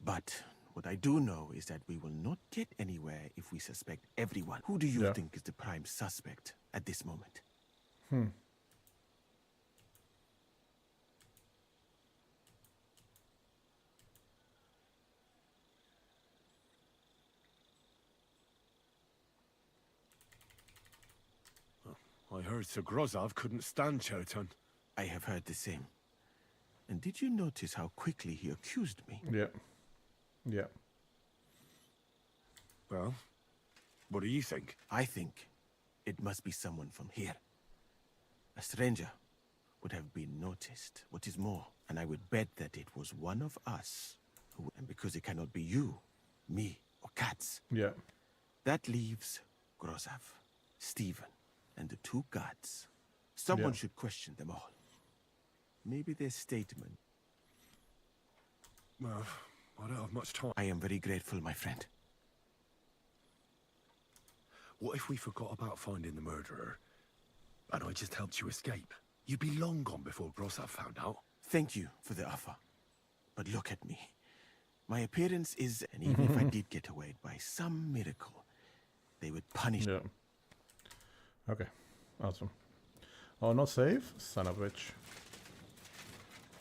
But what I do know is that we will not get anywhere if we suspect everyone. Who do you think is the prime suspect at this moment? I heard Sir Grozov couldn't stand Chertan. I have heard the same. And did you notice how quickly he accused me? Yeah. Well, what do you think? I think it must be someone from here. A stranger. would have been noticed. What is more, and I would bet that it was one of us who, and because it cannot be you, me, or Katz. Yeah. That leaves Grozav, Stephen, and the two guards. Someone should question them all. Maybe their statement. Well, I don't have much time. I am very grateful, my friend. What if we forgot about finding the murderer, and I just helped you escape? You'd be long gone before Grozav found out. Thank you for the offer. But look at me. My appearance is, and even if I did get away by some miracle, they would punish. Yeah. Okay. Awesome. Oh, no save? Son of a bitch.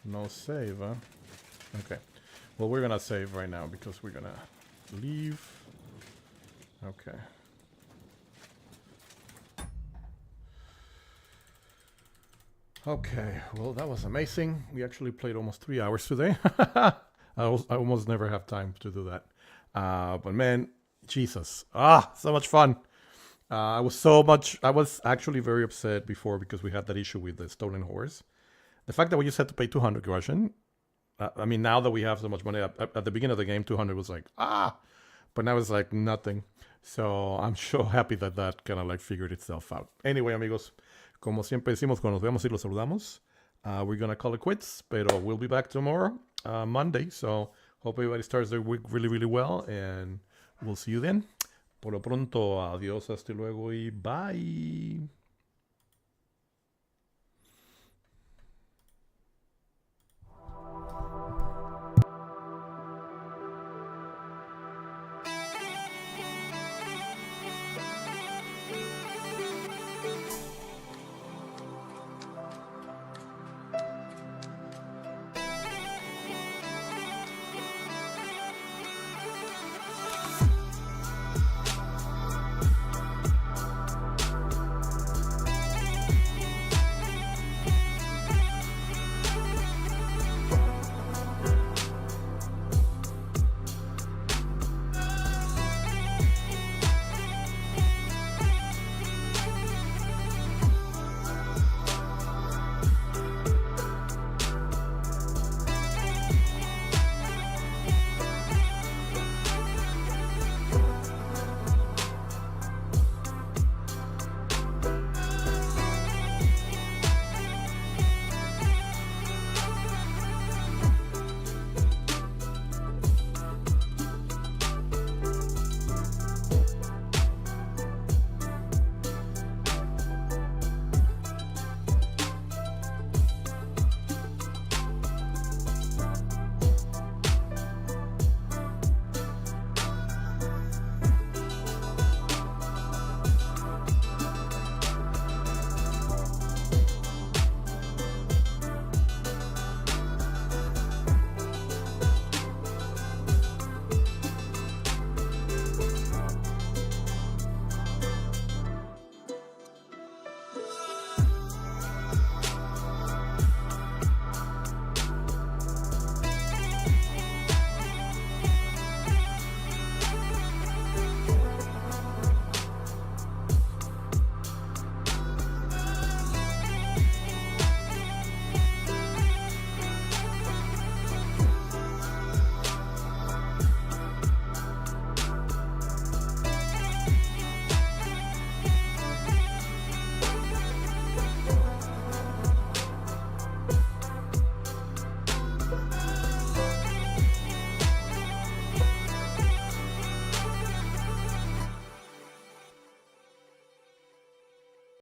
No save, huh? Okay. Well, we're gonna save right now because we're gonna leave. Okay. Okay, well, that was amazing. We actually played almost 3 hours today. I almost never have time to do that. But man, Jesus. So much fun. I was actually very upset before because we had that issue with the stolen horse. The fact that we just had to pay 200 Russian. I mean, now that we have so much money, at the beginning of the game, 200 was like, but now it's like nothing. So I'm so happy that that kind of like figured itself out. Anyway, amigos, como siempre decimos, cuando nos vemos y los saludamos, we're going to call it quits, pero we'll be back tomorrow, Monday. So hope everybody starts their week really, really well, and we'll see you then. Por lo pronto, adiós, hasta luego y bye.